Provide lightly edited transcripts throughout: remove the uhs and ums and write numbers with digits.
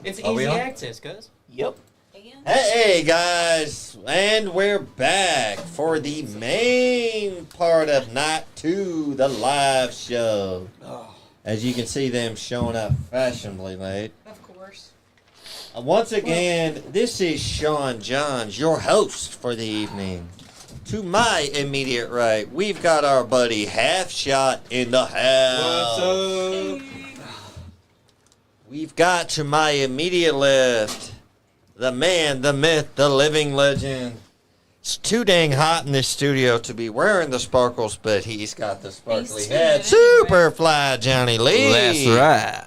now. It's easy access, cuz. Yep. Hey guys, and we're back for the main part of Night 2, the live show. As you can see them showing up fashionably late. Of course. Once again, this is Sean Jahns, your host for the evening. To my immediate right, we've got our buddy Half Shot in the house. What's up? We've got to my immediate left, the man, the myth, the living legend. It's too dang hot in this studio to be wearing the sparkles, but he's got the sparkly head. Superfly Johnny Lee. That's right.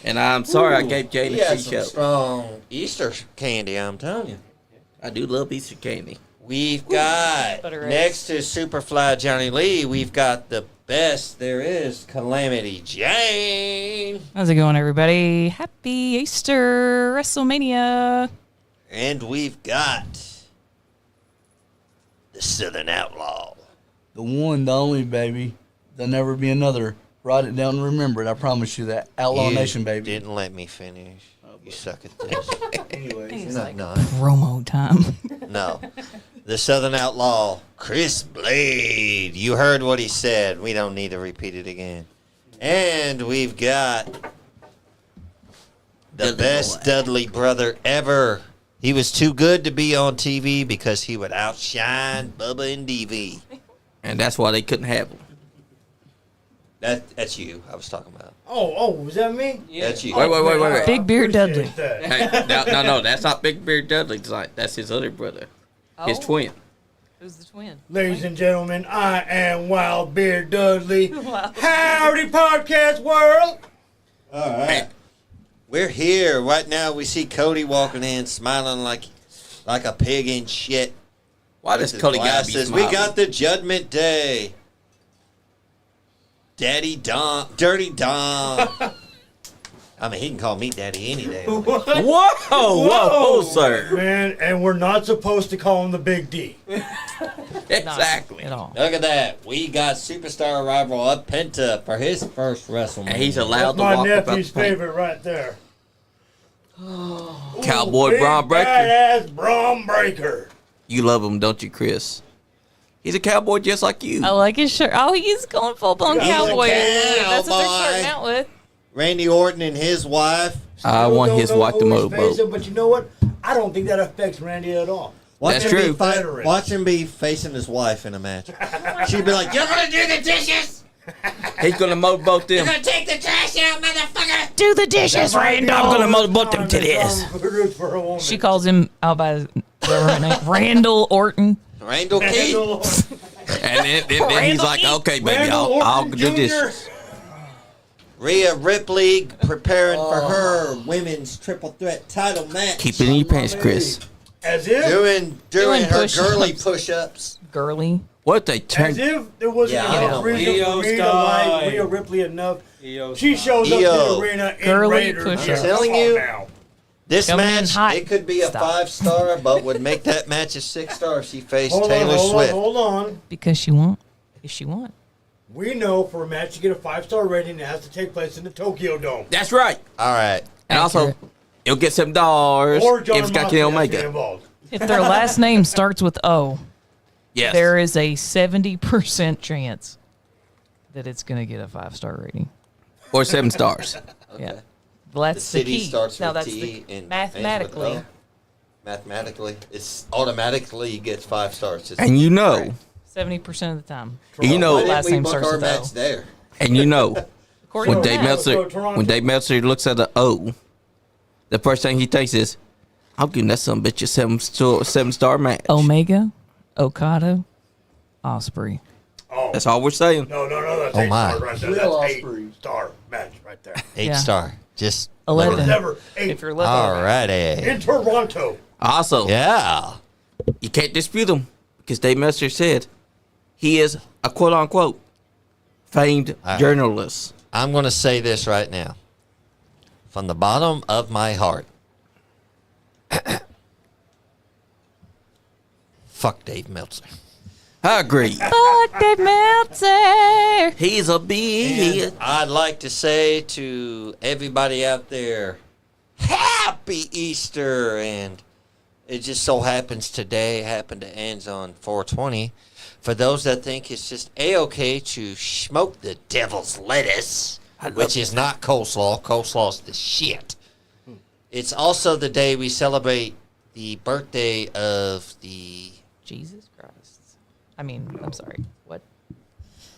And I'm sorry I gave Jay He the has free some show. strong Easter candy, I'm telling you. I do love Easter candy. We've got, next to Superfly Johnny Lee, we've got the best there is, Calamity Jane. How's it going, everybody? Happy Easter, Wrestlemania. And we've got the Southern Outlaw. The one, the only, baby. There'll never be another. Write it down and remember it. I promise you that. Outlaw You Nation, baby. didn't let me finish. You suck at this. Anyways. No. Promo time. No. The Southern Outlaw, Chris Blade. You heard what he said. We don't need to repeat it again. And we've got the Dudley best boy. Dudley brother ever. He was too good to be on TV because he would outshine Bubba and DV. And that's why they couldn't have them. That's you I was talking about. Oh, was that me? Yeah. That's you. Wait. Big Beard Dudley. That. Hey, no, that's not Big Beard Dudley tonight. That's his other brother. His twin. Who's the twin? Ladies and gentlemen, I am Wild Beard Dudley. Howdy, podcast world. All right. We're here. Right now we see Cody walking in smiling like a pig in shit. Why does His Cody gotta be glasses. smiling? We got the Judgment Day. Daddy Dom. Dirty Dom. I mean, he can call me Daddy any day. Whoa, sir. Man, and we're not supposed to call him the Big D. Exactly. At all. Look at that. We got superstar rival up Penta for his first WrestleMania. And he's allowed That's to my walk about the nephew's paint. favorite right there. Cowboy Big Bron Breaker. Badass Bron Breaker. You love him, don't you, Chris? He's a cowboy just like you. I like his shirt. Oh, he's going full blown He's a cowboy. That's what they're cowboy. starting out with. Randy Orton and his wife. I Still want don't his know wife to who he's motorboat. facing, but you know what? I don't think that affects Randy at all. That's true. Watch him be facing his wife in a match. She'd be like, "You're gonna do the dishes. He's gonna motorboat them. You're gonna take the trash out, motherfucker." Do the dishes, Randy. I'm gonna motorboat them to this. She calls him out by whatever name. Randall Orton. Randall Keith. And then he's like, okay, baby, I'll do this. Rhea Ripley preparing for her women's triple threat title match. Keep it in your pants, Chris. As if, Doing her push-ups. girly push-ups. Girly. What they as turned? if there wasn't Yeah, enough reason Io for me to style. like Rhea Ripley enough. Io She style. shows up to Io. the arena in Girly Raiders. push-ups. I'm telling Come on you. now. This Coming in match, hot. it could be a Stop. 5-star, but would make that match a 6-star if she faced Hold Taylor on, Swift. hold on. Because she won't. If she won't. We know for a match to get a 5-star rating, it has to take place in the Tokyo Dome. That's right. All right. And also, Accurate. you'll get $7 Or if John it's got Moxley Kenny has to be Omega. involved. If their last name starts with O, Yes. there is a 70% chance that it's going to get a 5-star rating. Or 7 stars. Yeah. Well, that's The city key. starts now, with that's T the, and ends with mathematically. O. Mathematically, it's automatically gets 5 stars. It's And you know, 70% of the time. and you Why know, didn't last we name book starts our with match O. there? and you know, According when to Dave that, Meltzer looks at the O, the first thing he thinks is, I'm giving that some bitch a 7-star match. Omega, Okada, Osprey. Oh, That's all we're saying. no, that's Oh, 8 my. stars right there. Little That's Osprey. 8-star match right there. 8-star. Just 11. Never 8. If you're looking Alrighty. In Toronto. Also, Yeah. you can't dispute him because Dave Meltzer said he is a quote-unquote famed journalist. I'm going to say this right now. From the bottom of my heart. Fuck Dave Meltzer. I agree. Fuck Dave Meltzer. He's a big. And I'd like to say to everybody out there, Happy Easter! And it just so happens today happened to end on 420. For those that think it's just A-okay to smoke the devil's lettuce, which is not coleslaw. Coleslaw's the shit. It's also the day we celebrate the birthday of the... Jesus Christ. I mean, I'm sorry. What?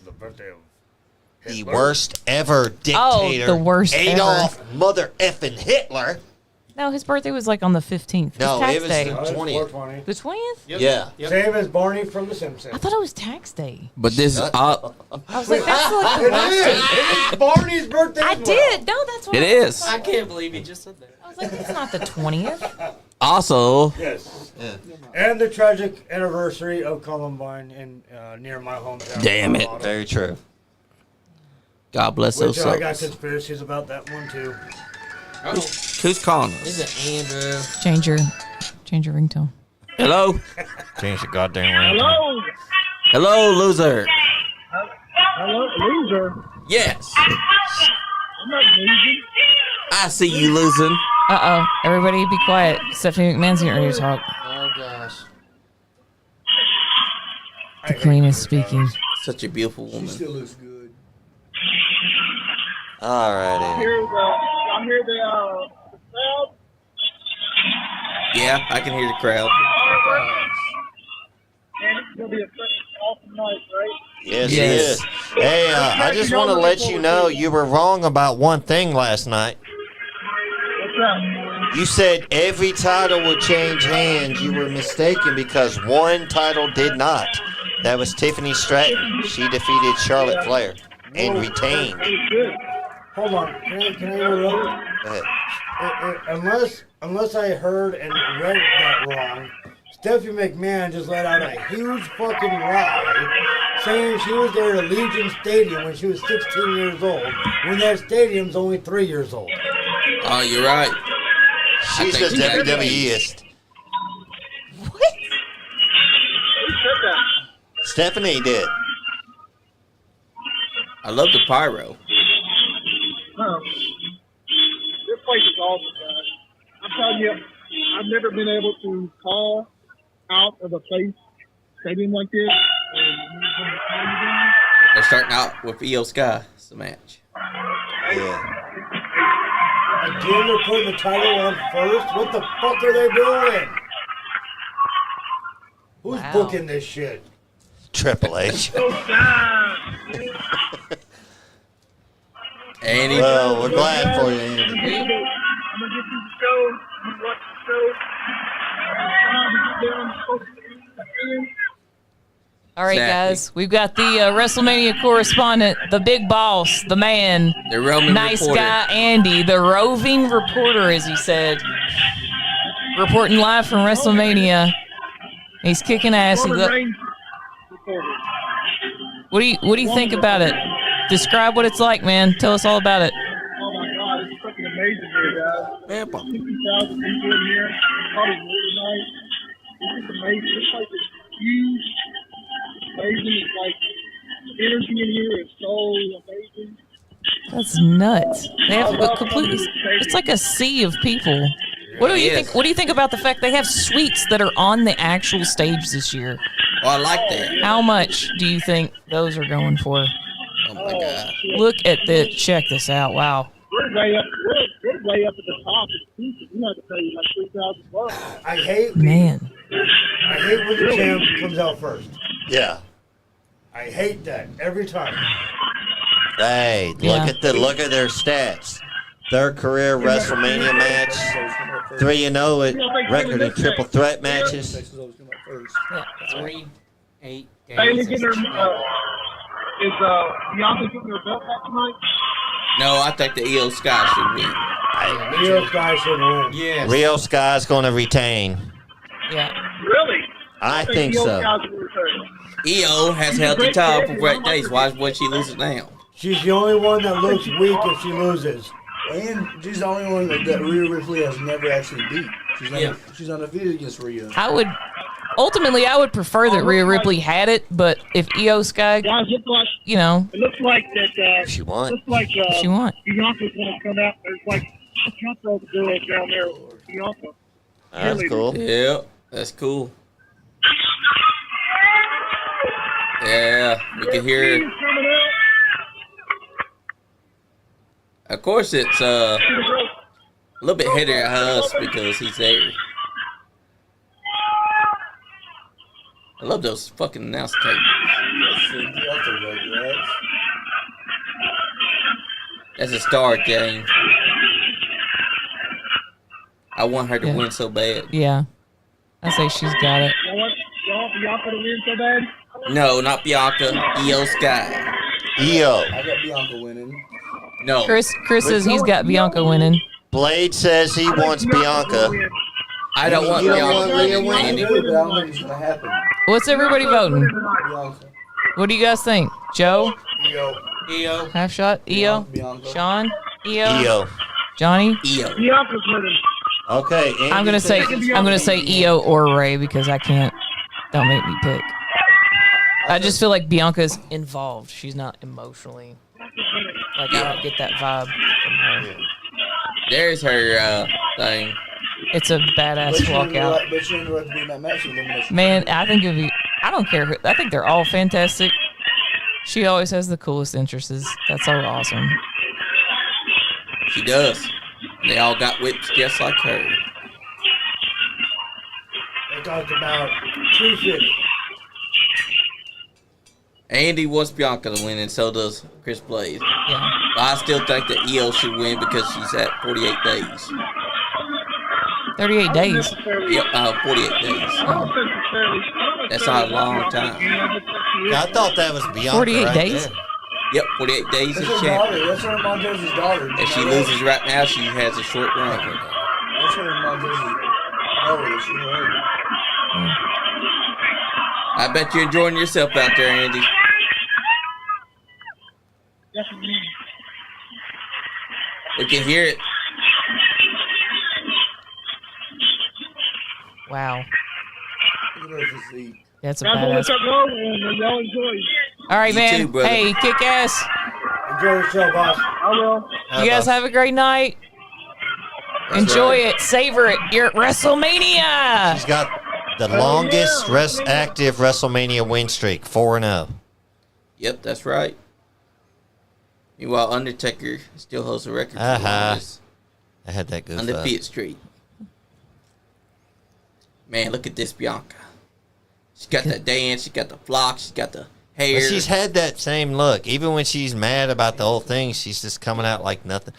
The birthday of The worst ever dictator. the worst Adolf mother effing Hitler. No, his birthday was like on the 15th. No, tax it was day. the- Oh, it's 20th. 420. The 20th? Yeah. Same as Barney from The Simpsons. I thought it was tax day. But this is all. I was like, that's like the It worst is. day. It is Barney's birthday. I as well. did. No, that's what It I is. I can't believe you just said that. I was like, it's not the 20th. Also, Yes. And the tragic anniversary of Columbine in near my hometown. Damn it. Colorado. Very true. God bless those Which I got souls. conspiracies about that one too. Oh, Who's calling is us? it Andrew? Change your ringtone. Hello? Change the goddamn ring. Hello, Hello, loser. hello, loser. Yes. I'm not losing. I see you losing. Uh-oh. Everybody be quiet. Stephanie McMahon's getting ready to talk. Oh gosh. The queen is speaking. Such a beautiful woman. Still looks good. Alrighty. I'm here the crowd. Yeah, I can hear the crowd. And it's gonna be a awesome night, right? Yes, Yes. it is. Hey, I just want to let you know you were wrong about one thing last night. What's that? You said every title would change hands. You were mistaken because one title did not. That was Tiffany Stratton. She defeated Charlotte Flair and retained. That was good. Hold on. Can I interrupt? Go ahead. Unless I heard and read that wrong, Stephanie McMahon just let out a huge fucking lie saying she was there at Allegiant Stadium when she was 16 years old, when that stadium's only 3 years old. Oh, you're right. She's think the she got it. WWEist. Who said that? Stephanie did. I love the pyro. Huh. This place is awesome, guys. I'm telling you, I've never been able to call out of a face stadium like this. They're starting out with Io Sky. It's the match. Yeah. Again, they're putting the title on first? What the fuck are they doing? Who's Wow. booking this shit? Triple H. Andy. Well, we're glad for you, Andy. I'm gonna get through the show. I'm gonna watch the show. I'm gonna get down close to the end. All right, Exactly. guys. We've got the WrestleMania correspondent, the big boss, the man, The Roman nice reporter. guy Andy, the roving reporter, as he said, reporting live from WrestleMania. He's kicking ass. He Roman lo- Reigns reported. what do you think about it? Describe what it's like, man. Tell us all about it. Oh my God, it's fucking amazing here, guys. Man, Papa. 50,000 people in here. Probably really nice. It's just amazing. This place is huge. Amazing. It's like the energy in here is so amazing. That's nuts. They have a completely. It's like a sea of people. What do you Yes. think? What do you think about the fact they have suites that are on the actual stage this year? Oh, I like that. How much do you think those are going for? Oh, my God. Look at this. Check this out. Wow. We're way up. We're way up at the top. We have to pay like $3,000. I hate Man. I hate when the champ comes out first. Yeah. I hate that every time. Hey, Yeah. look at their stats. Third career WrestleMania match. 3-0 at record in triple threat matches. Texas always come up first. Yeah, that's right. 3, 8 Bailey days. getting her. Is Bianca getting her belt back tonight? No, I think the Io Sky should win. Rio Sky should win. Yes. Rio Sky's going to retain. Yeah. Really? I think Io so. Sky's gonna return. Io has held the title for great days. Why would she lose it now? She's the only one that looks weak if she loses. And she's the only one that Rhea Ripley has never actually beat. Yeah. She's undefeated against Rhea. I would ultimately, I would prefer that Rhea Ripley had it, but if Io Sky, Guys, it looks like that. She won. Looks like she want. Bianca's going to come out. There's like a couple of girls down there. Bianca. That's cool. Yep, that's cool. Yeah, we can hear. Coming out. Of course, it's a little bit heavier at us because he's there. I love those fucking announce tables. That's a star game. I want her to win so bad. Yeah, I say she's got it. Y'all want Bianca to win so bad? No, not Bianca. Io Sky. Io. I got Bianca winning. No. Chris says he's got Bianca winning. Blade says he wants Bianca. I don't want You don't Bianca want Rhea winning, winning? Andy. I do, but I don't think it's gonna happen. What's everybody voting? Bianca. What do you guys think? Joe? Io. Half shot? Io? Bianca. Sean? Io? Io. Johnny? Io. Bianca's winning. Okay. Andy I'm gonna say Io or Ray because I can't. Don't make me pick. I just feel like Bianca's involved. She's not emotionally. Like I don't get that vibe from her. There's her thing. It's a badass walkout. But she ended up being that match elimination. Man, I think it'd be. I don't care. I think they're all fantastic. She always has the coolest entrances. That's so awesome. She does. They all got whips just like her. They talked about 250. Andy wants Bianca to win, and so does Chris Blade. Yeah. But I still think that Io should win because she's at 48 days. 38 days. Yep, 48 days. That's not a long time. I thought that was Bianca. 48 right days? there. Yep, 48 days That's as her champion. daughter. That's her Montez's daughter. If she loses right now, she has a short run. That's her Montez's daughter. She heard. I bet you're enjoying yourself out there, Andy. We can hear it. Wow. Look at her physique. That's a Guys, I'll let badass. y'all go and y'all enjoy. All right, You man. too, brother. Hey, kick ass. Enjoy the show, boss. I will. You guys have a great night. Enjoy it. Savor it. You're at WrestleMania. She's got the longest active WrestleMania win streak, 4-0. Yep, that's right. Meanwhile, Undertaker still holds the record for the Uh-huh. longest I had that goof up. undefeated streak. Man, look at this Bianca. She's got that dance. She's got the flock. She's got the hair. But she's had that same look. Even when she's mad about the whole thing, she's just coming out like nothing.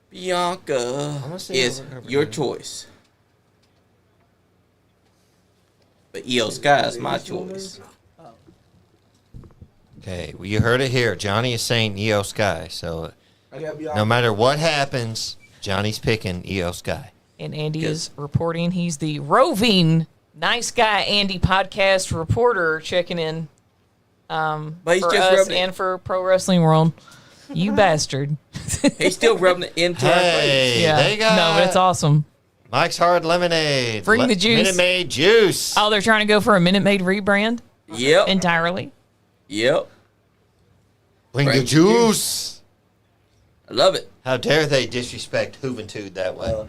Bianca gonna say is over her your again. choice. But Io Sky is my choice. Okay, well, you heard it here. Johnny is saying Io Sky. So I got Bianca. no matter what happens, Johnny's picking Io Sky. And Andy is reporting. He's the roving Nice Guy Andy podcast reporter checking in But he's for just us rubbing and for Pro Wrestling World. You bastard. He's still rubbing it into our face. Hey, Yeah. they got No, but it's awesome. Mike's Hard Lemonade. Bring the juice. Minute Maid juice. Oh, they're trying to go for a Minute Maid rebrand Yep. entirely. Yep. Bring the Bring the juice. I love it. How dare they disrespect Juventud that way?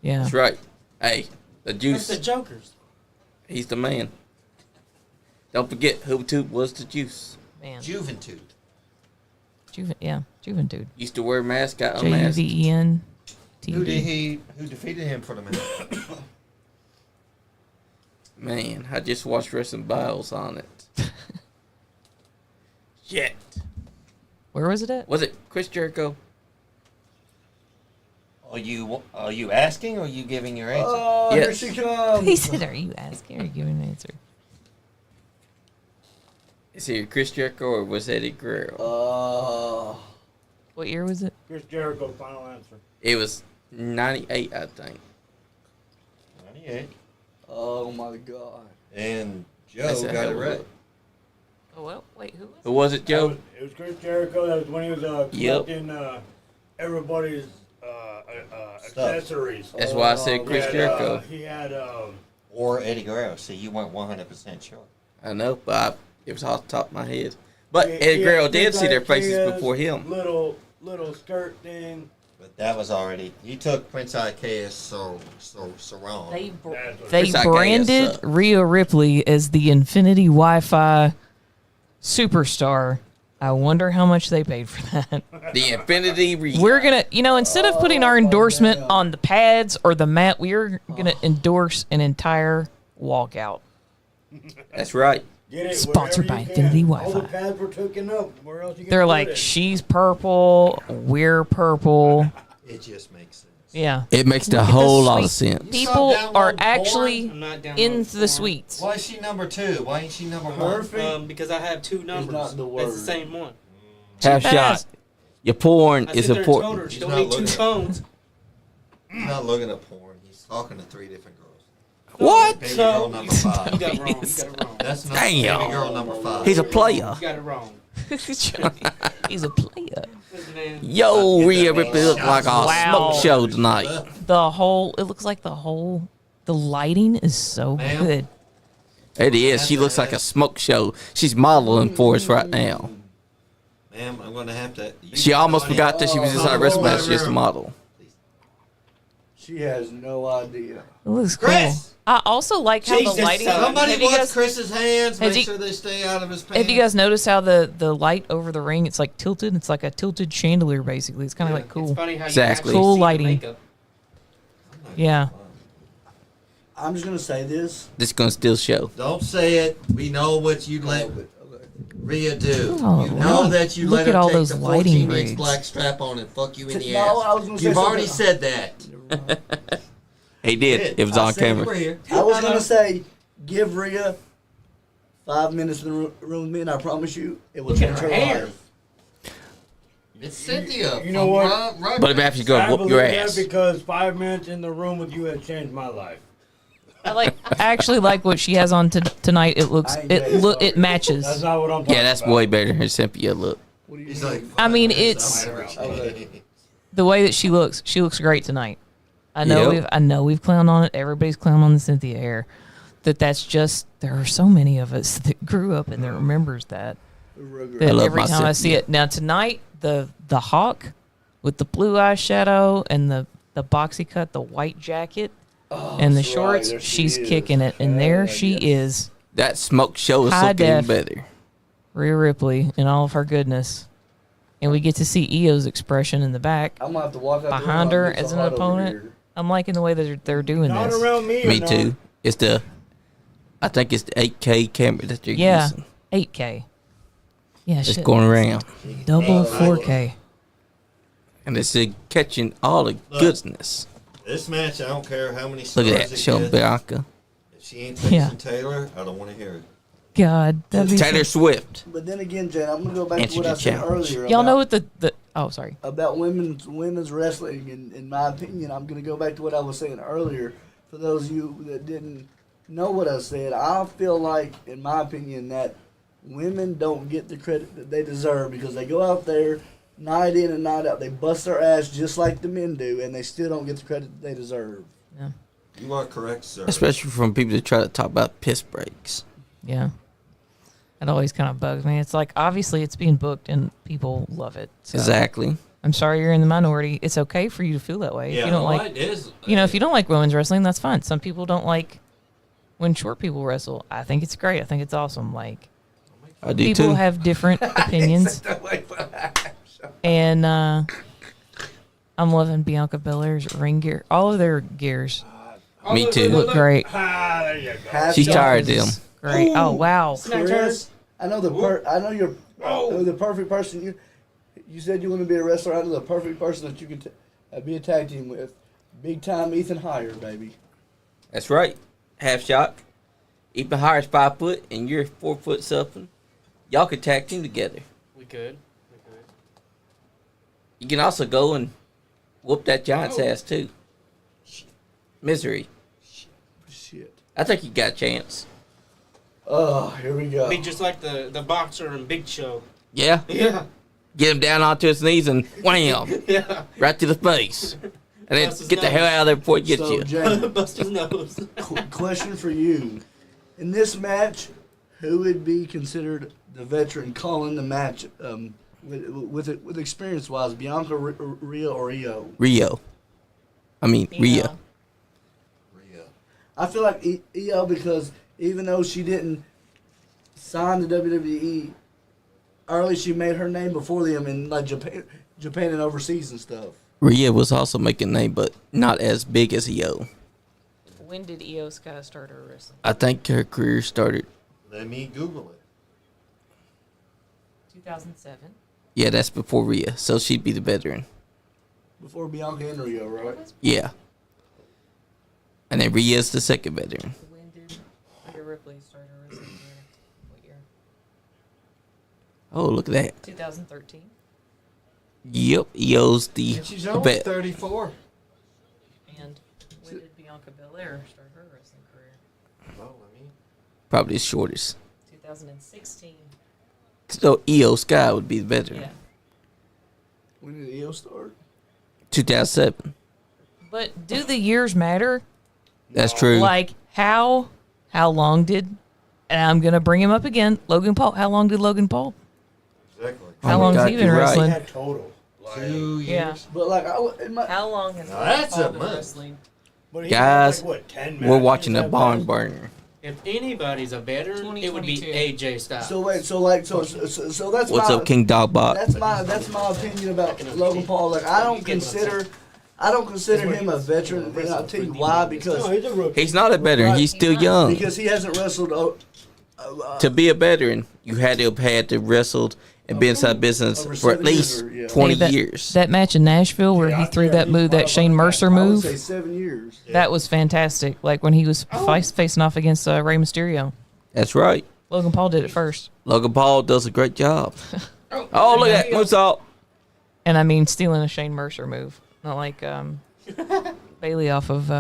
Yeah. That's right. Hey, the That's juice. the Jokers. He's the man. Don't forget, Hootube was the juice. Man. Juventud. Juventud. Used to wear mask, got unmasked. JUVEN. Who defeated him for the minute? Man, I just watched Wrestling Biles on it. Shit. Where was it at? Was it Chris Jericho? Are you asking or are you giving your answer? Oh, Yes. here she comes. He said, "Are you asking or giving an answer?" Is it Chris Jericho or was Eddie Guerrero? What year was it? Chris Jericho, final answer. It was 98, I think. 98. Oh my God. And That's Joe a got hell it of a right. look. Oh well, wait, who was Who was it, Joe? It was Chris Jericho. That was when he was Yep. collecting everybody's accessories. That's why I said Chris Jericho. He had Or Eddie Guerrero. See, you weren't 100% sure. I know, but it was off the top of my head. But he Eddie Guerrero had did see their Prince faces Ikeia's before him. Little skirt thing. But that was already. You took Prince Ikea so wrong. They Prince Ikea branded sucked. Rhea Ripley as the Infinity Wi-Fi superstar. I wonder how much they paid for that. The Infinity Rhea. We're gonna, instead of putting our endorsement on the pads or the mat, we're gonna endorse an entire walkout. That's right. Get it Sponsored wherever by you can. Infinity All the Wi-Fi. pads were taken up. Where else you They're gonna like, put it? she's purple, we're purple. It just makes sense. Yeah. It makes a Look at the whole lot of suite. sense. People download are porn? actually I'm not down in the suites. Why is she number 2? Why ain't she number 1? Perfect. Because I have two numbers. not the That's the word. same one. Half Badass. shot. Your porn I is sit there and told her important. she He's don't not need two looking. phones. He's not looking at porn. He's talking to 3 different girls. What? Baby girl number You 5. got it wrong. You got it wrong. That's not Damn. baby girl number 5. He's a player. You got it wrong. He's a player. Listen, man. Yo, Rhea Ripley look like a Wow. smoke show tonight. It looks like the lighting is so Ma'am? good. It is. She looks like a smoke show. She's modeling for us right now. Ma'am, I'm going to have to. She almost forgot that she was inside WrestleMania just a model. She has no idea. It looks cool. Chris! I also like how Jesus, the lighting. son. Somebody Have you watch guys- Chris's hands. has Make he- sure they stay out of his pants. Have you guys noticed how the light over the ring? It's like tilted. It's like a tilted chandelier, basically. It's kind of like cool. It's funny how Exactly. you actually Cool see the lighting. makeup. Yeah. I'm just gonna say this. This gonna still show. Don't say it. We know what you let Rhea do. Oh, you know wow. that you Look let at her all take those the lighting 14-inch rigs. black strap on and fuck you in the No, ass. I was gonna say You've already something. said that. He did. It was I on said you camera. were here. I was gonna say, give Rhea 5 minutes in the room with me, and I promise you, it will Look at change her her hair. life. It's Cynthia. You know from what? Rugby. But if you go I whoop believe your that ass. because 5 minutes in the room with you has changed my life. I actually like what she has on tonight. It looks I ain't it gay, look it That's matches. not what I'm talking Yeah, that's about. way better than her Cynthia look. What do you He's mean? like, I mean, 5 minutes, it's- I'm never changing. The way that she looks great tonight. I know Yep. we've clowned on it. Everybody's clowned on the Cynthia hair. That's just there are so many of us that grew up and that remembers that. That I love every my time I see Cynthia. it. Now tonight the hawk with the blue eyeshadow and the boxy cut, the white jacket and the that's right. shorts, There she she's is. kicking it. And there Yeah, she yes. is, That smoke show is High looking even def. better. Rhea Ripley in all of her goodness. And we get to see Io's expression in the back. I'm gonna have to walk out the Behind room. her It's as so an hot over opponent. here. I'm liking the way that they're doing Not this. around me. Me or too. not. It's the, I think it's the 8K camera that they're Yeah, using. 8K. Yeah, It's shit. going around. Double 4K. And it's catching all the goodness. This match, I don't care how many Look stars at that. it Show gets. Bianca. If she ain't facing Yeah. Taylor, I don't want to hear it. God, that'd be Taylor Swift. But then again, Jen, I'm gonna go back to Answer what the I said challenge. earlier. Y'all about, know what the oh sorry. about women's wrestling. In my opinion, I'm gonna go back to what I was saying earlier. For those of you that didn't know what I said, I feel like, in my opinion, that women don't get the credit that they deserve because they go out there night in and night out. They bust their ass just like the men do, and they still don't get the credit that they deserve. You are correct, sir. Especially from people that try to talk about piss breaks. Yeah. It always kind of bugs me. It's like obviously it's being booked and people love it. So Exactly. I'm sorry you're in the minority. It's okay for you to feel that way. Yeah, if you don't well, like it is. if you don't like women's wrestling, that's fine. Some people don't like when short people wrestle. I think it's great. I think it's awesome. Like I do people too. have different opinions. And I'm loving Bianca Belair's ring gear. All of their gears Oh, Me too. look great. Ah, there you go. Half She's shot tired of is- them. Great. Oh wow. Chris, I know I know you're the perfect person. You said you want to be a wrestler. I know the perfect person that you can be a tag team with. Big time Ethan Hire, baby. That's right. Half shot. Ethan Hires 5 foot and you're 4 foot something. Y'all could tag team together. We could. You can also go and whoop that giant's ass too. Misery. Shit. I think you got a chance. Oh, here we go. Be just like the boxer and Big Show. Yeah. Yeah. Get him down onto his knees and wham, right to the face, and then Bust his get the hell nose. out of there before he gets So, you. Jay, Bust his nose. question for you. In this match, who would be considered the veteran calling the match with experience-wise, Bianca, Rhea, or Io? Rhea. Rhea. I feel like Io, because even though she didn't sign the WWE early, she made her name before them in like Japan and overseas and stuff. Rhea was also making a name, but not as big as Io. When did Io Sky start her wrestling? I think her career started. Let me Google it. 2007. Yeah, that's before Rhea, so she'd be the veteran. Before Bianca and Rio, right? Yeah. And then Rhea's the second veteran. When did Ripley start her wrestling career? What year? Oh, look at that. 2013. Yep, Io's the And she's only vet. 34. And when did Bianca Belair start her wrestling career? Well, let me. Probably the shortest. 2016. So Io Sky would be the veteran. Yeah. When did Io start? 2007. But do the years matter? That's true. Like how long did, and I'm gonna bring him up again, Logan Paul. How long did Logan Paul? Exactly. Oh How my long has God, he been you're right. wrestling? That total. 2 years. Yeah. But like, in my, How long has Now Logan that's Paul a been month. wrestling? But he Guys, had, like, what, 10 We're matches watching a that barn fast? burner. If anybody's a veteran, it would be 2022. AJ Styles. so wait, so that's What's my, up, King Dogbot? That's my opinion about Logan Paul. Like, I don't consider him a veteran, and I'll tell you why. No, Because he's a rookie. He's not a veteran. He's still young. because he hasn't wrestled. To be a veteran, you had to have had to wrestled and been inside business Over for at 7 least years, or, yeah. 20 Hey, that- years. That match in Nashville where he threw that move, that Shane Mercer I would move, say 7 years. that was fantastic. Like when he was facing off against Rey Mysterio. That's right. Logan Paul did it first. Logan Paul does a great job. Oh, look at that. Moonsault. And I mean, stealing a Shane Mercer move. Not like Bailey off of.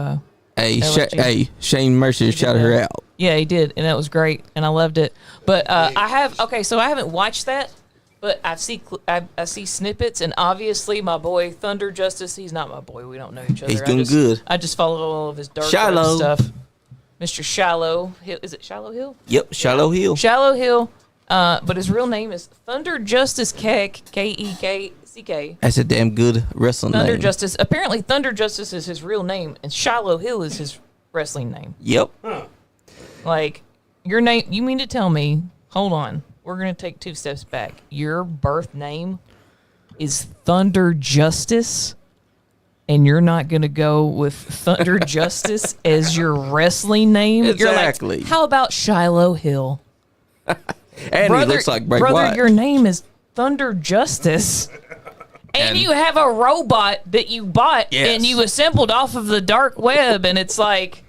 LSG. Shane Mercer shouted her out. Yeah, he did. And that was great. And I loved it. But I haven't watched that. But I see snippets. And obviously, my boy Thunder Justice, he's not my boy. We don't know each other. He's doing good. I just follow all of his dark Shiloh. stuff. Mr. Shallow Hill. Is it Shallow Hill? Yep, Shallow Hill. Shallow Hill. But his real name is Thunder Justice Keck, K-E-K-C-K. That's a damn good wrestling Thunder name. Justice. Apparently, Thunder Justice is his real name, and Shallow Hill is his wrestling name. Yep. Like, your name, you mean to tell me, hold on, we're going to take 2 steps back. Your birth name is Thunder Justice, and you're not going to go with Thunder Justice as your wrestling name? Exactly. You're like, how about Shiloh Hill? And he looks like Bray brother, Wyatt. your name is Thunder Justice. And you have a robot that you bought Yes. and you assembled off of the dark web, and it's like,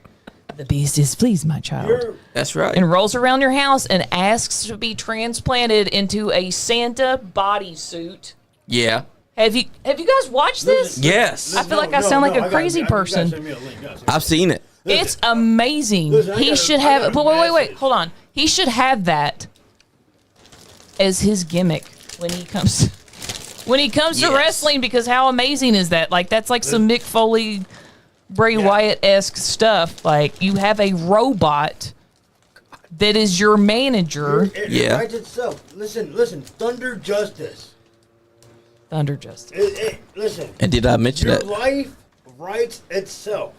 the beast is pleased, my child. That's right. And rolls around your house and asks to be transplanted into a Santa bodysuit. Yeah. Have you guys watched this? Yes. I feel like I sound like a crazy person. I've seen it. It's amazing. Listen, I He got a- should I have. got a But wait, message. hold on. He should have that as his gimmick when he comes. When he comes to Yes. wrestling, because how amazing is that? Like, that's like some Mick Foley, Bray Wyatt-esque stuff. Like, you have a robot that is your manager. Yeah. It writes itself. Listen. Thunder Justice. Thunder Justice. Listen. And did I mention Your that? life writes itself.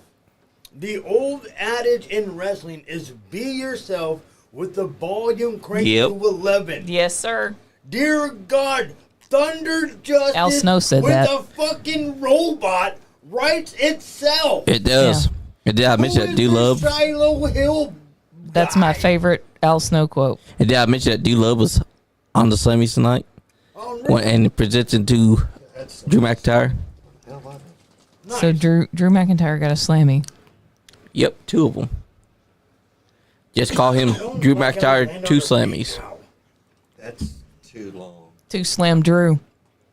The old adage in wrestling is be yourself with the volume cranked Yep. to 11. Yes, sir. Dear God, Thunder Justice Al Snow said with that. a fucking robot writes itself. It does. Yeah. And did I mention that Do Love? Shiloh Hill. That's my guy. favorite Al Snow quote. And did I mention that Do Love was on the Slammies tonight? Oh, And presented to Drew McIntyre? So Drew McIntyre got a slammy. Yep, 2 of them. Just call him Drew McIntyre 2 Slammies. That's too long. To slam Drew.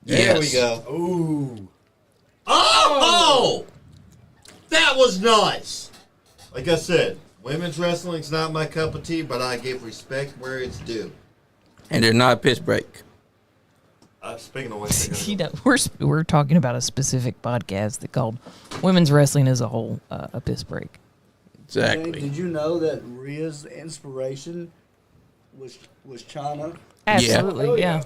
There we Yes. go. Ooh. Oh! That was nice. Like I said, women's wrestling's not my cup of tea, but I give respect where it's due. And they're not a piss break. Speaking of which, You know, we're talking about a specific podcast that called "Women's Wrestling as a Whole," a piss break. Exactly. Did you know that Rhea's inspiration was Chyna? Absolutely, yeah.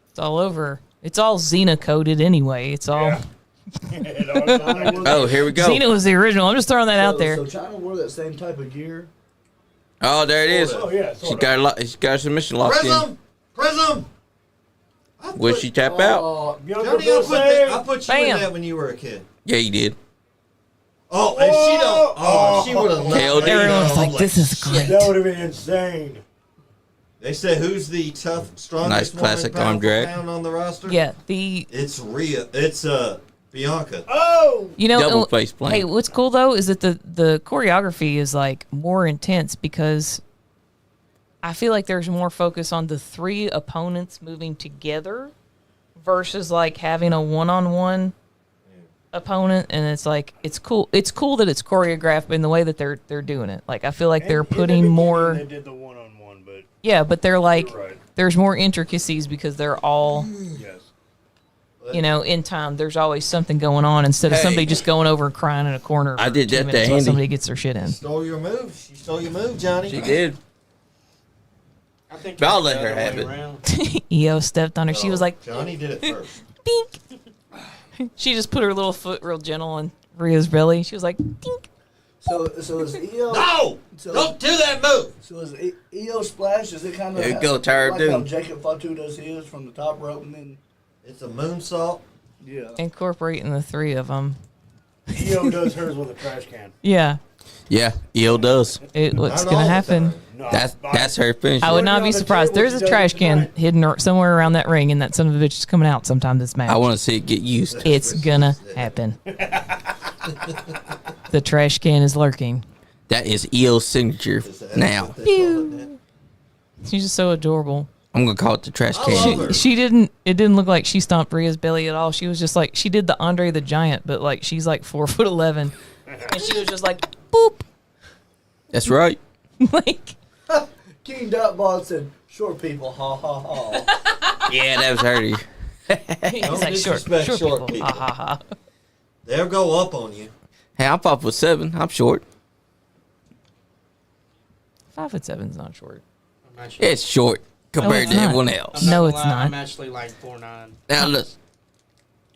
It's all over. It's all Xena coded anyway. It's all. Oh, here we go. Xena was the original. I'm just throwing that out there. So Chyna wore that same type of gear. Oh, there it is. Oh, yeah. She got a submission locked in. Prism. Would she tap out? Johnny, I put you in Bam. that when you were a kid. Yeah, you did. Oh, and she don't. Oh, she would have KO'd. left. Everyone's like, "This is great." That would have been insane. They said, "Who's the tough, strongest Nice classic woman arm drag. pound on the roster?" Yeah, It's Rhea. It's Bianca. Oh! you know, Double face plant. Hey, what's cool though is that the choreography is like more intense because I feel like there's more focus on the three opponents moving together versus like having a one-on-one opponent, and it's like it's cool. It's cool that it's choreographed in the way that they're doing it. Like I feel like they're In the putting beginning, more. They did the one-on-one, but Yeah, but they're like you're right. there's more intricacies because they're all Yes. in time. There's always something going on instead of Hey. somebody just going over and crying in a corner. For I did 2 that to minutes while Andy. somebody gets their shit in. Stole your move. She stole your move, Johnny. She did. I think I'll it's let the her other have way it. around. EO stepped on her. She was like, Johnny did it first. "Dink." She just put her little foot real gentle on Rhea's belly. She was like, "Dink." So is EO? No! So, Don't do that move. So is EO splash? Is it kind of There you go, Tired like Doom. how Jacob Fatu does his from the top rope and then It's a moonsault. yeah. Incorporating the three of them. EO does hers with a trash can. Yeah, Yeah, EO does. what's Not gonna all the happen? time. No, That's her finish. I would not on be the surprised. table, There's she a does trash it can tonight. hidden somewhere around that ring, and that son of a bitch is coming out sometime this match. I want to see it get used. It's gonna happen. The trash can is lurking. That is EO's signature now. She's just so adorable. I'm gonna call it the trash I can. love her. She didn't. It didn't look like she stomped Rhea's belly at all. She was just like she did the Andre the Giant, but like she's like 4'11", and she was just like boop, That's right. like King Dotbot said, "Short people, ha ha ha." Yeah, that was her. he's like short disrespect short people. people. Ha ha ha. They'll go up on you. Hey, I'm 5'7". I'm short. 5'7" not short. I'm actually, It's short compared it's to not. everyone I'm else. not No, gonna it's lie, not. I'm actually like 4'9". Now look,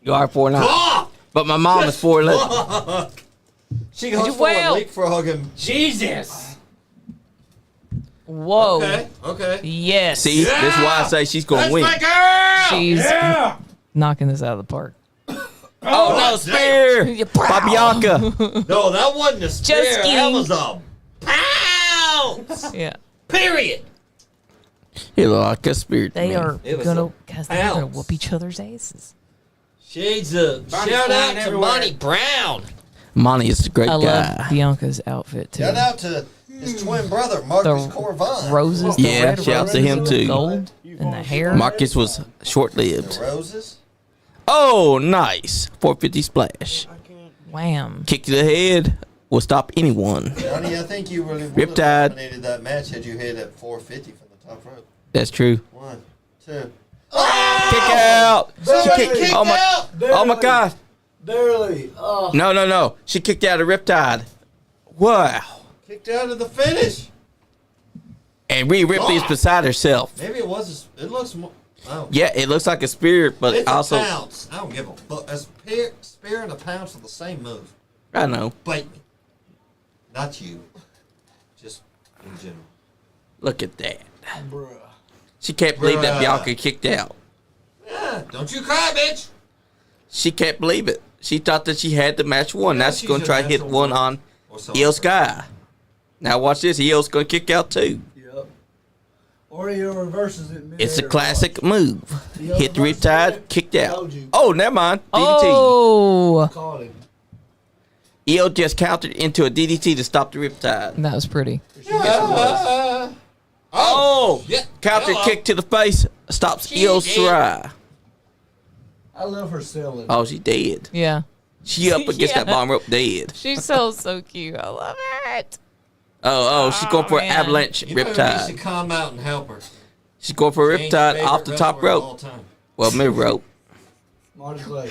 you are 4'9", Ah! but my mom is 4'11". She goes for Well- a leapfrog and... Jesus! Whoa. Okay, okay. Yes. See, this is why I say she's gonna That's win. my girl! She's Yeah! knocking this out of the park. Oh no, spear Yeah, by Bianca. No, that wasn't a spear. That kidding. was a pounce! Yeah. Period! He look like a spear. to They me. are It was gonna, a guys, they're gonna pounce. whoop each other's asses. Shades of... Body's Shout flying out to everywhere. Monty Brown. Monty is a great I guy. love Bianca's outfit too. Shout out to his twin brother, Marcus The Corvon. Roses, the Yeah, red shout out to roses him, and too. the gold and the hair. Marcus was short-lived. The roses. Oh, nice 450 splash. Wham. Kick to the head will stop anyone. Johnny, I think you really would have Riptide. dominated that match had you hit at 450 from the top rope. That's true. 1, 2. Kick out. She Somebody kicked. kicked Oh my. out! Oh my God. Barely. No. She kicked out of Riptide. Wow. Kicked out of the finish. And Rhea Ripley is beside herself. Maybe it was. It looks more. Oh. Yeah, it looks like a spear, but It's also a pounce. I don't give a fuck. A spear and a pounce are the same move. I know. Bite me. Not you. Just in general. Look at that. Bruh. She can't believe that Bruh. Bianca kicked out. Yeah. Don't you cry, bitch. She can't believe it. She thought that she had the match won. Yeah, Now she's she's going to a try to hit natural one one. on Or something. Io Sky. Now watch this. Io's going to kick out too. Yep. Oreo reverses it. It's a midair. classic move. Io Hit the reverses riptide, it. kicked out. Told you. Oh, never mind. DDT. Oh, Caught him. Io just countered into a DDT to stop the riptide. that was pretty. Oh! Yeah. Counter Hello. kick to the face stops Io Shirai. I love her selling. Oh, she dead. Yeah. She up against that Yeah. bomb rope dead. She's so cute. I love it. Oh, she's going for an man. avalanche You better needs to riptide. come out and help her. She's going for a riptide off the top rope. Well, mid rope. Marty Clay.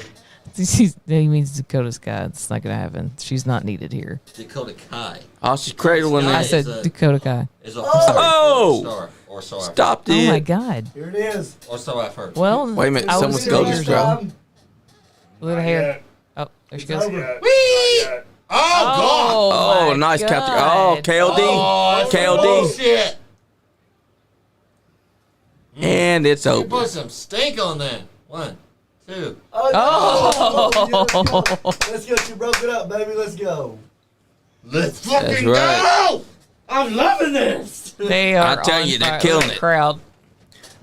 He means Dakota Kai. It's not gonna happen. She's not needed here. Dakota Kai. Oh, she's cradling I it. said Dakota Kai. Oh! Or so I've Stopped it. Oh my God. Here it is. Or so I've heard. Well, Wait a minute, I was someone's serious, Cody's bro. drop. Look at her hair. Oh, there she goes. Whee! Oh, Oh, nice counter. God. Oh, KLD. God. KLD. Bullshit. And it's You over. put some stink on that. 1, 2. Oh. Let's go. She broke it up, baby. Let's go. Let's fucking right. go! I'm loving this. They are. I tell on you, they're fire. killing Look at it. the crowd.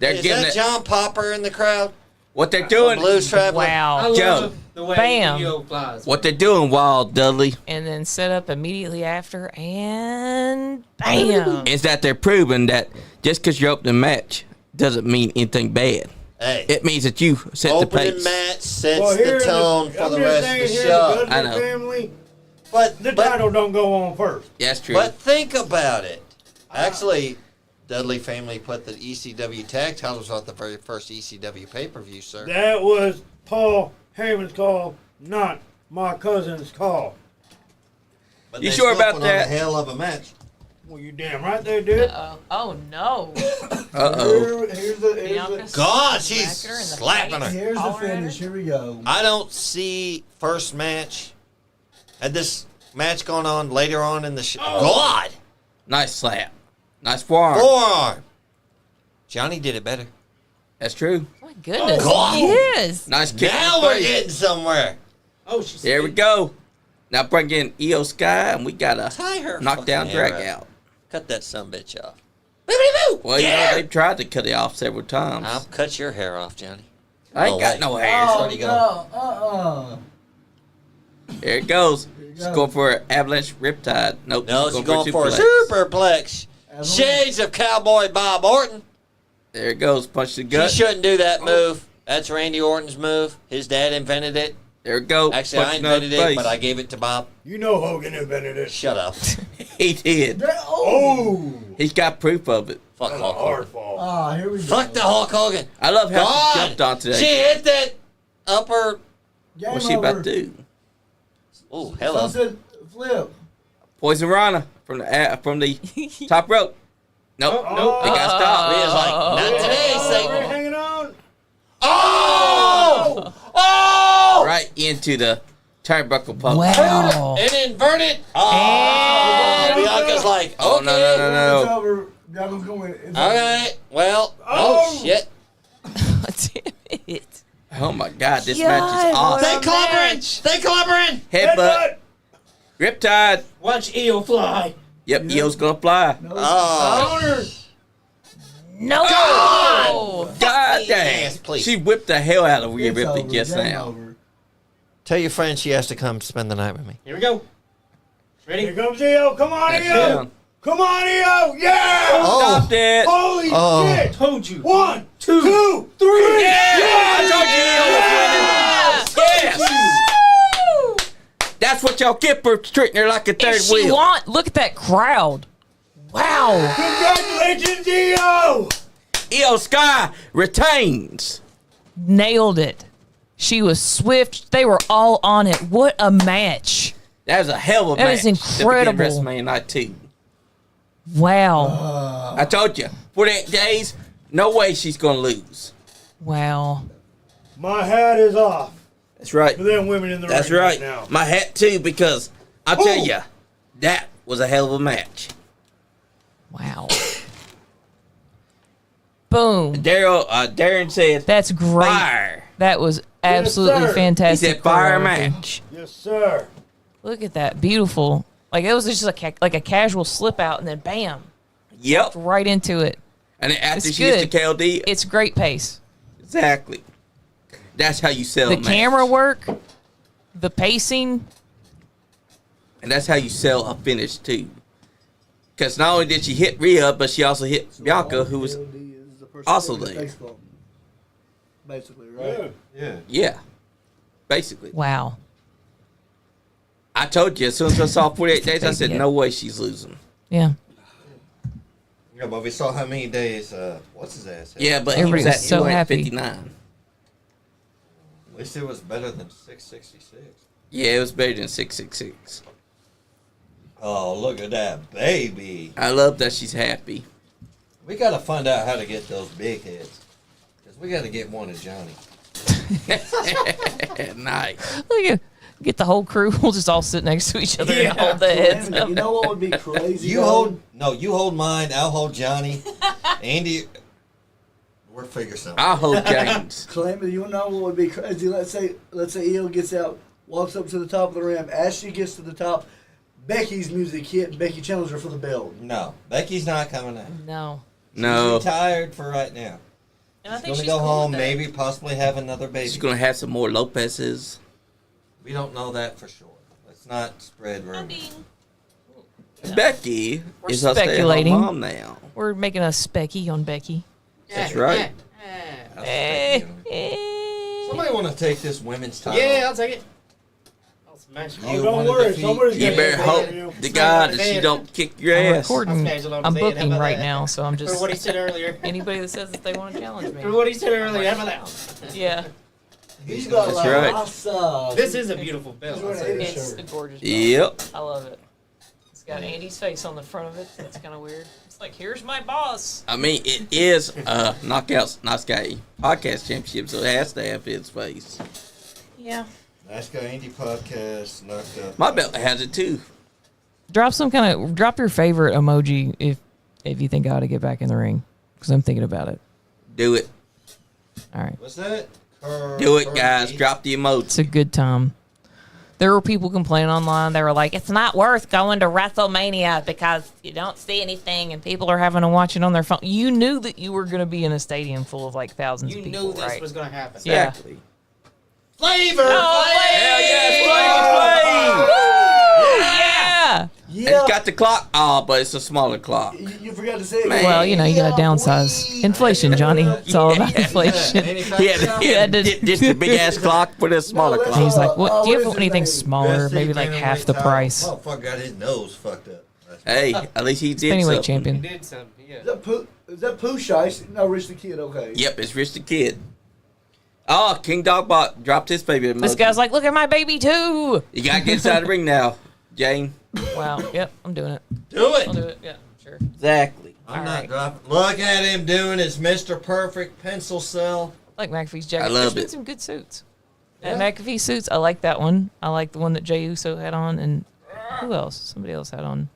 They're Is getting that it. John Popper in the crowd? What they're doing. Blues Traveler? I Wow. Joe. love the way Bam. Io flies. What they're doing, Wild Dudley, And then set up immediately after, and bam. is that they're proving that just because you're opening a match doesn't mean anything bad. Hey. It means that you set the Opening pace. match sets Well, the here tone for I'm the just rest saying of the here, show. Dudley I know. family, But the title don't go on first. That's true. But think about it. Actually, Dudley family put the ECW tag titles on the very first ECW pay-per-view, sir. That was Paul Heyman's call, not my cousin's call. But You they sure still about put on that? a hell of a match. Well, you damn right they did. Oh no. Uh-oh. Here's Bianca God, she's smacked her in the slapping face. her. Here's the All right. finish. Here we go. I don't see first match. Had this match gone on later on in the show. God! Nice slap. Nice forearm. Forearm! Johnny did it better. That's true. My goodness. God. Yes. Nice kick. Now in the we're face. getting somewhere. Oh, she's There we go. Now bring in Io Sky, and we got Tie her a knockdown fucking hair drag out. out. Cut that sumbitch off. Well, you know, they've tried to cut it off several times. I'll cut your hair off, Johnny. I ain't No got way. no hair. Oh, Where'd he go? no. There it goes. you She's go. going for an avalanche riptide. Nope. No, she's going for a suplex. superplex. Shades of Cowboy Bob Orton. There it goes. Punch the She gut. shouldn't do that move. That's Randy Orton's move. His dad invented it. There it goes. Actually, I invented it, but I gave it to Bob. You know Hogan invented it. Shut up. He did. Oh, He's got proof of it. Fuck that's a Hulk hard Hogan. fall. Ah, here we go. Fuck the Hulk Hogan. I love how God. she jumped onto that. She hit that upper. Game What's she over. about to do? Oh, hello. Sunset flip. Poison Rana from the top rope. Nope. Nope. They got stopped. Rhea's like, not today, We're Satan. hanging on. Oh! Oh! Right into the turnbuckle pump. Wow. And inverted. Oh! Bianca's like, okay. Oh, no. It's over. Diamond's going. It's over. Okay. Well, oh, shit. Damn it. Oh my God, this God, match is awesome. They clobbering. They clobbering. Headbutt. Riptide. Watch Io fly. Yep, Io's gonna fly. No, Oh. No. God! God dang. Yes, please. She whipped the hell out of Rhea it's Ripley over. just Game now. over. Tell your friend she has to come spend the night with me. Here we go. Here Ready? comes Io. Come on, That's Io. down. Come on, Io. Yeah. Oh. Stopped it. Holy Oh. shit. Told you. 1, 2, 3. I told you Io was winning. Yes. That's what y'all get for treating her like a third If she wheel. look at that crowd. Wow. Congratulations, Io. Io Sky retains. Nailed it. She was swift. They were all on it. What a match. That was a hell of a That match. is incredible. To begin WrestleMania Night 2. Wow. I told you. 48 days, no way she's gonna lose. Wow. My hat is off That's right. for them women in the That's ring right. now. My hat too, because I'll tell Ooh. you, that was a hell of a match. Wow. Boom. Darren said, That's great. fire. That was absolutely sir. He fantastic. said, fire choreography. match. Yes, sir. Look at that. Beautiful. Like, it was just like a casual slip out and then bam. Yep. Right into it. And then after It's she gets good. to KLD, It's great pace. exactly. That's how you sell The a match. camera work, the pacing. And that's how you sell a finish too. Because not only did she hit Rhea, but she also hit Bianca, who was LD is the person also taking the there. face bump. Basically, right? yeah, basically. Wow. I told you as soon as I saw 48 days, I said Yeah. no way she's losing. Yeah. Yeah, but we saw how many days, what's his ass had. Yeah, but he Everybody was at was so happy. 259. At least it was better than 666. Yeah, it was better than 666. Oh, look at that baby. I love that she's happy. We got to find out how to get those big heads. Because we got to get one of Johnny. Nice. Look at get the whole crew. We'll just all sit next to each other and hold the heads You up. know what would be crazy? You hold mine. I'll hold Johnny. Andy, we'll figure something. I'll hold James. Calamity, you know what would be crazy? Let's say Io gets out, walks up to the top of the ramp. As she gets to the top, Becky's music hit, and Becky challenges her for the belt. No, Becky's not coming out. No. No. She's retired for right now. And I She's think going to she's go cool home, with that. maybe, possibly have another baby. She's going to have some more Lopez's. We don't know that for sure. Let's not spread rumors. Becky We're is a speculating. stay-at-home mom now. We're making a specky on Becky. That's right. I'll take you. Somebody want to take this women's title? Yeah, I'll take it. I'll smash it. You don't wanna worry, defeat- somebody's You Yeah, better yeah, hope yeah. to God that she don't kick your I'm ass. recording. I'll smash it on I'm his head. How booking about right that? now, so I'm For just what he said earlier. anybody that says that they want to challenge For me. what he said earlier. How about that? Yeah, He's got That's like right. awesome. This is a beautiful belt. He's I'll wearing say an that. it's a gorgeous. belt. Yep. I love it. It's got Andy's face on the front of it. That's kind of weird. It's like, here's my boss. I mean, it is Knockouts Nice Guy Podcast Championship, so it has to have his face. Yeah. NiceGuyAndy podcast, knocked up. My belt has it too. Drop your favorite emoji if you think I ought to get back in the ring, because I'm thinking about it. Do it. All right. What's that? Do it, guys. Drop the It's emoji. a good time. There were people complaining online. They were like, it's not worth going to WrestleMania because you don't see anything and people are having to watch it on their phone. You knew that you were going to be in a stadium full of like thousands You of people, knew this right? was going to happen. Yeah. Exactly. Flavor! Hell yes, Flame! Yeah. Yeah. It's got the clock. Oh, but it's a smaller clock. You forgot to say it. Man. Well, you know, you got to downsize. Inflation, Johnny. It's all about inflation. He had to- just a big ass clock with a smaller No, And clock. he's like, "What? Do you what have is his anything name? smaller? Maybe like half the price." Motherfucker got his nose fucked up. Hey, at least he did Anyway, something. He champion. did something, yeah. Is that Pooh Shice? No, Rich the Kid, okay. Yep, it's Rich the Kid. Oh, King Dogbot dropped his baby emoji. This guy's like, "Look at my baby too." You gotta get inside the ring now, Jane. Wow. Yep, I'm doing it. Do I'll it. do it. Yeah, sure. Exactly. I'm All not right. dropping. Look at him doing his Mr. Perfect pencil cell. I like McAfee's jacket. I love There's been it. some good suits. And McAfee suits, I like that one. I like the one that Jey Uso had on, and who else? Somebody else had on.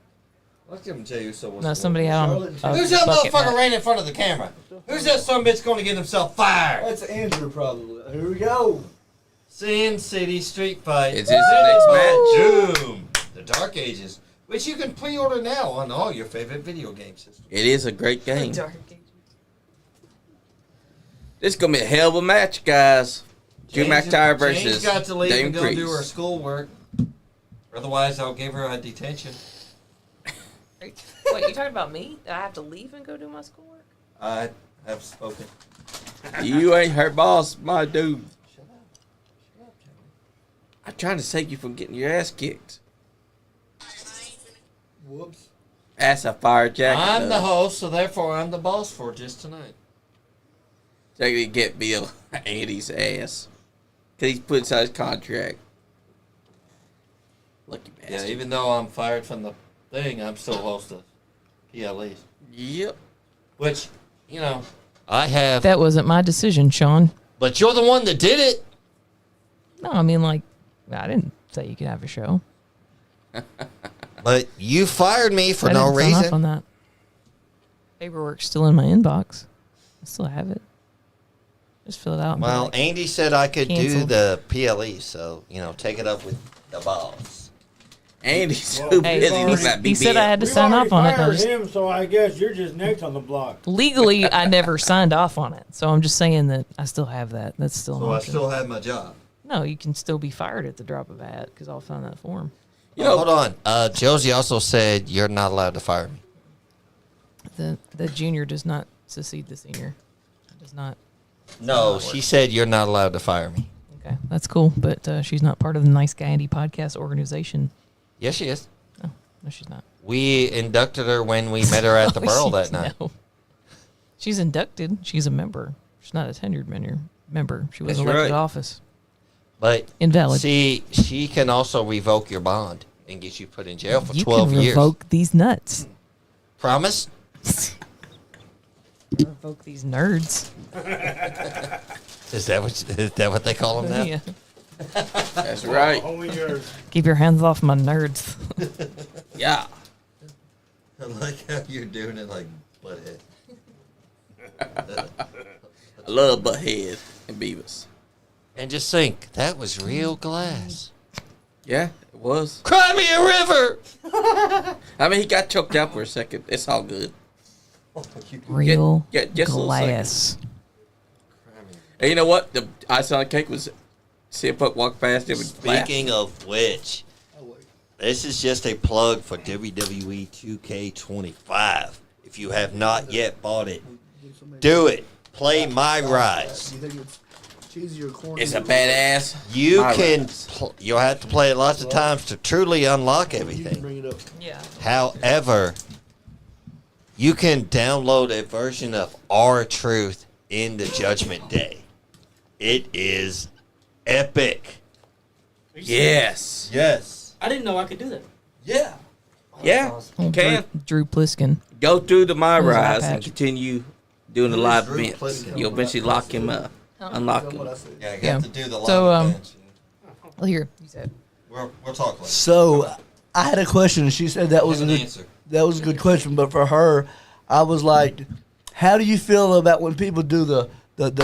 Let's give him Jey Uso. No, somebody had on. Who's that bucket motherfucker hat. right in front of the camera? Who's that son of a bitch going to get himself fired? That's Andrew, probably. Here we go. Sin City Street Fight. Is this the next match? Doom. The Dark Ages, which you can pre-order now on all your favorite video game systems. It is a great game. This is gonna be a hell of a match, guys. Drew McIntyre versus Jane's got to leave Dame and go do her Priest. schoolwork. Otherwise, I'll give her a detention. Wait, you talking about me? I have to leave and go do my schoolwork? I have spoken. You ain't her boss, my dude. Shut up. Shut up, Johnny. I'm trying to save you from getting your ass kicked. Whoops. That's a fire jacket. I'm the though. host, so therefore I'm the boss for just tonight. So you get Bill Andy's ass. Because he's put inside his contract. Lucky bastard. Yeah, even though I'm fired from the thing, I'm still host of PLEs. Yep. Which, you know, I have. That wasn't my decision, Sean. But you're the one that did it. No, I mean, like, I didn't say you could have a show. But you fired me for I no didn't sign off on reason. that. Paperwork's still in my inbox. I still have it. Just fill it out. and be Well, like, Andy said I could do Cancel. the PLE, so, you know, take it up with the boss. Andy's so Hey, busy. He's he, not he said I had to We've sign already off on it. and I fired just- him, so I guess you're just next on the block. legally, I never signed off on it. So I'm just saying that I still have that. That's still an So I option. still have my job. No, you can still be fired at the drop of a hat because I'll find that form. You know, Hold on. Josie also said you're not allowed to fire me. The junior does not succeed the senior. It does not. No, she said you're not allowed to fire me. Okay, that's cool. But she's not part of the Nice Guy Andy podcast organization. Yes, she is. No, no, she's not. We inducted her when we met her at the Burl that night. No. She's inducted. She's a member. She's not a tenured member. She was That's elected right. office. But Invalid. see, she can also revoke your bond and get you put in jail for You 12 can years. revoke these nuts. Promise? Revoke these nerds. Is that what they call them now? Yeah. That's right. Only yours. Keep your hands off my nerds. Yeah. I like how you're doing it like butthead. I love Butthead and Beavis. And just think, that was real glass. Yeah, it was. Cry me a river! I mean, he got choked out for a second. It's all good. Real just a little glass. And you know what? The icing on the cake was CM Punk walked past him and laughed. Speaking of which, this is just a plug for WWE 2K25. If you have not yet bought it, do it. Play My Rise. You think it's cheesy or corny? It's a badass. You My can. Rise. You'll have to play it lots of times to truly unlock You can everything. bring it up. Yeah. However, you can download a version of R-Truth in the Judgment Day. It is epic. Yes. Yes. I didn't know I could do that. Yeah. Yeah. Oh, Can Drew Pliskin. go through the My Who's that Rise and patch? continue doing the Who is live Drew events. Pliskin? You'll eventually lock him up. Unlock That's what I him. said. Yeah, you Yeah. have to do the live So, events. Well, here. You said. We'll talk later. So I had a question, and she said that was a Have an good, answer. that was a good question. But for her, I was like, "How do you feel about when people do the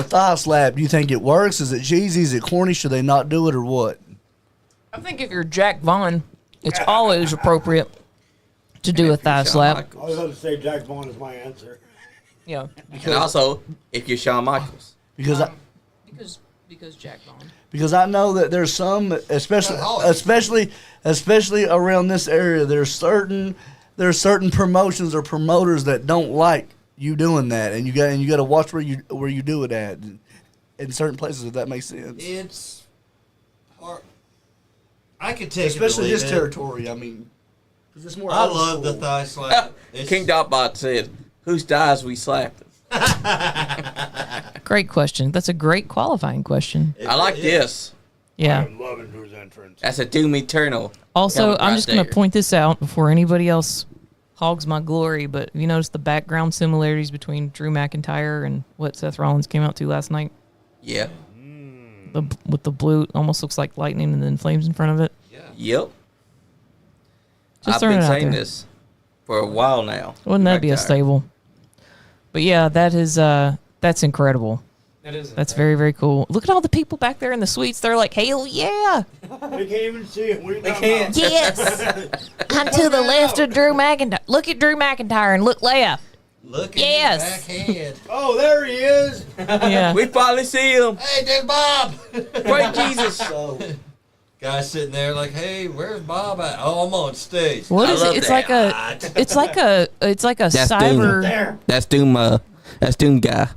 thigh slap? Do you think it works? Is it cheesy? Is it corny? Should they not do it or what?" I think if you're Jack Vaughn, it's always appropriate to do a thigh slap. I was going to say Jack Vaughn is my answer. Yeah. And also, if you're Shawn Michaels. Because Because Jack Vaughn. because I know that there's some, especially around this area, there's certain promotions or promoters that don't like you doing that, and you got to watch where you do it at, in certain places, if that makes sense. It's hard. I could take Especially it or this leave it. territory. I mean, 'cause it's more. I old love the school. thigh slap. King Dotbot said, "Whose thighs we slapped?" Great question. That's a great qualifying question. I like this. Yeah. I'm loving Drew's entrance. That's a Doom Eternal. Also, Helmet I'm right just going to there. point this out before anybody else hogs my glory, but have you noticed the background similarities between Drew McIntyre and what Seth Rollins came out to last night? Yeah. With the blue, almost looks like lightning and then flames in front of it. Yep. Just I've throwing been it out saying there. this for a while now. Wouldn't that be a McIntyre. stable? But yeah, that's incredible. That is. That's very, very cool. Look at all the people back there in the suites. They're like, hell yeah. They can't even see it. What are you They talking can't. about? Yes. I'm to the left of Drew McIntyre. Look at Drew McIntyre and look left. Look at Yes. his backhand. Oh, there he is. Yeah. We finally see him. Hey, there's Bob. Praise Jesus. So Guy sitting there like, hey, where's Bob at? Oh, I'm on stage. What I is it? love It's that. like a That's cyber. There. That's Doom. That's Doom guy.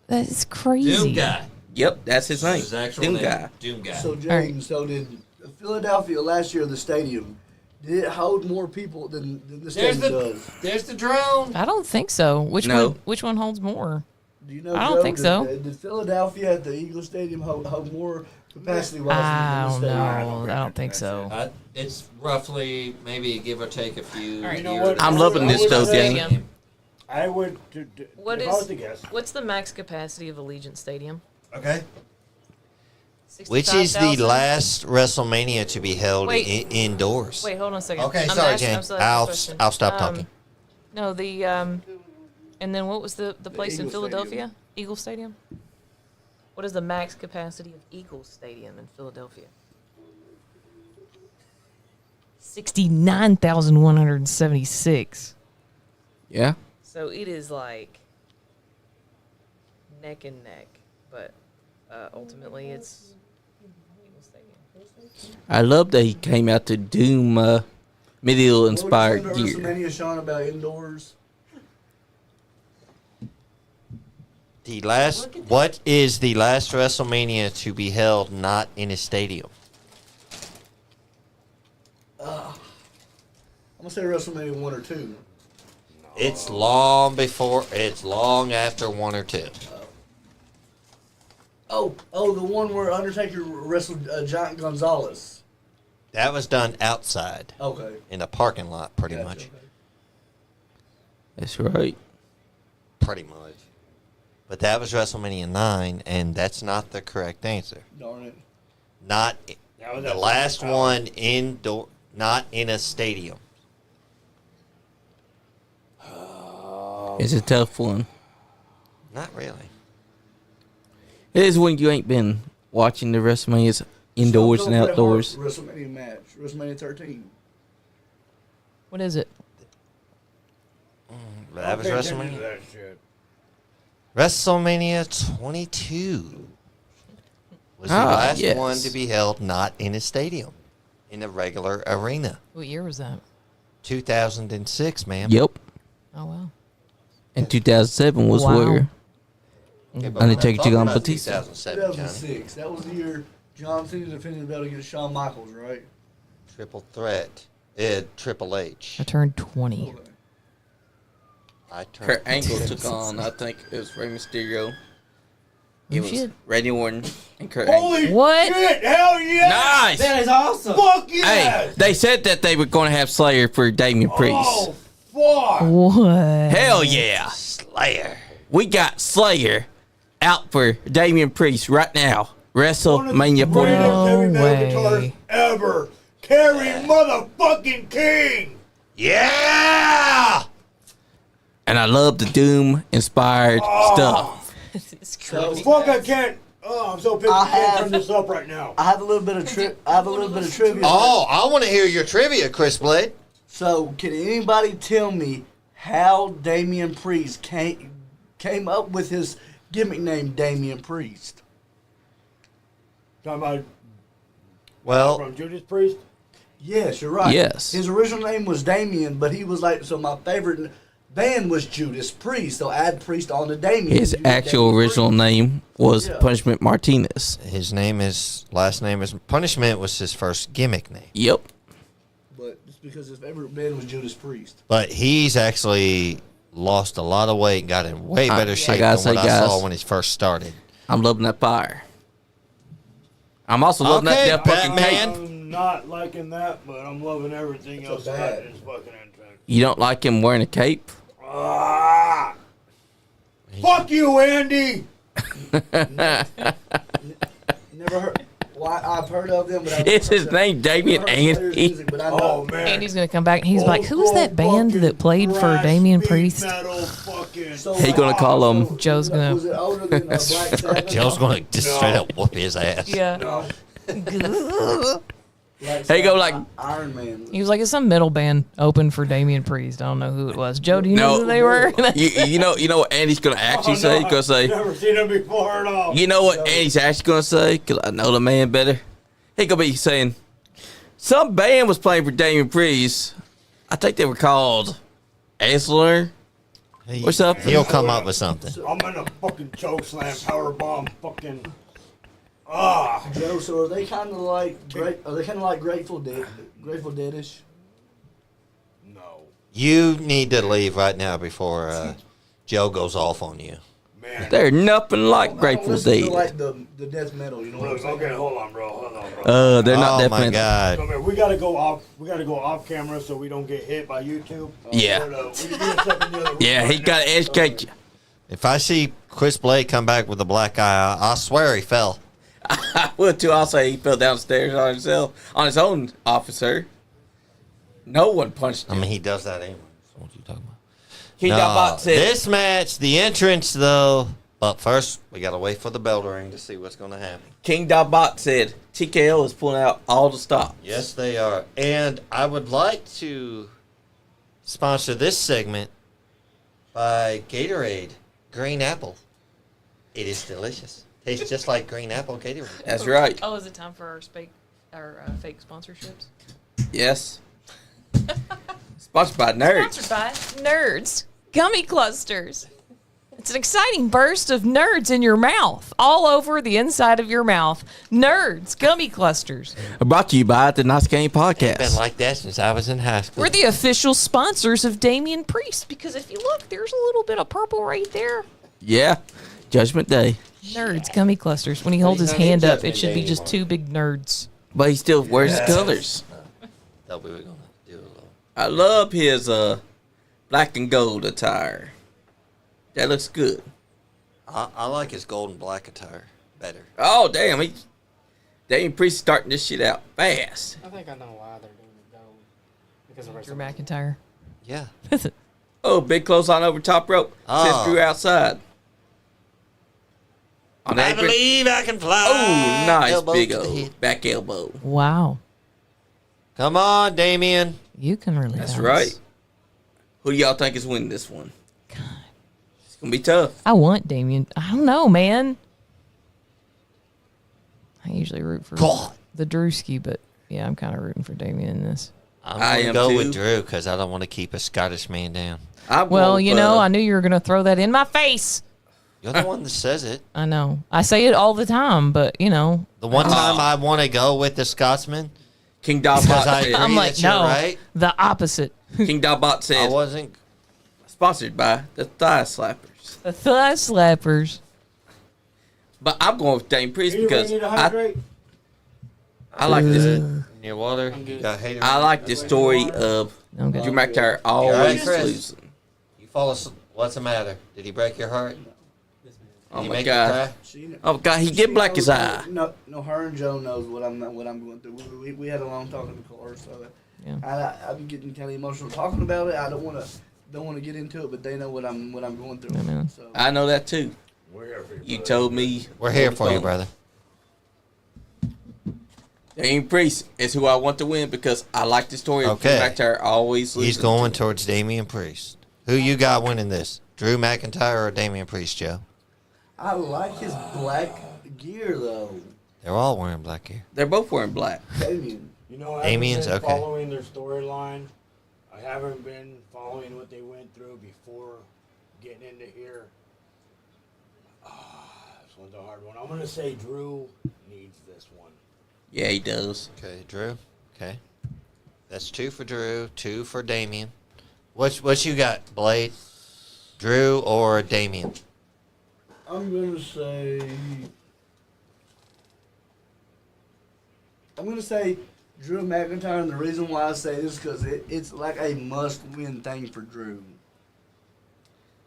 That's crazy. Doom guy. Yep, that's his name. His actual Doom name. guy. Doom guy. So James, so did Philadelphia last year, the stadium, did it hold more people than this There's stadium the does? there's the drone. I don't think so. No. Which one holds more? Do you know? I don't Joe, think so. Did Philadelphia at the Eagle Stadium hold more capacity wise I than don't this stadium? know. I don't think so. It's roughly maybe give or take a few. All right. You know what? I'm loving this stuff, Stadium. gang. I would. What if is- I was to guess. What's the max capacity of Allegiant Stadium? Okay. Which is the 65,000? last WrestleMania to be held Wait. Indoors? Wait, hold on a second. Okay, I'm sorry, asking- I'm Jen. still asking I'll a question. I'll stop talking. No, and then what was the place in Eagle Philadelphia? Stadium. Eagle Stadium. What is the max capacity of Eagle Stadium in Philadelphia? 69,176. Yeah. So it is like neck and neck, but ultimately it's Eagle Stadium. I love that he came out to Doom medieval inspired What would you say to gear. WrestleMania, Sean, about indoors? What is the last WrestleMania to be held not in a stadium? I'm gonna say WrestleMania 1 or 2. It's long after 1 or 2. Oh, the one where Undertaker wrestled Giant Gonzalez. That was done outside Okay. in a parking lot, pretty Gotcha, much. okay. That's right. Pretty much. But that was WrestleMania 9, and that's not the correct answer. Darn it. Not That was the at last Penta. one indoor, not in a stadium. It's a tough one. Not really. It is when you ain't been watching the WrestleManias indoors Stone and Cold Bret Hart outdoors. WrestleMania match. WrestleMania 13. What is it? That was Pay attention to WrestleMania. that shit. WrestleMania 22 was the Ah, last yes. one to be held not in a stadium, in a regular arena. What year was that? 2006, ma'am. Yep. Oh wow. And 2007 was Wow. where Okay, but Undertaker we're took talking on about Batista. 2007, Johnny. 2006. That was the year John Cena defended the belt against Shawn Michaels, right? Triple threat. Triple H. I turned 20. Okay. I turned. Kurt Angle took on, I think it was Rey Mysterio. It Oh, was shit. Randy Orton and Kurt Angle. Holy What? shit! Hell yeah! Nice! That is awesome. Fuck Hey, yes! they said that they were going to have Slayer for Damian Priest. Oh fuck! What? Hell yeah! Slayer. We got Slayer out for Damian Priest right now. WrestleMania One of the 49. greatest heavy metal way. guitarists ever. Carry motherfucking King. Yeah! And I love the Doom inspired stuff. It's So, crazy. Fuck! I can't. Oh, I'm so pissed. I I can't have- turn this up right now. I have a little bit of trivia. Oh, I want to hear your trivia, Chris Blade. So, can anybody tell me how Damian Priest came up with his gimmick name, Damian Priest? Talking about Well, from Judas Priest. Yes, you're right. Yes. His original name was Damian, but he was like, so my favorite band was Judas Priest, so add Priest on to Damian. His You get actual Damian original Priest. name was Yeah. Punishment Martinez. his last name is Punishment was his first gimmick name. Yep. But it's because his favorite band was Judas Priest. But he's actually lost a lot of weight and got in way I better shape gotta than what say, I saw guys, when he first started. I'm loving that fire. I'm also loving Okay, that fucking Batman. cape. I'm not liking that, but I'm loving everything else bad. about this fucking entrance. You don't like him wearing a cape? Ah! Fuck you, Andy! Never heard. Well, I've heard of them, but I've Is never his heard- name Damian never heard Slayer's Andy? music, but I know. Oh man. Andy's gonna come back and he's Old like, "Who's that school band fucking that played for thrash Damian speed Priest?" metal fucking- So, He gonna call him. Joe's gonna- Was it older than Black Sabbath? Joe's going to just No. straight up whoop his ass. Yeah. No. Black Hey, go Sabbath, like- Iron Man. He was like, "It's some metal band open for Damian Priest." I don't know who it was. Joe, do you know No. who they were? you know what Andy's gonna actually say? He's gonna say, I've never seen him before at all. you know what Andy's actually gonna say? Cause I know the man better. He gonna be saying, some band was playing for Damian Priest. I think they were called Asler. What's up? He'll come up with something. I'm gonna fucking choke slam, power bomb, fucking. Ah. Joe, so are they kind of like Grateful Dead, Grateful Deadish? No. You need to leave right now before Joe goes off on you. Man. They're nothing like I don't Grateful listen to, Dead. like the death metal, you know what I'm saying? Okay, hold on, bro. Hold on, bro. They're not Oh that my metal. God. Come here. We gotta go off. We gotta go off camera so we don't get hit by YouTube. Yeah. We can do this up in the other room Yeah, he right gotta now. educate you. If I see Chris Blade come back with a black eye, I swear he fell. I would too. I'll say he fell downstairs on himself, on his own officer. No one punched I him. mean, he does that anyway. What you talking about? King Dot said, This match, the entrance though. But first, we gotta wait for the bell to ring to see what's gonna happen. King Dot said TKO is pulling out all the stops. Yes, they are. And I would like to sponsor this segment by Gatorade Green Apple. It is delicious. Tastes just like green apple Gatorade. That's right. Oh, is it time for our fake sponsorships? Yes. Sponsored by Nerds. Sponsored by Nerds Gummy Clusters. It's an exciting burst of nerds in your mouth, all over the inside of your mouth. Nerds, gummy clusters. Brought to you by the Nice Game Podcast. Been like that since I was in high school. We're the official sponsors of Damian Priest because if you look, there's a little bit of purple right there. Yeah, Judgment Day. Nerds, gummy clusters. When he holds his He's not in hand up, it Judgment should Day be just anymore. two big nerds. But he still wears his colors. Thought we were gonna do a little. I love his black and gold attire. That looks good. I like his gold and black attire better. Oh, damn. Damian Priest starting this shit out fast. I think I know why they're doing the gold. Because of Drew WrestleMania. McIntyre. Yeah. Oh, big clothesline over top rope. Says Oh. Drew outside. On the I apron. believe I can fly. Oh, nice. Elbow Big to the old head. back elbow. Wow. Come on, Damian. You can really That's dance. right. Who do y'all think is winning this one? It's going to be tough. I want Damian. I don't know, man. I usually root for God. the Drewski, but yeah, I'm kind of rooting for Damian in this. I'm I gonna am go too. with Drew because I don't want to keep a Scottish man down. Well, you know, I knew you were going to throw that in my face. You're the one that says it. I know. I say it all the time, but, you know. The one time I want to go with the Scotsman, King Dogbot because I said, agree I'm like, that you're no, right. the opposite. King Dogbot I said, wasn't. sponsored by the Thigh Slappers. The thigh slappers. But I'm going with Damian Priest Anybody because need to I hydrate? like this. Near water. I'm good. Got hater. I like this story of I'm good. Drew McIntyre All right, always Chris. losing. You fall asleep. What's the matter? Did he break your heart? Did Oh he my make God. you cry? She, Oh God, he did black his eye. No, her and Joe knows what I'm going through. We had a long talk in the car, so Yeah. I'm getting kind of emotional talking about it. I don't want to get into it, but they know what I'm going through. Yeah, man. So I know that too. We're here for You told me. We're here for you, brother. Damian Priest is who I want to win because I like the story of Drew Okay. McIntyre always losing. He's going towards Damian Priest. Who you got winning this? Drew McIntyre or Damian Priest, Joe? I like his black gear though. They're all wearing black gear. They're both wearing black. Damien. You know, I Damien's haven't been okay. following their storyline. I haven't been following what they went through before getting into here. This one's a hard one. I'm going to say Drew needs this one. Yeah, he does. Okay, Drew. Okay. That's 2 for Drew, 2 for Damian. What you got, Blade? Drew or Damian? I'm gonna say Drew McIntyre, and the reason why I say this is because it's like a must-win thing for Drew.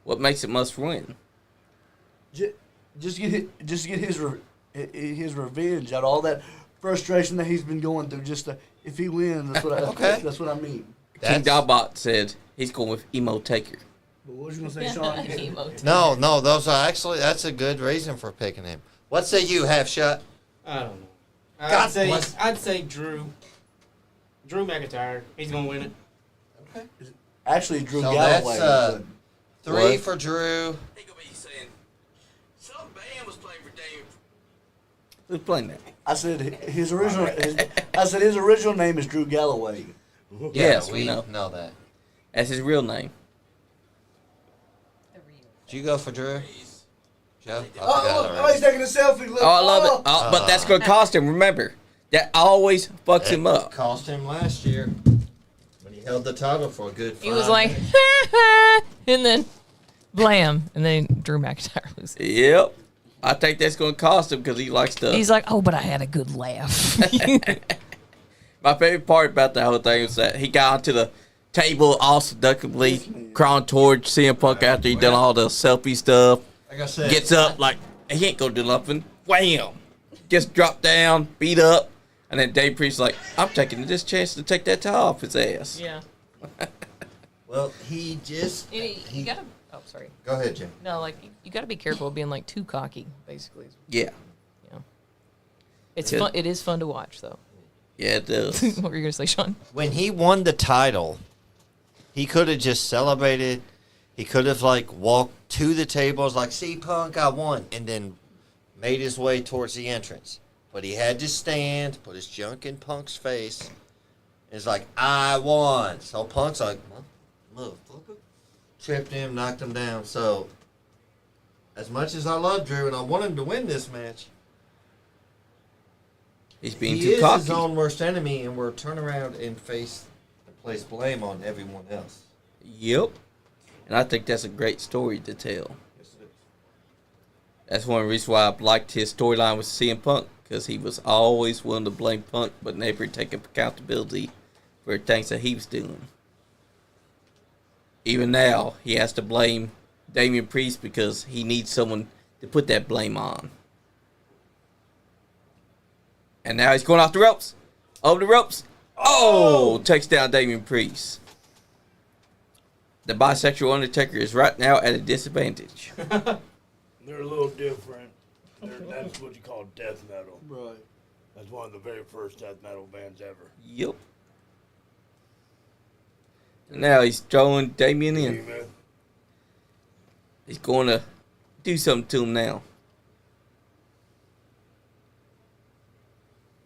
What makes it must win? Just get his revenge out, all that frustration that he's been going through. If he wins, Okay. that's what I mean. King Dogbot said he's going with Emo Taker. But what was you gonna say, Sean? No, those are actually, that's a good reason for picking him. What say you, Half Shot? I don't know. God bless. I'd say Drew McIntyre. He's gonna win it. Actually, Drew So Galloway. that's, 3 What? for Drew. He gonna be saying some band was playing for Damian. Who's playing that? I said his original name is Drew Galloway. Yes, we we know. know that. That's his real name. Did you go for Drew? Joe? I forgot Oh, already. he's taking a selfie. Look. Oh, I love it. Oh, but that's gonna cost him. Remember, that always fucks him up. Cost him last year when he held the title for a good 5 He was like, minutes. and then blam, and then Drew McIntyre loses. Yep. I think that's gonna cost him because he likes to. He's like, oh, but I had a good laugh. My favorite part about the whole thing was that he got onto the table all seductively, crawling towards CM Punk after he done all the selfie stuff. Like I said, Gets up like he ain't gonna do nothing. Wham! Just dropped down, beat up, and then Dave Priest's like, I'm taking this chance to take that tie off his ass. yeah. well, he just. You gotta. Oh, sorry. Go ahead, Jim. No, like you gotta be careful of being like too cocky. Basically, Yeah. it's Good. fun. It is fun to watch, though. Yeah, it does. What were you gonna say, Sean? When he won the title, he could have just celebrated. He could have like walked to the tables like, "See, Punk, I won," and then made his way towards the entrance. But he had to stand, put his junk in Punk's face. It's like, "I won." So Punk's like, "Motherfucker," tripped him, knocked him down. So as much as I love Drew and I want him to win this match, He's being he too is cocky. his own worst enemy, and we're turn around and place blame on everyone else. Yep. And I think that's a great story to tell. Yes, it is. That's one reason why I liked his storyline with CM Punk, because he was always willing to blame Punk, but never take accountability for things that he was doing. Even now, he has to blame Damian Priest because he needs someone to put that blame on. And now he's going off the ropes. Over the ropes. Oh! Takes down Damian Priest. The bisexual Undertaker is right now at a disadvantage. They're a little different. That's what you call death metal. Right. That's one of the very first death metal bands ever. Yep. And now he's throwing Damian in. Amen. He's going to do something to him now.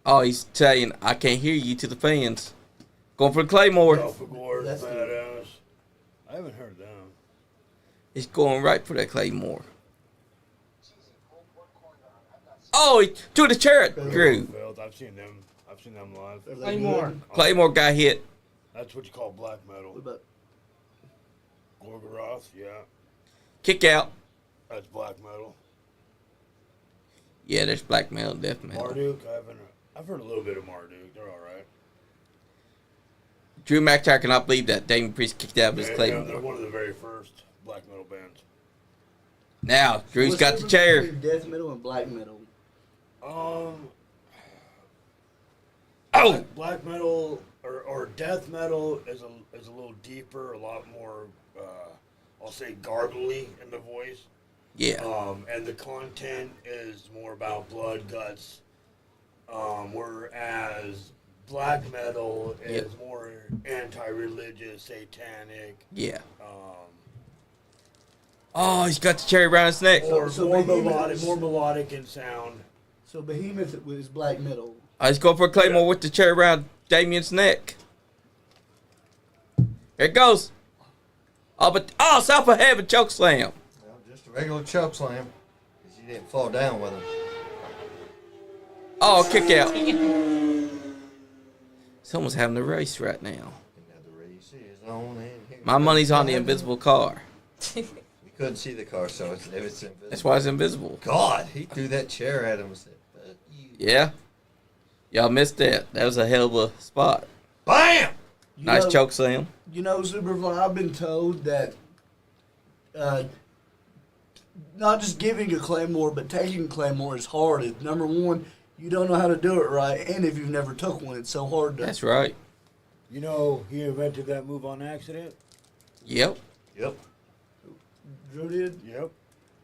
Oh, he's saying, I can't hear you to the fans. Going for the Claymore. Gore, That's badass. I haven't heard them. He's going right for that Claymore. Oh, he threw the chair at Drew. I've seen them. I've seen them live. Are they Claymore. good? Claymore got hit. That's what you call black metal. What about Gorgoroth, yeah. Kick out. That's black metal. Yeah, there's black metal, death metal. Marduk, I've heard a little bit of Marduk. They're all right. Drew McIntyre cannot believe that Damian Priest kicked out of his They're Claymore. one of the very first black metal bands. Now, Drew's what's got the chair. difference between death metal and black metal? Oh! Black metal or death metal is a little deeper, a lot more. I'll say gargly in the voice. Yeah. And the content is more about blood, guts. Whereas black metal is more anti-religious, satanic. Yeah. Oh, he's got the cherry around his neck. Or So more Behemoth- melodic in sound. So Behemoth is black metal. Oh, he's going for a Claymore with the cherry around Damian's neck. Here it goes. Oh, South of Heaven choke slam. Well, just a regular choke slam, because you didn't fall down with him. Oh, kick out. Someone's having a race right now. And now the race is on in here. My money's on the invisible car. We couldn't see the car, so it's invisible. That's why it's invisible. God, he threw that chair at him and said, "Fuck you." Yeah. Y'all missed that. That was a hell of a spot. Bam! You Nice know, choke slam. You know, Superfly, I've been told that not just giving a Claymore, but taking a Claymore is hard. It's, number one, you don't know how to do it right, and if you've never took one, it's so hard to... That's right. You know, he invented that move on accident. Yep. Yep. Drew did? Yep.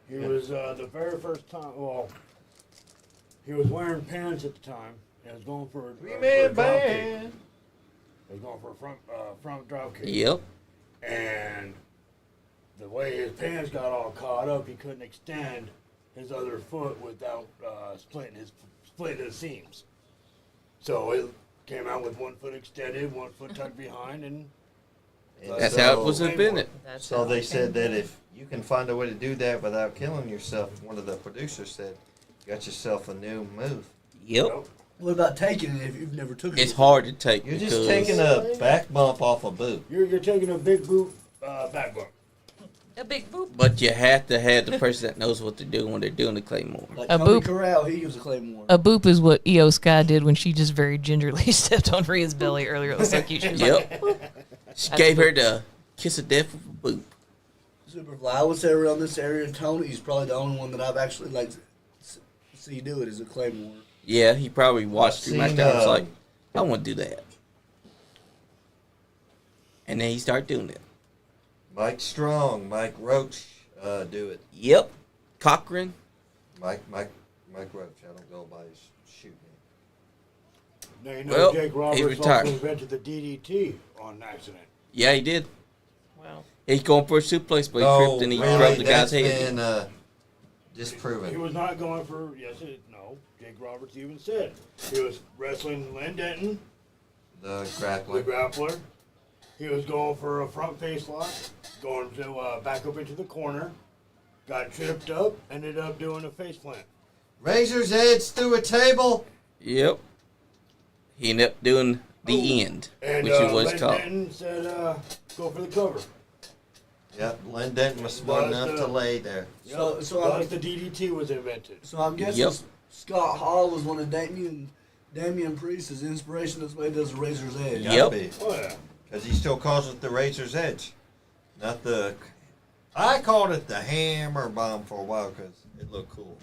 He was the very first time. Well, he was wearing pants at the time. And was going for a Three-man drop kick. band. He was going for a front drop kick. Yep. And the way his pants got all caught up, he couldn't extend his other foot without splitting his seams. So it came out with one foot extended, one foot tucked behind, and That's how it was invented. So they said that if you can find a way to do that without killing yourself, one of the producers said, you got yourself a new move. Yep. What about taking it if you've never took it? It's hard to take You're because just taking a back bump off a boot. you're taking a big boot back bump. A big boop. But you have to have the person that knows what they're doing when they're doing the Claymore. Like A Cody boop. Corral, he used a Claymore. A boop is what Io Sky did when she just very gingerly stepped on Rhea's belly earlier. It was so cute. She was like, Yep. She gave her the kiss of death with a boot. Superfly, I would say around this area, Tony's probably the only one that I've actually like see do it is a Claymore. Yeah, he probably watched Drew I've seen, McIntyre and was like, I want to do that. And then he started doing it. Mike Strong, Mike Roach, do it. Yep. Cochran. Mike Roach. I don't go by his shoot name. Now you know Well, Jake he's Roberts retired. also invented the DDT on accident. Yeah, he did. wow. He's going for a suplex, but he No, tripped and he really, rubbed the that's guy's head. been He disproven. was not going for no. Jake Roberts even said he was wrestling Len Denton, The the grappler. grappler. He was going for a front face lock, going to back up into the corner, got tripped up, ended up doing a faceplant. Razor's Edge through a table. Yep. He ended up doing the end, And which is what it's Len called. Denton said, go for the cover. Yep, Len Denton was smart enough to lay there. So I'm- the DDT was invented. So I'm guessing Yep. Scott Hall was one of Damian Priest's inspiration. That's why he does Razor's Edge. Yep. Gotta be. Oh, yeah. Because he still calls it the Razor's Edge. Not the... I called it the Hammer Bomb for a while because it looked cool.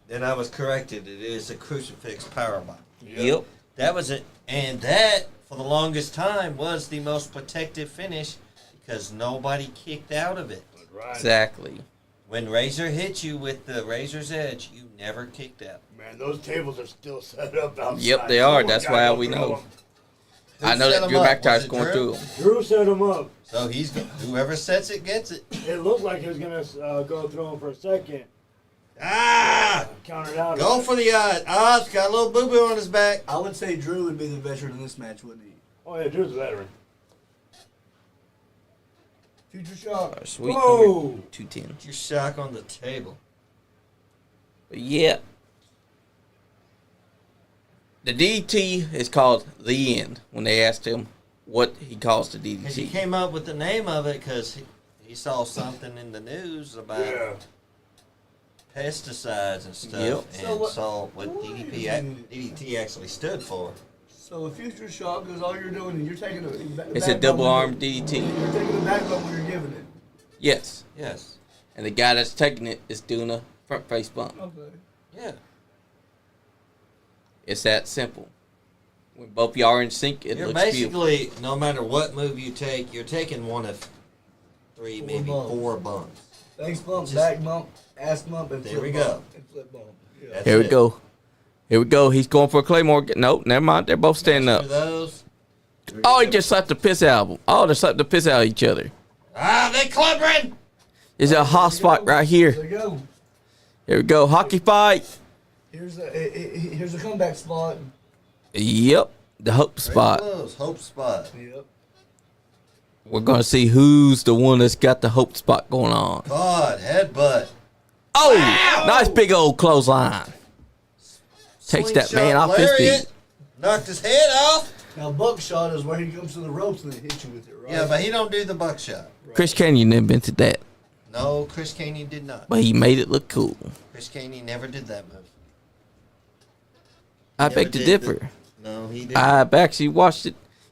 Then I was corrected. It is a Crucifix Power Bomb. Yep. That was it. And that, for the longest time, was the most protective finish because nobody kicked out of it. Right. Exactly. When Razor hit you with the Razor's Edge, you never kicked out. Man, those tables are still set up outside. Yep, they are. Someone That's gotta why go we through know. them. I know set that 'em Drew up? McIntyre's Was it going Drew? through them. Drew set him up. So whoever sets it gets it. It looked like he was going to go through him for a second. Ah! Countered out. Go for the odds. Odds got a little boo-boo on his back. I would say Drew would be the veteran in this match, wouldn't he? Oh, yeah, Drew's a veteran. Future Shock. Sweet. Whoa! 210. Put your shock on the table. But yeah. The DDT is called the end when they asked him what he calls the Because he DDT. came up with the name of it because he saw something in the news about Yeah. pesticides and stuff Yep. and So what- saw what DDT actually stood for. So a Future Shock is all you're doing, and you're taking It's a double arm DDT. You're taking the back bump when you're giving it. Yes. Yes. And the guy that's taking it is doing a front face bump. Okay. Yeah. It's that simple. When both y'all are in sync, it You're looks beautiful. basically, no matter what move you take, you're taking one of three, Four maybe bumps. 4 bumps. Face bump, Just- back bump, ass bump, and There flip we bump. go. And flip bump. Yeah. That's Here we it. go. Here we go. He's going for a Claymore. Nope, never mind. They're both standing After up. those. Oh, he just slapped the piss out of them. Oh, they slapped the piss out of each other. Ah, they clubbering! There's a hot spot right here. There you go. Here we go. Hockey fight. Here's a comeback spot. Yep. The hope spot. Close. Hope spot. Yep. We're going to see who's the one that's got the hope spot going on. God, headbutt. Oh, nice big old clothesline. Takes that man Slingshot off his lariat. feet. Knocked his head off. Now buckshot is where he comes to the ropes and they hit you with it, right? Yeah, but he don't do the buckshot. Chris Canyon invented that, No, Chris Caney did not. but he made it look cool. Chris Caney never did that move. I Never beg to did differ. No, he didn't. I've actually watched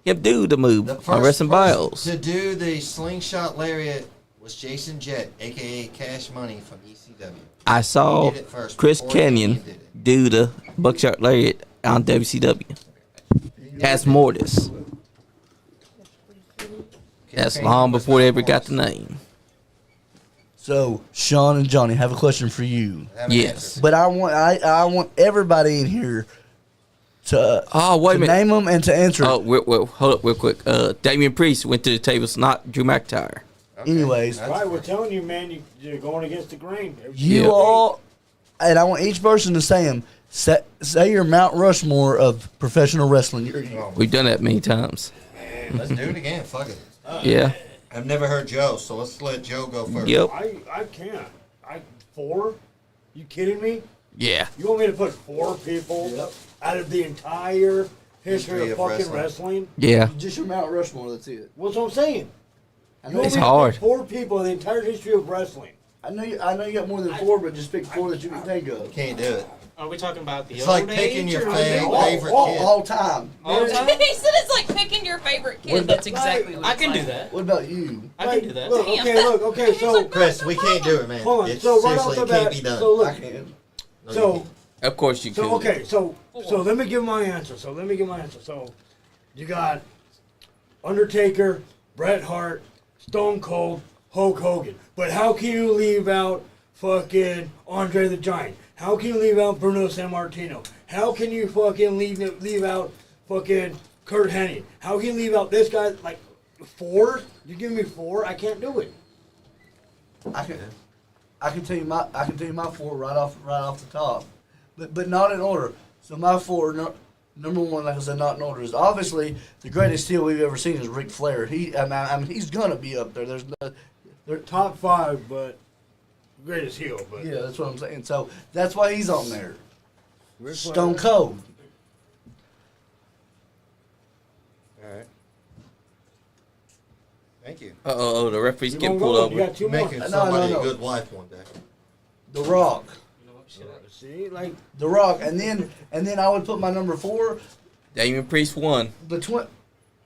him do the move The on first Wrestling person Bios. to do the slingshot lariat was Jason Jett, a.k.a. Cash Money from ECW. I saw He did it first Chris before Canyon Canyon did it. do the buckshot lariat on WCW. As Mortis. That's Canyon long was before they not ever got Morris. the name. So Sean and Johnny have a question for you, I haven't Yes. answered. but I want everybody in here to Oh, wait a minute. name them and to answer. Oh, hold up real quick. Damian Priest went to the tables, not Drew McIntyre. Okay, Anyways. that's Right, we're fair. telling you, man, you're going against the grain. You Yeah. all, and I want each person to say them. Say your Mount Rushmore of professional wrestling. Oh, We've done that many times. let's do it again. Fuck it. Yeah. I've never heard Joe, so let's let Joe go first. Yep. I can't. 4? You kidding me? Yeah. You want me to put 4 people out of the entire history of fucking wrestling. wrestling? Yeah. Just your Mount Rushmore. That's it. What's what I'm saying? I You know, want It's me to hard. pick 4 people in the entire history of wrestling. I know you got more than 4, but just pick 4 that you can think of. Can't do it. Are we talking about the It's old like picking age your or favorite all, kid. all time. all time? he said it's like picking your favorite kid. That's exactly what I it's can do like. that. What about you? I can do that. Look, okay, so Chris, we can't do it, man. hold on. It So right off seriously the can't bat, be done. so I look, can. No, so you Of course you could. so okay, so let me give my answer. So you got Undertaker, Bret Hart, Stone Cold, Hulk Hogan. But how can you leave out fucking Andre the Giant? How can you leave out Bruno Sammartino? How can you fucking leave out fucking Kurt Hennig? How can you leave out this guy? Like 4? You give me 4? I can't do it. I can tell you my 4 right off the top, but not in order. So my 4, number 1, like I said, not in order, is obviously the greatest heel we've ever seen is Ric Flair. I mean, he's gonna be up there. There's no, They're top 5, but greatest heel, but Yeah, that's what I'm saying. So that's why he's on there. Ric Stone Flair. Cold. All right. Thank you. Uh-oh, the referee's You getting gonna pulled go? You over. got two more. Making somebody a good wife one day. The Rock. See, like The Rock. And then I would put my number 4 Damian Priest won. between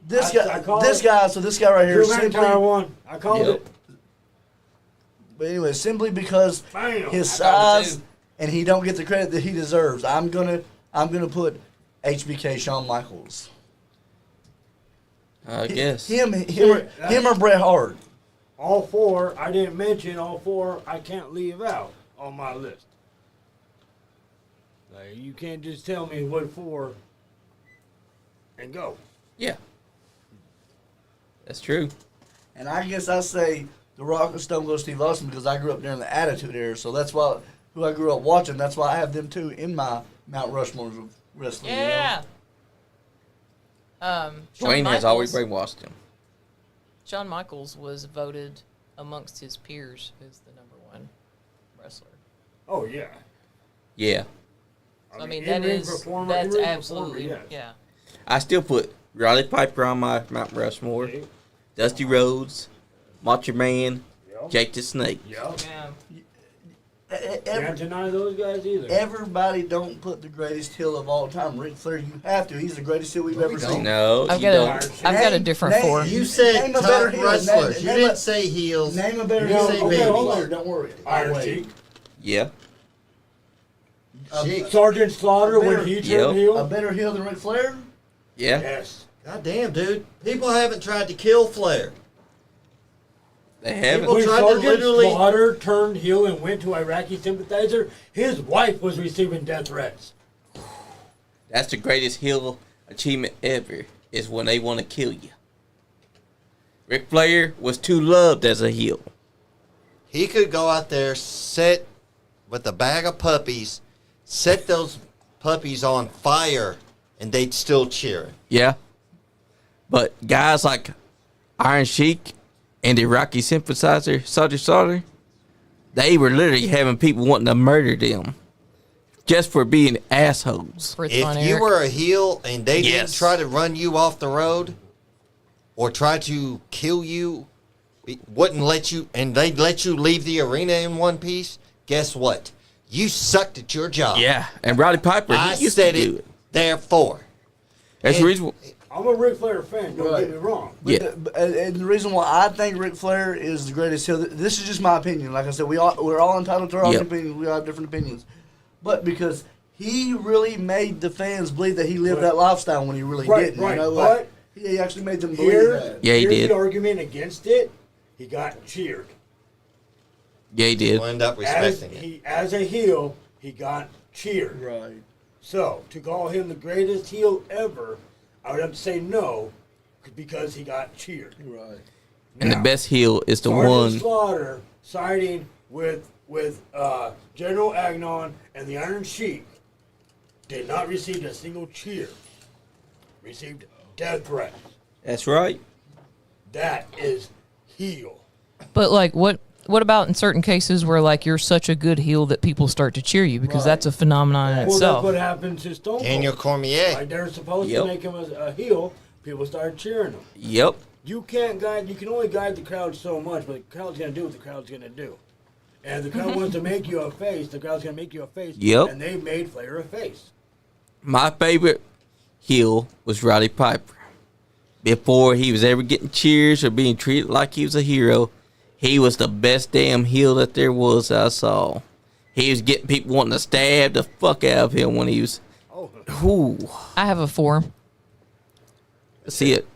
this I call this it- guy. So this guy right here. Drew Simply, McIntyre won. I called Yep. it. but anyway, simply because Bam. his I called it size too. and he don't get the credit that he deserves. I'm gonna put HBK Shawn Michaels. I guess. Him or Bret Hart. All 4, I didn't mention all 4. I can't leave out on my list. Like, you can't just tell me what 4 and go. Yeah. That's true. And I guess I say The Rock and Stone Cold Steve Austin because I grew up during the Attitude Era. So that's why who I grew up watching. That's why I have them two in my Mount Rushmore of wrestling. you know? Yeah. Shawn Dwayne has always Michaels- brainwashed him. Shawn Michaels was voted amongst his peers as the number 1 wrestler. Oh, yeah. Yeah. I mean, in-ring that's performer, in-ring performer, absolutely, yes. yeah. I still put Roddy Piper on my Mount Rushmore. See? Dusty Rhodes, Macho Man, Yep. Jake the Snake. Yep. Yeah. Can't deny those guys either. Everybody don't put the greatest heel of all time. Ric Flair, you have to. He's the greatest heel we've ever seen. No, I've you got don't. I've got a different 4. You said Name a top better heel. wrestlers. You Name didn't a- say heels. Name a better You heel. know, Okay, okay, hold hold on. on. Don't worry. Iron Wait. Sheik. Yeah. Sheik. Sergeant Slaughter when better- he Yep. turned A heel. better heel than Ric Flair? Yeah. Yes. God damn, dude. People haven't tried to kill Flair. They haven't. People When tried to Sergeant literally- Slaughter turned heel and went to Iraqi sympathizer, his wife was receiving death threats. That's the greatest heel achievement ever, is when they want to kill you. Ric Flair was too loved as a heel. He could go out there, sit with a bag of puppies, set those puppies on fire, and they'd still cheer him. Yeah. But guys like Iron Sheik and the Rocky sympathizer, Sergeant Slaughter, they were literally having people wanting to murder them just for being assholes. Fritz If Von you Erich. were a heel and they didn't Yes. try to run you off the road or try to kill you, wouldn't let you, and they'd let you leave the arena in one piece, guess what? You sucked at your job. Yeah. And Roddy Piper, I he used to said do it, it. therefore. That's the And- reason. I'm a Ric Flair fan, don't Right. get me wrong. Yeah. And the reason why I think Ric Flair is the greatest heel, this is just my opinion. Like I said, we're all entitled to our own Yep. opinions. We all have different opinions. But because he really made the fans believe that he lived that lifestyle when he really Right, didn't. right, You know, but like, he actually made them believe Here, that. Yeah, he here's did. the argument against it. He got cheered. Yeah, he did. We'll end up respecting it. As a heel, he got cheered. Right. So, to call him the greatest heel ever, I would have to say no, because he got cheered. Right. And the Now, best heel is the Sergeant one. Slaughter siding with General Agnon and the Iron Sheik did not receive a single cheer. Received death threats. That's right. That is heel. But like, what about in certain cases where like you're such a good heel that people start to cheer you because Right. that's a phenomenon in Well, that's itself. what happened to Stone Cold. Daniel Cormier. Like they're supposed Yep. to make him a heel. People started cheering him. Yep. You can't guide. You can only guide the crowd so much, but the crowd's gonna do what the crowd's gonna do. And if the crowd wants to make you a face, the crowd's gonna make you a face. Yep. And they made Flair a face. My favorite heel was Roddy Piper. Before he was ever getting cheers or being treated like he was a hero, he was the best damn heel that there was I saw. He was getting people wanting to stab the fuck out of him when he was. Oh, Ooh. I have a 4, See it.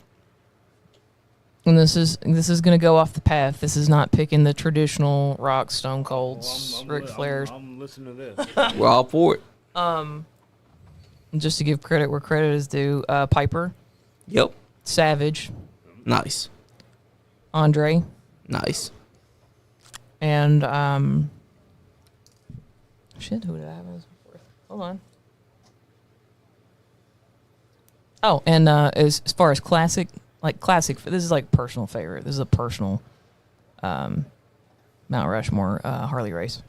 and this is gonna go off the path. This is not picking the traditional Rock, Stone Cold's, Ric Flair's. I'm listening to this. We're all for it. Just to give credit where credit is due, Piper, Yep. Savage, Nice. Andre, Nice. and shit. Who did I have as 4th? Hold on. Oh, and as far as classic, this is like personal favorite. This is a personal Mount Rushmore Harley race.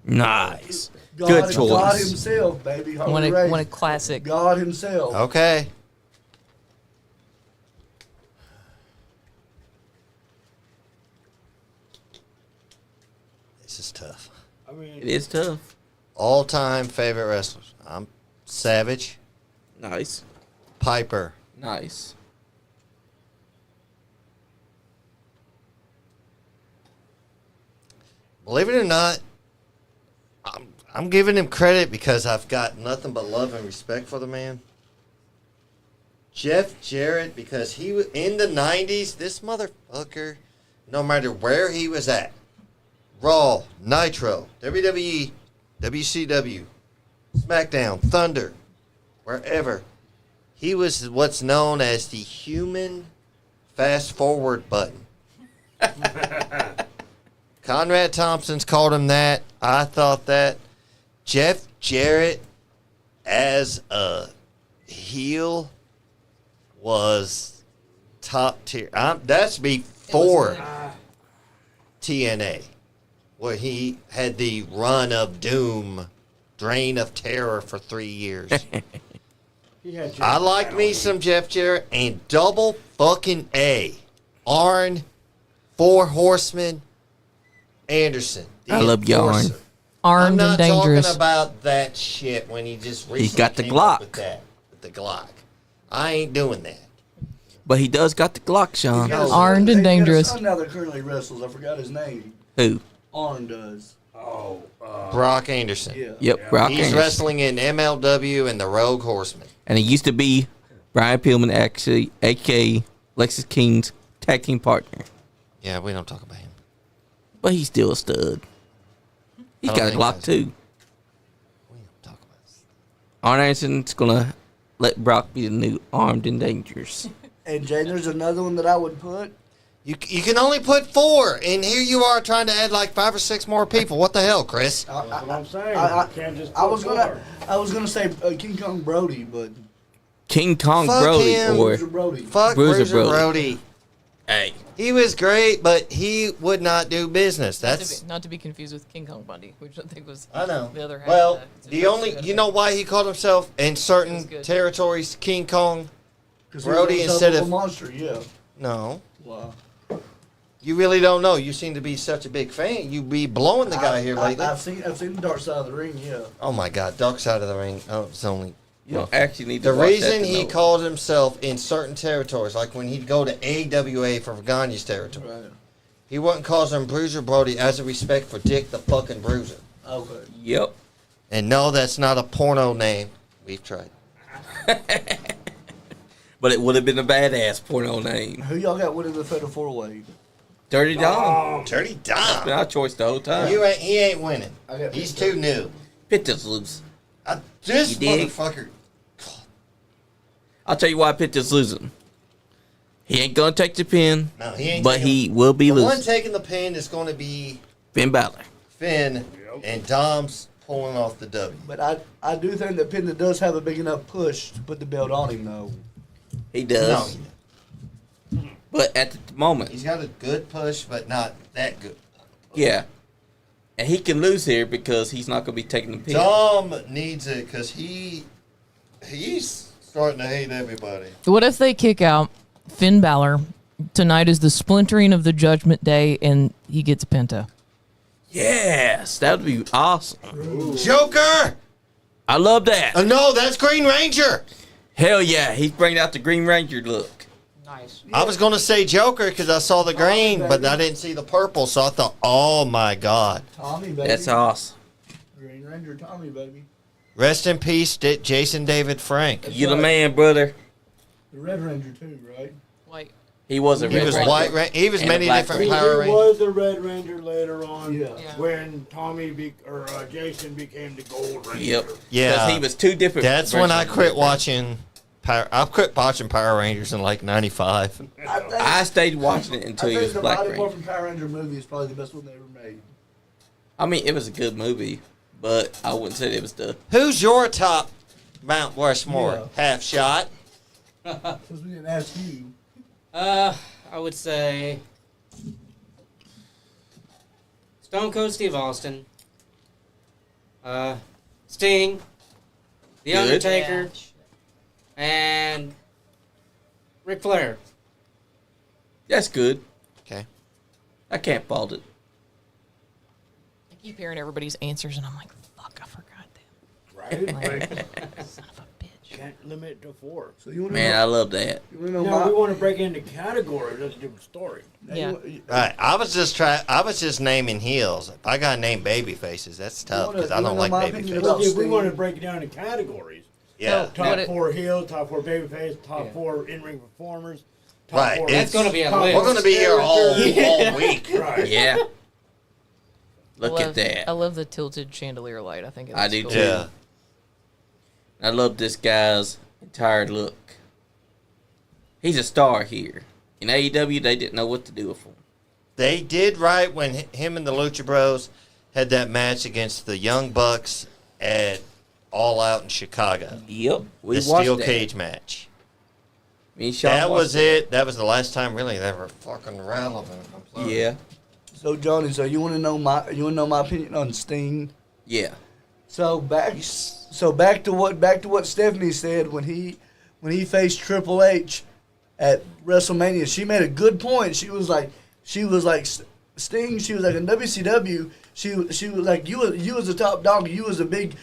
Nice. God, Good God choice. himself, baby. I want Harley a Race. classic. God himself. Okay. This is tough. I mean, It is tough. All-time favorite wrestlers. I'm Savage, Nice. Piper, Nice. believe it or not, I'm giving him credit because I've got nothing but love and respect for the man. Jeff Jarrett, because he was in the 90s, this motherfucker, no matter where he was at, Raw, Nitro, WWE, WCW, SmackDown, Thunder, wherever, he was what's known as the human fast forward button. Conrad Thompson's called him that. I thought that. Jeff Jarrett as a heel was top tier. That's before TNA, where he had the run of doom, reign of terror for 3 years. he had I like me some Jeff Jarrett and double fucking A. Arn, Four Horsemen, Anderson. The I love you, Enforcer. Arn. I'm Armed not and dangerous. talking about that shit when he just recently He's got the came up Glock. with that, with the Glock. I ain't doing that. But he does got the Glock, Sean. He's got a Armed son- and he's got a dangerous. son now that currently wrestles. I forgot his name. Who? Arn does. Oh, Brock Anderson. Yeah. Yep, Brock He's Anderson. wrestling in MLW and the Rogue Horsemen. And he used to be Brian Pillman, actually, a.k.a. Lexus King's tag team partner. Yeah, we don't talk about him. But he's still a stud. He's I don't got a think Glock, so. too. We don't talk about this. Arn Anderson's going to let Brock be the new Armed and Dangerous. And Jay, there's another one that I would put. You can only put 4, and here you are trying to add like 5 or 6 more people. What the hell, Chris? that's what I'm saying. I- you can't just I was put gonna say King Kong Brody, but King Kong Fuck Brody him. or Bruiser Brody. Fuck Bruiser Bruiser Brody. Brody. hey, He was great, but he would not do business. That's Not to be confused with King Kong Bundy, which I think was I know. the other half. Well, of that. the only you know why he called himself in certain good. territories King Kong? 'Cause Brody he was instead a of- monster. Yeah. No. Wow. You really don't know. You seem to be such a big fan. You be blowing the guy here lately. I've seen the Dark Side of the Ring. Yeah. Oh my God, Dark Side of the Ring. Oh, it's only you don't actually need to the watch reason that to he know. called himself in certain territories, like when he'd go to AWA for Gagney's territory. Right. He wouldn't call him Bruiser Brody as a respect for Dick the fucking Bruiser. Okay. Yep. And no, that's not a porno name. We've tried. But it would have been a badass porno name. Who y'all got winning the Fatal 4-Way? Dirty Dom. Dirty That's been Dom. our choice the whole time. He ain't winning. I got He's Penta. too new. Penta's loose. This You dig? motherfucker. I'll tell you why Penta's losing. He ain't going to take the pin, No, he ain't. but taking- he will be the one losing. taking the pin is going to be Finn Balor. Finn, and Dom's pulling off the W. But I do think that Penta does have a big enough push to put the belt on him, though. He No, does. But at the moment, he's got a good push, but not that good. yeah. And he can lose here because he's not going to be taking the pin. Dom needs it because he's starting to hate everybody. What if they kick out Finn Balor? Tonight is the splintering of the Judgment Day, and he gets Penta. Yes, that would be awesome. Joker! I love that. No, that's Green Ranger. Hell yeah, he's bringing out the Green Ranger look. Nice. I was going to say Joker because I saw the green, but I didn't see the purple, so I thought, oh my God. Tommy, baby. That's awesome. Green Ranger Tommy, baby. Rest in peace, Jason David Frank. You the man, brother. The Red Ranger, too, right? White. He was a He Red was Ranger. white. He was And a many black different He Ranger. Power Rangers. was the Red Ranger later on. Yeah. When Jason became the Gold Ranger. Yep. Yeah. Because he was two different. That's when I versions of quit Red watching. I quit watching Power Rangers in like '95. I stayed watching it until I he think was the Black Mighty Ranger. Morphin Power Ranger movie is probably the best one they ever made. I mean, it was a good movie, but I wouldn't say it was the. Who's your top Mount Rushmore? Yeah. Half shot. Since we didn't ask you. I would say it's Stone Cold Steve Austin, Sting, The Undertaker, and Ric Flair. That's good. Okay. I can't fault it. I keep hearing everybody's answers, and I'm like, fuck, I forgot them. Right? Son of a bitch. Can't limit it to 4. So you want Man, I love that. you want to know No, we my, want to break it into categories. That's a different story. Yeah. Right. I was just naming heels. If I got to name baby faces, that's tough because I you don't wanna like know my baby opinion faces. about If we Sting? want to break it down into categories. Yeah. So- Top What it- 4 heels, top 4 babyface, top Yeah. 4 in-ring performers. Top Right, 4 it's- That's going to be a top list. We're going to be here all week. Right. Yeah. Look I at love, that. I love the tilted chandelier light. I think it's I do cool. too. Yeah. I love this guy's entire look. He's a star here. In AEW, they didn't know what to do with him. They did right when him and the Lucha Bros had that match against the Young Bucks at All Out in Chicago. Yep. We The watched steel that. cage match. Me and Sean That watched was it. That was the last time really they were fucking relevant. I'm sorry. Yeah. So Johnny, so you want to know my opinion on Sting? Yeah. So back to what Stephanie said when he faced Triple H at WrestleMania. She made a good point. She was like Sting. She was like in WCW. She was like you was a top dog. You was a big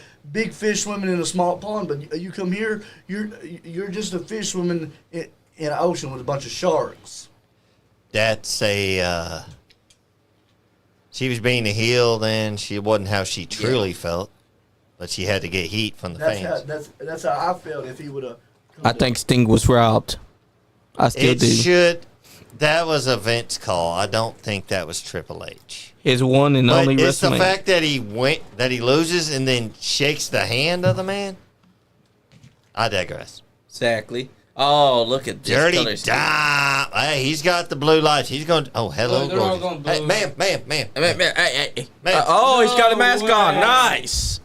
fish swimming in a small pond. But you come here, you're just a fish swimming in an ocean with a bunch of sharks. That's a. She was being a heel then. She wasn't how she truly felt, but she had to get heat from the fans. That's how I felt if he would have. I think Sting was robbed. I still It do. should. That was a Vince call. I don't think that was Triple H. His one and But only it's the WrestleMania. fact that he loses and then shakes the hand of the man. I digress. Exactly. Oh, look at this Dirty color scheme. Dom. Hey, he's got the blue lights. He's going. Oh, hello, They're all gorgeous. going blue. Hey, ma'am. Hey. Man. Oh, he's got a No mask on. way. Nice.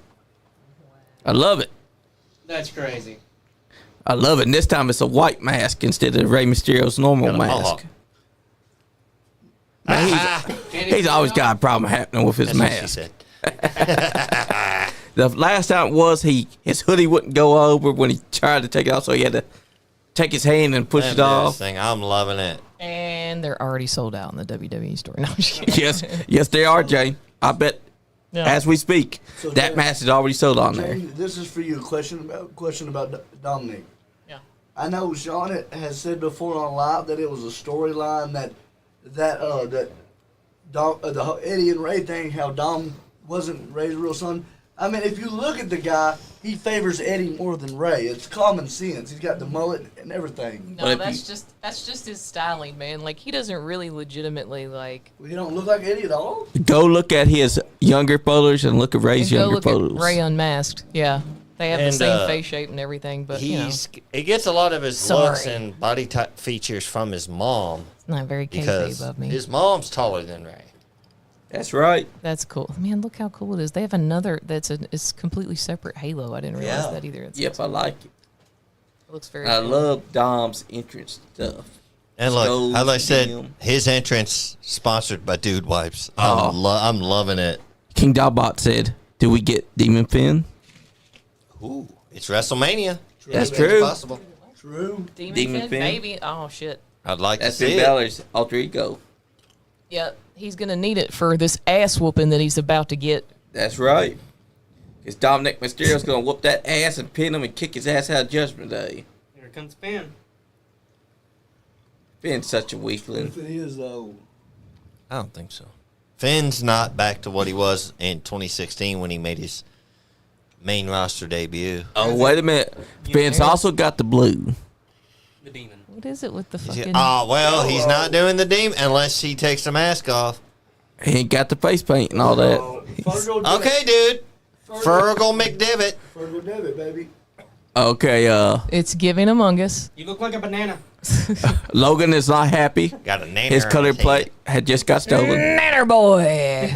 I love it. That's crazy. I love it. And this time it's a white mask instead of Rey Mysterio's normal Got a mask. mohawk. Man, Ah, he's always got a problem happening with his that's what she mask. said. The last time it was his hoodie wouldn't go over when he tried to take it off, so he had to take his hand and push Look it at off. this thing. I'm loving it. And they're already sold out in the WWE store. No, I'm just kidding. Yes, they are, Jay. I bet Yeah. as we speak, So that Jay- mask is already sold on there. Jane, this is for you. A question about Dominik. Yeah. I know Sean has said before on live that it was a storyline that the Eddie and Ray thing, how Dom wasn't Ray's real son. I mean, if you look at the guy, he favors Eddie more than Ray. It's common sense. He's got the mullet and everything. No, But if that's just his styling, man. Like he doesn't really legitimately like. He don't look like Eddie at all. Go look at his younger photos and look at Ray's And go younger look photos. at Ray unmasked. Yeah, they have the And, same face shape and everything, but you know, He gets a lot of his Sorry. looks and body type features from his mom it's not very because kayfabe of me. his mom's taller than Ray. That's right. That's cool, man. Look how cool it is. They have another it's completely separate Halo. I didn't realize Yeah. that either. Yep, I like it. It looks very. I cool. love Dom's entrance stuff. And look, Skulls, as I said, damn. his entrance sponsored by Dude Wipes. Oh. I'm loving it. King Dogbot said, "Do we get Demon Finn?" Ooh, it's WrestleMania. That's Anything's true. possible. True. Demon Finn, Finn? baby. Oh shit. I'd like That's to see Finn it. Balor's alter ego. Yep, he's gonna need it for this ass whooping that he's about to get. That's right. Because Dominik Mysterio's going to whoop that ass and pin him and kick his ass out of Judgment Day. Here comes Finn. Finn's such a If weakling. it is though, I don't think so. Finn's not back to what he was in 2016 when he made his main roster debut. Oh, wait a minute. Finn's also got the blue. The demon. What is it with the He's fucking? he's not doing the demon unless he takes the mask off. He ain't got the face paint and all that. Fergal Okay, dude. Fergal McDivitt. Fergal David, baby. Okay, It's giving Among Us. You look like a banana. Logan is not happy. Got a name. His color plate had just got stolen. Nanner boy.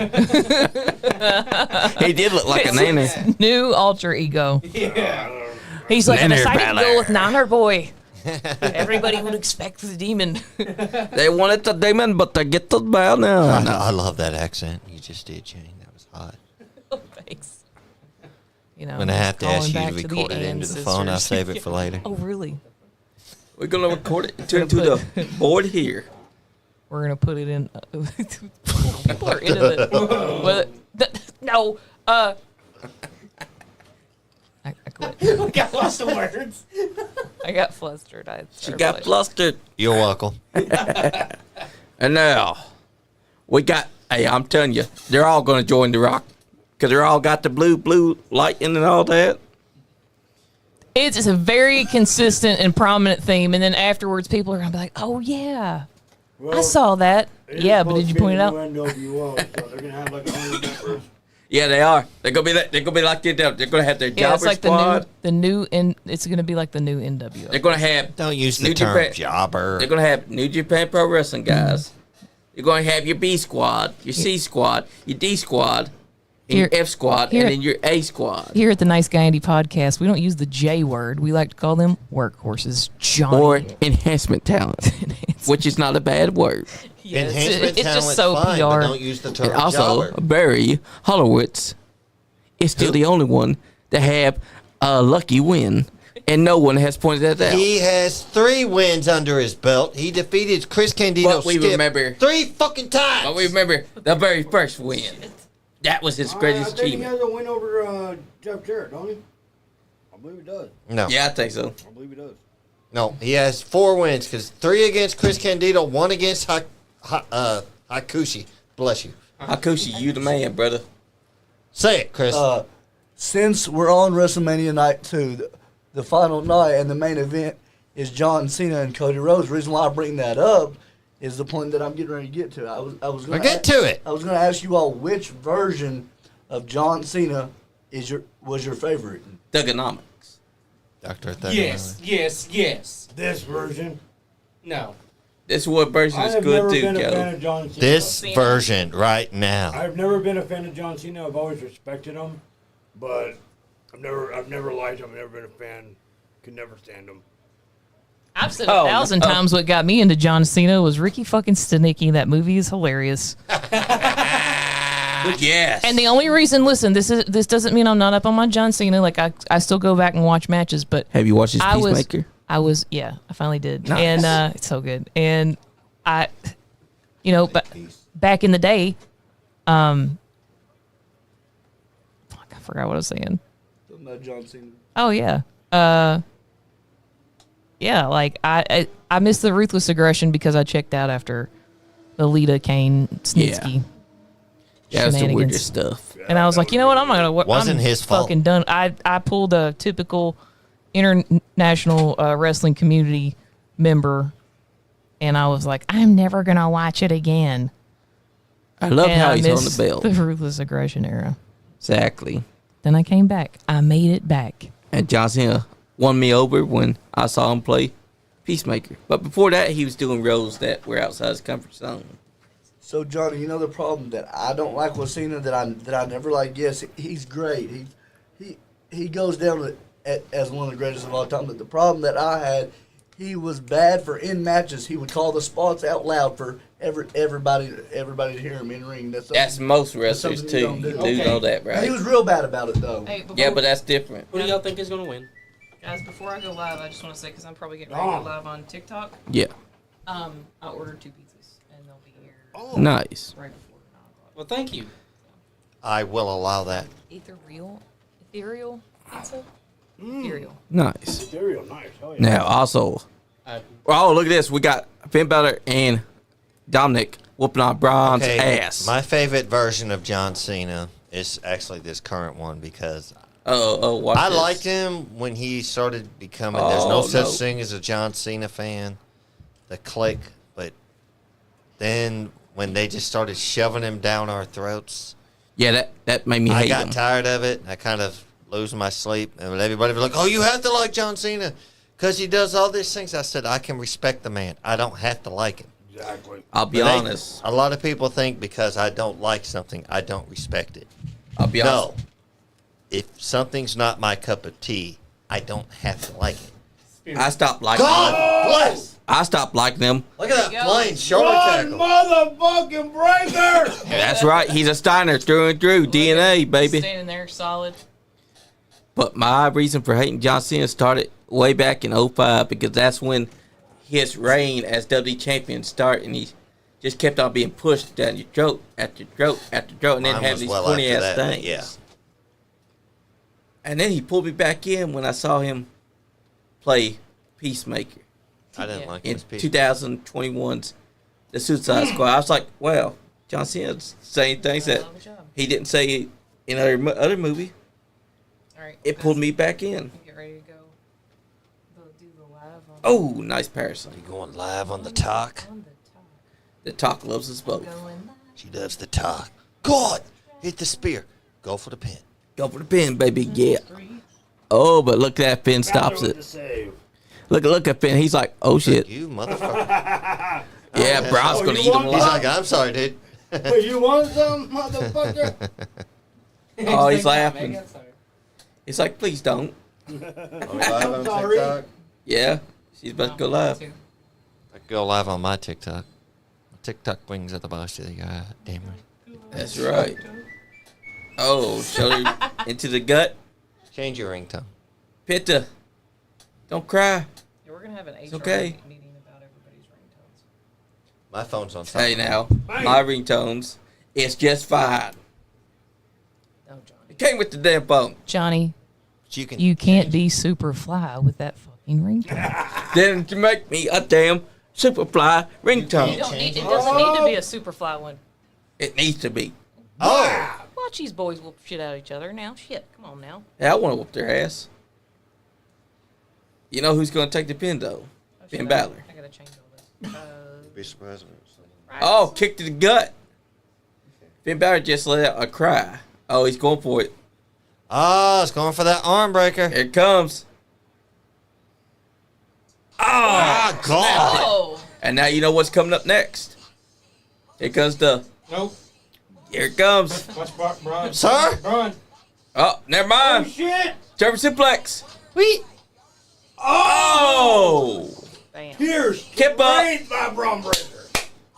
He did look like a nanny. New alter ego. Yeah. He's like, I Nanner decided to Belair. go with Nanner boy. Everybody would expect the demon. They wanted the demon, but they get the bell now. I love that accent you just did, Jane. That was hot. Oh, thanks. You know, When I have to ask calling you to back record it into the ancestors. phone, I'll save it for later. Oh, really? We're gonna record it to the board here. We're gonna put it in. People are into the. No. I quit. Got lost in words. I got flustered. She got flustered. You're welcome. And now, we got, hey, I'm telling you, they're all going to join the Rock. Because they're all got the blue lightning and all that. It's a very consistent and prominent theme. And then afterwards, people are going to be like, oh, yeah. I saw that. Yeah, but did you point it out? NWO, so they're gonna have like 100 members. Yeah, they are. They're going to be they're going to be like, they're going to have their Yeah, it's jobber like squad. it's going to be like the new NWO. They're going to have Don't use the New term Japan- jobber. They're going to have New Japan Pro Wrestling guys. You're going to have your B squad, your C squad, your D squad, and your Here- F squad, here- and then your A squad. Here at the Nice Guy Andy podcast, we don't use the J word. We like to call them workhorses. Johnny. Or enhancement talent, which is not a bad word. Yeah, Enhancement it's talent's just so fine, PR. but don't use the term And also, jobber. Barry Hollowitz is still the only one to have a lucky win, and no one has pointed that out. He has 3 wins under his belt. He defeated Chris Candido But we Skip remember- 3 fucking times. But we remember the very first win. That was his I greatest think he achievement. has a win over Jeff Jarrett, don't he? I believe he does. No, Yeah, I think so. I believe he does. no, he has 4 wins because 3 against Chris Candido, 1 against Hakushi. Bless you. Hakushi, you the man, brother. Say it, Chris. Since we're on WrestleMania night 2, the final night and the main event is John Cena and Cody Rhodes. The reason why I bring that up is the point that I'm getting ready to get to. I was going Get to it. I was going to ask you all which version of John Cena was your favorite. Thugonomics. Dr. Thunder. Yes. This version. No. This is what version I is have good never too, been a fan Kelly. of John Cena. This version right now. I've never been a fan of John Cena. I've always respected him, but I've never liked him. I've never been a fan. Could never stand him. I've said 1,000 times what got me into John Cena was Ricky fucking Stenicki. That movie is hilarious. Yes. And the only reason, listen, this doesn't mean I'm not up on my John Cena. Like I still go back and watch matches, but Have you watched his I Peacemaker? yeah, I finally did. Nice. And it's so good. And but back in the day, fuck, I forgot what I was saying. Something about John Cena. Oh yeah. Yeah, like I missed the ruthless aggression because I checked out after the Lita Kane Snitsky. Yeah, that's the shenanigans. weirdest stuff. And I was like, you know what? I'm not gonna. Wasn't I'm his fault. fucking done. I pulled a typical international wrestling community member, and I was like, I'm never gonna watch it again. I love And how I he's on missed the belt. The ruthless aggression era. Exactly. Then I came back. I made it back. And John Cena won me over when I saw him play Peacemaker. But before that, he was doing roles that were outside his comfort zone. So Johnny, you know the problem that I don't like with Cena that I never liked. Yes, he's great. He goes down as one of the greatest of all time. But the problem that I had, he was bad for in matches. He would call the spots out loud for everybody to hear him in ring. That's most wrestlers something too. you don't You do. do Okay. know that, He right? was real bad about it though. Hey, Yeah, but that's different. Who do y'all think is going to win? guys, before I go live, I just want to say because I'm probably getting ready to go live on TikTok. Yeah. I ordered 2 pizzas and they'll be here Nice. right before 9 o'clock. Well, thank you. I will allow that. Ethereal pizza. Ethereal. Nice. Stereo, nice. Oh, yeah. Now, also, oh, look at this. We got Finn Balor and Dominik whooping on Bron's ass. My favorite version of John Cena is actually this current one because watch I this. liked him when he started becoming. There's no Oh, such no. thing as a John Cena fan. The click, but then when they just started shoving him down our throats, Yeah, that made me I hate got him. tired of it. I kind of lose my sleep, and everybody was like, "Oh, you have to like John Cena because he does all these things." I said, "I can respect the man. I don't have to like him." Exactly. I'll be But honest. a lot of people think because I don't like something, I don't respect it. I'll be honest. No. If something's not my cup of tea, I don't have to like it. I stopped liking them. God bless. I stopped liking them. Look at that There you go. flying shoulder tackle. Motherfucking breaker! That's right. He's a Steiner through and through. DNA, baby. Standing there solid. But my reason for hating John Cena started way back in 05 because that's when his reign as WWE champion started, and he just kept on being pushed down your throat after throat after throat, and then Mine having was these well corny after ass that, things. yeah. And then he pulled me back in when I saw him play Peacemaker I didn't Yeah. like in his piece. 2021's The Suicide Squad. I was like, well, John Cena's saying things that Hell of a job. he didn't say in other movie. All right. It pulled me back in. Get ready to go. Do the live on. Oh, nice parasite. You going live on the talk? On the top. The talk loves us both. Going live. She loves the talk. God, hit the spear. Go for the pin. Go for the pin, baby. Yeah. Oh, but look at that Finn stops Bálor with it. the save. Look at Finn. He's like, oh shit. You motherfucker. Yeah, Bron's gonna you eat him want He's alive. like, I'm sorry, dude. But you want some, motherfucker? Oh, he's laughing. He's like, please don't. Are we live on Sorry. TikTok? Yeah, she's about to go live. I could go live on my TikTok. My TikTok wings at the boss of the guy. Damn right. That's right. Oh, shoulder into the gut. Change your ringtone. Penta, don't cry. Yeah, we're gonna have an HR okay. meeting about everybody's ringtones. My phone's on silent. Hey now, my ringtones, it's just fine. Oh, Johnny. It came with the damn phone. Johnny, You can. you can't be super fly with that fucking ringtone. Then to make me a damn Superfly You ringtone. don't need, it doesn't need to be a super fly one. It needs to be. Oh! Watch these boys whoop shit out of each other now. Shit, come on now. Yeah, I want to whoop their ass. You know who's going to take the pin though? Oh, Finn shit, Balor. I gotta change all this. Be surprised when it's Right. Oh, kick to the gut. Finn Balor just let out a cry. Oh, he's going for it. Oh, it's going for that arm breaker. Here it comes. Oh, God. Oh! And now you know what's coming up next. Here comes the. Nope. Here it comes. Watch Bron. Sir? Bron. Oh, never mind. Shit! German suplex. Wait. Oh! Bam. Here's Kip up. straight by Bron Breaker.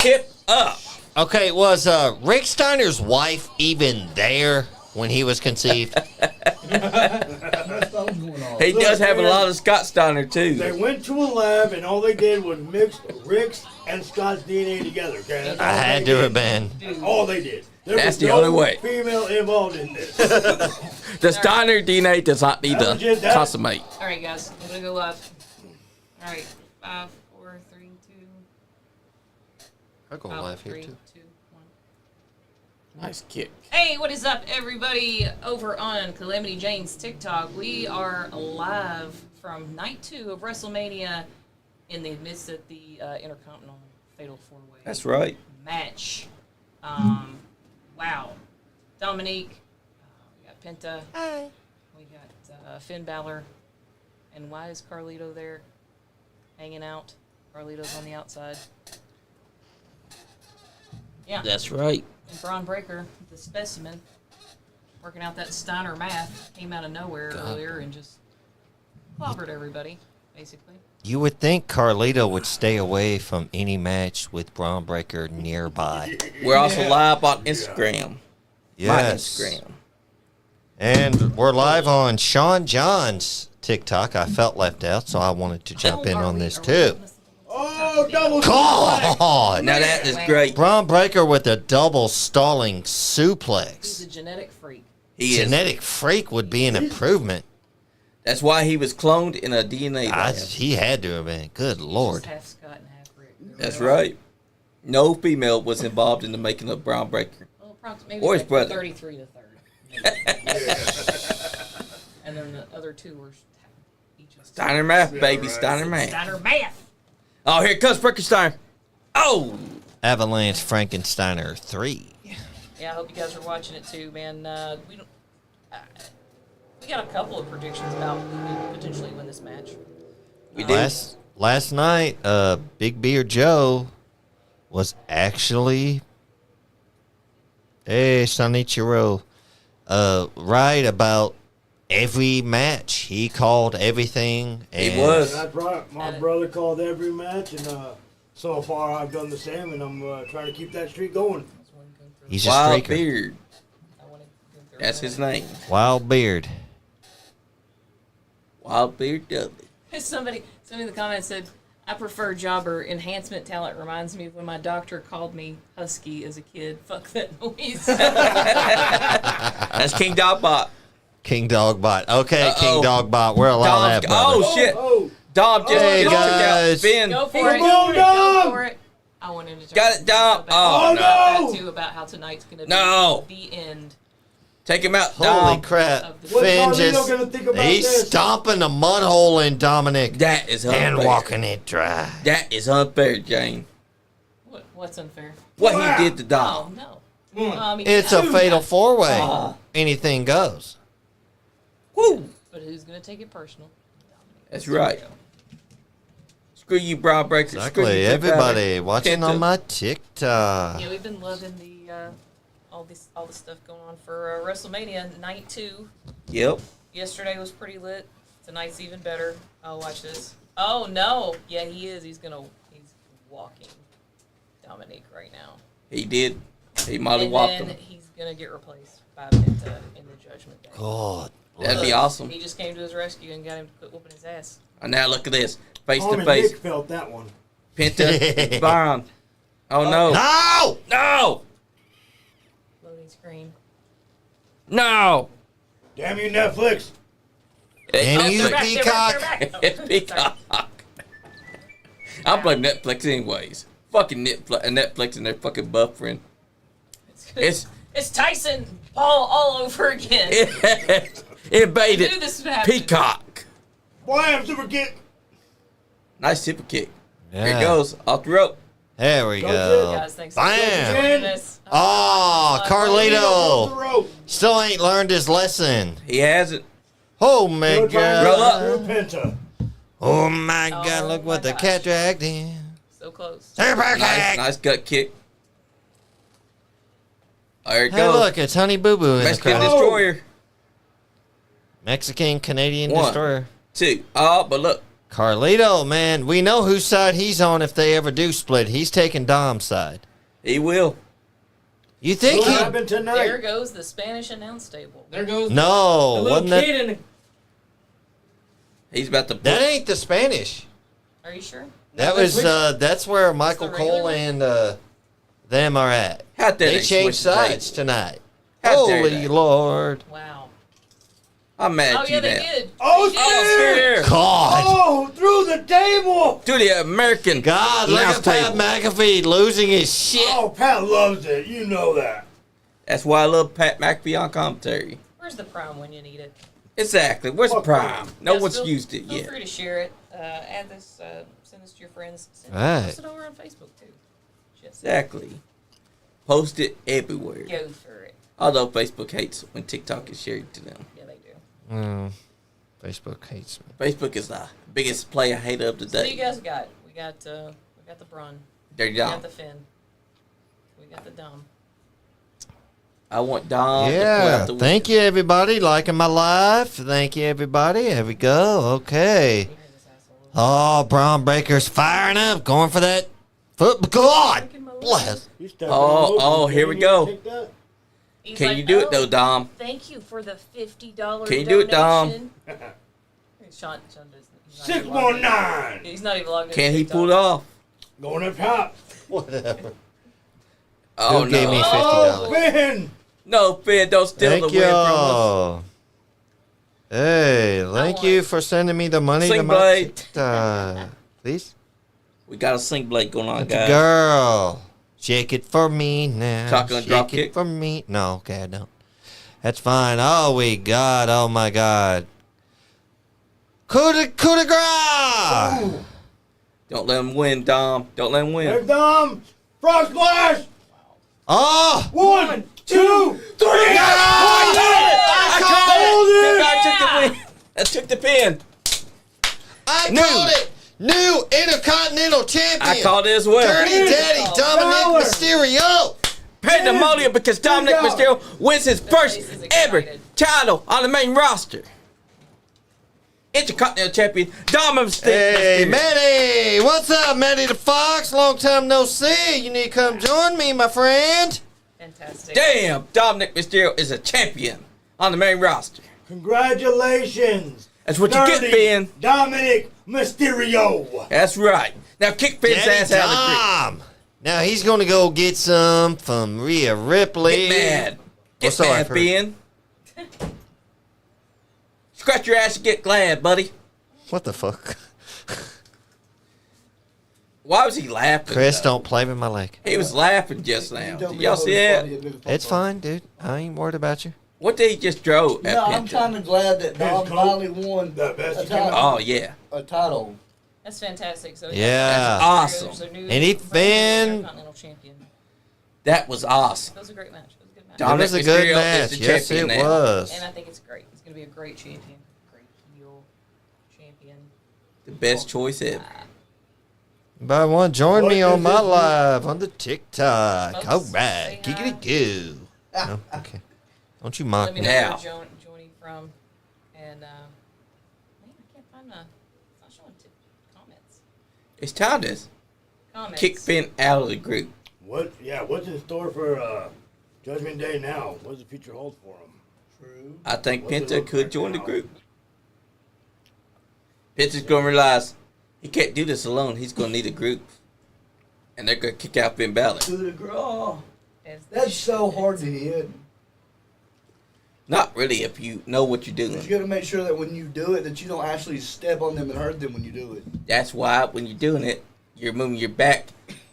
Hip up. Okay, was Rick Steiner's wife even there when he was conceived? That's what was going on. He Look, does have a man. lot of Scott Steiner They too. went to a lab and all they did was mix Rick's and Scott's DNA together. Okay, that's I all had they to did. have been. All they did. There That's was the no only way. Female involved in this. The Steiner DNA does not need That was just to that. consummate. All right, guys, I'm gonna go live. All right, 5, 4, 3, 2. I'll go 5, live here 3, too. 2, 1. Nice kick. Hey, what is up, everybody? Over on Calamity Jane's TikTok, we are live from night 2 of WrestleMania in the midst of the Intercontinental Fatal 4-Way That's right. match. Wow. Dominik, we got Penta. Hi. We got Finn Balor. And why is Carlito there hanging out? Carlito's on the outside. Yeah. That's right. And Bron Breaker, the specimen, working out that Steiner math, came out of nowhere earlier and just clobbered everybody, basically. You would think Carlito would stay away from any match with Braun Breaker nearby. We're also live on Instagram. My Yes. Instagram. And we're live on Sean Jahns' TikTok. I felt left out, so I wanted to jump in on this too. Oh, double God! Now that is great. Braun Breaker with a double stalling He's suplex. a genetic freak. He is. Genetic freak would be an improvement. That's why he was cloned in a DNA lab. He had to have been. Good He's Lord. half Scott and half Rick. That's right. No female was involved in the making of Braun Breaker. Well, approximately Or his like brother. 33 to 30. And then the other two were each of Steiner math, baby. Steiner math. Steiner math. Oh, here comes Frankenstein. Oh! Avalanche Frankensteiner 3. Yeah, I hope you guys are watching it too, man. We don't. We got a couple of predictions about who could potentially win this match. We did. Last night, Big Beard Joe was actually Sonichiro right about every match. He called everything. He and was. That's right. My brother called every match, and so far I've done the same, and I'm trying to keep that streak going. He's a Wild streaker. Beard. That's his name. Wild Beard. Wild Beard Dudley. Somebody in the comments said, I prefer jobber. Enhancement talent reminds me of when my doctor called me husky as a kid. Fuck that noise. That's King Dogbot. King Dogbot. Okay, Uh-oh. King Dogbot. We're allowed that, brother. Oh, shit. Oh, Dom just Hey, took out guys. Finn. Go for Come it. on, Go Dom. for it. I wanted to Got it, Dom. Oh, no. no. That too about how tonight's going to be No. the end. Take him out, Holy Dom. crap. Of the- What's Finn Carlito just, gonna think about he's this? stomping a mud hole in Dominik That is unfair. and walking it dry. That is unfair, Jane. What's unfair? What he did to Oh, Dom. no. Mm. Well, I mean, It's yeah. a fatal four-way. Oh. Anything goes. Woo. But who's going to take it personal? That's right. Screw you, Brown Breaker. Screw Exactly. you, Everybody watching Penta. on my TikTok. Yeah, we've been loving the all this stuff going on for WrestleMania night 2. Yep. Yesterday was pretty lit. Tonight's even better. Oh, watch this. Oh no! Yeah, he is. He's walking Dominik right now. He did. He molly And whopped then him. he's gonna get replaced by Penta in the Judgment Day. God. That'd be awesome. He just came to his rescue and got him to quit whooping his ass. And now look at this. Face Tom to and face. Nick felt that one. Penta. Bron. Oh, no. No! No. Loading screen. No. Damn you, Netflix. Damn you, They're back, they're back, they're back. It's Peacock. I blame Netflix anyways. Fucking Netflix and their fucking buffering. It's Tyson Paul all over again. It I baited knew this would happen. Peacock. Wham, super kick. Nice super kick. Yeah. Here it goes. Off the rope. There we Go go. Guys, thanks so much for Bam! joining us. Oh, The Carlito. rope. Still ain't learned his lesson. He hasn't. Oh, my Roll God. Through Penta. Oh, my Oh, God. Look what my the gosh. cat dragged in. So close. Super Nice, kick. nice gut kick. There it Hey, goes. look. It's Honey Boo Boo in the Mexican crowd. Destroyer. Mexican Canadian One. Destroyer. 2. Oh, but look. Carlito, man. We know whose side he's on if they ever do split. He's taking Dom's side. He will. You think What he... happened There tonight? goes the Spanish announce table. There goes the No. little Wasn't that... kid in the He's about to That ain't the Spanish. Are you sure? That was that's where Michael the regular Cole one? and them are at. How dare They they changed switch the sides tonight. How dare Holy they? Lord. Wow. I'm mad Oh at yeah, you they now. did. Oh, They did. Oh, shit! spear. God. Oh, through the table! To the American God, look announce at Pat table. McAfee losing his shit. Oh, Pat loves it. You know that. That's why I love Pat McAfee on commentary. Where's the prime when you need it? Exactly. Where's Fuck Prime? No Yes, one's feel- used it Feel yet. free to share it. Add this. Send this to your friends. Right. Post it over on Facebook too. Just Exactly. Post it everywhere. go for it. Although Facebook hates when TikTok is shared to them. Yeah, they do. Facebook hates me. Facebook is the biggest player hater of the So what do you day. guys got? We got the Bron. Dirty We Dom. got the Finn. We got the Dom. I want Dom to pull Yeah. out the Thank you, everybody. Liking my live. Thank you, everybody. Here we go. Okay. We hear this asshole. Oh, Braun Breaker's firing up. Going for that foot. God bless. You stepping Oh, all over oh, me. here we You go. take that? He's Can like, you do it "Oh, though, Dom? Thank you for the $50 Can you do it, Dom? donation." Sean doesn't. He's not even logged in. 619. He's not even logged in. Can he pull it off? Going up top. Whatever. Oh, Who gave me no. Oh, $50? Finn. No, Finn, don't steal Thank the win from us. y'all. Hey, thank want- you for sending me the money to Sing my blade. TikTok. Please. We got a sing blade going on, That's a guys. girl. Shake it for me now. Shotgun Shake drop it kick. for me. No, okay, I don't. That's fine. Oh, we got. Oh, my God. Coup de grace. Don't let him win, Dom. Don't let him win. There's Dom. Frog splash. Oh. 1, 2, 3. I took the win. I took the pin. I New. called it. New Intercontinental Champion. I called it as well. Dirty Daddy Dominik Bálor. Mysterio. Pandemonium because Dominik Good job. Mysterio wins his first place is ever excited. title on the main roster. Intercontinental Champion, Dominik. Hey, Manny! What's up, Manny the Fox? Long time no see. You need to come join me, my friend. Fantastic. Damn, Dominik Mysterio is a champion on the main roster. Congratulations. That's what you get, Ben. Dominik Mysterio. That's right. Now kick Ben's ass out of the Dom. Now he's going to go get some from Rhea Ripley. Get mad. Get What's up, mad, Ben. Scratch your ass and get glad, buddy. What the fuck? Why was he laughing? Chris, though? don't play with my leg. He was laughing just now. Did y'all see that? It's fine, dude. I ain't worried about you. What did he just throw at No, I'm Penta? kind of glad that Dom finally won The best a you can title. Oh, yeah. A title. That's fantastic. So Yeah. That's awesome. And he been- Intercontinental champion. That was awesome. That was a great match. It was a good match. It Dominik was a good Mysterio is match. the Yes, champion it now. was. And I think it's great. It's going to be a great champion. Great heel champion. The best choice ever. Anybody want to join me What on is my it? live on the TikTok? Folks, All say right. hi. Giggity goo. No? Okay. Don't you mock Let me me. know Now. where you're joining from. And, man, I can't find it's not showing comments. It's time to Comments. kick Ben out of the group. What's in store for Judgment Day now? What does the future hold for him? True. I think What's it Penta look could like join the now? group. Penta's going to realize he can't do this alone. He's going to need a group. And they're going to kick out Ben Bálor. To the girl. As the That's so hard to hit. Not really if you know what you're But doing. you got to make sure that when you do it, that you don't actually step on them and hurt them when you do it. That's why when you're doing it, you're moving your back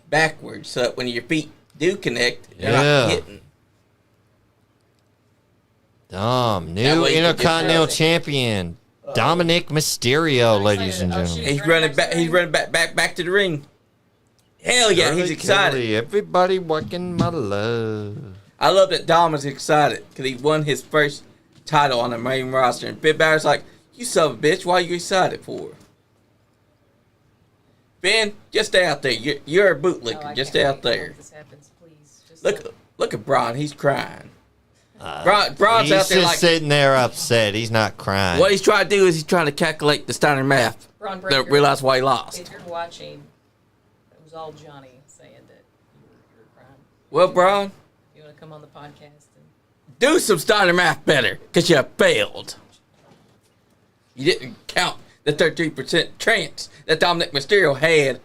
backwards so that when your feet do connect, you're Yeah. not hitting. Dom, That new way you can Intercontinental just- champion, Dominik Mysterio, ladies and Oh, gentlemen. shoot. He's running back. He's running back to the ring. Hell yeah, he's excited. Kelly, everybody working my love. I love that Dom is excited because he won his first title on the main roster, and Ben Balor's like, "You son of a bitch, why are you excited for?" Ben, just stay out there. You're a bootlicker. Oh, I Just can't stay out wait. there. I hope this happens, please. Just Look at Bron. He's crying. Bron's He's out there just like sitting there upset. He's not crying. what he's trying to do is he's trying to calculate the Steiner math. Bron To Breakker, realize why he lost. if you're watching, it was all Johnny saying that you were crying. Well, Bron, You want to come on the podcast? And do some Steiner math better because you failed. You didn't count the 33% chance that Dominik Mysterio had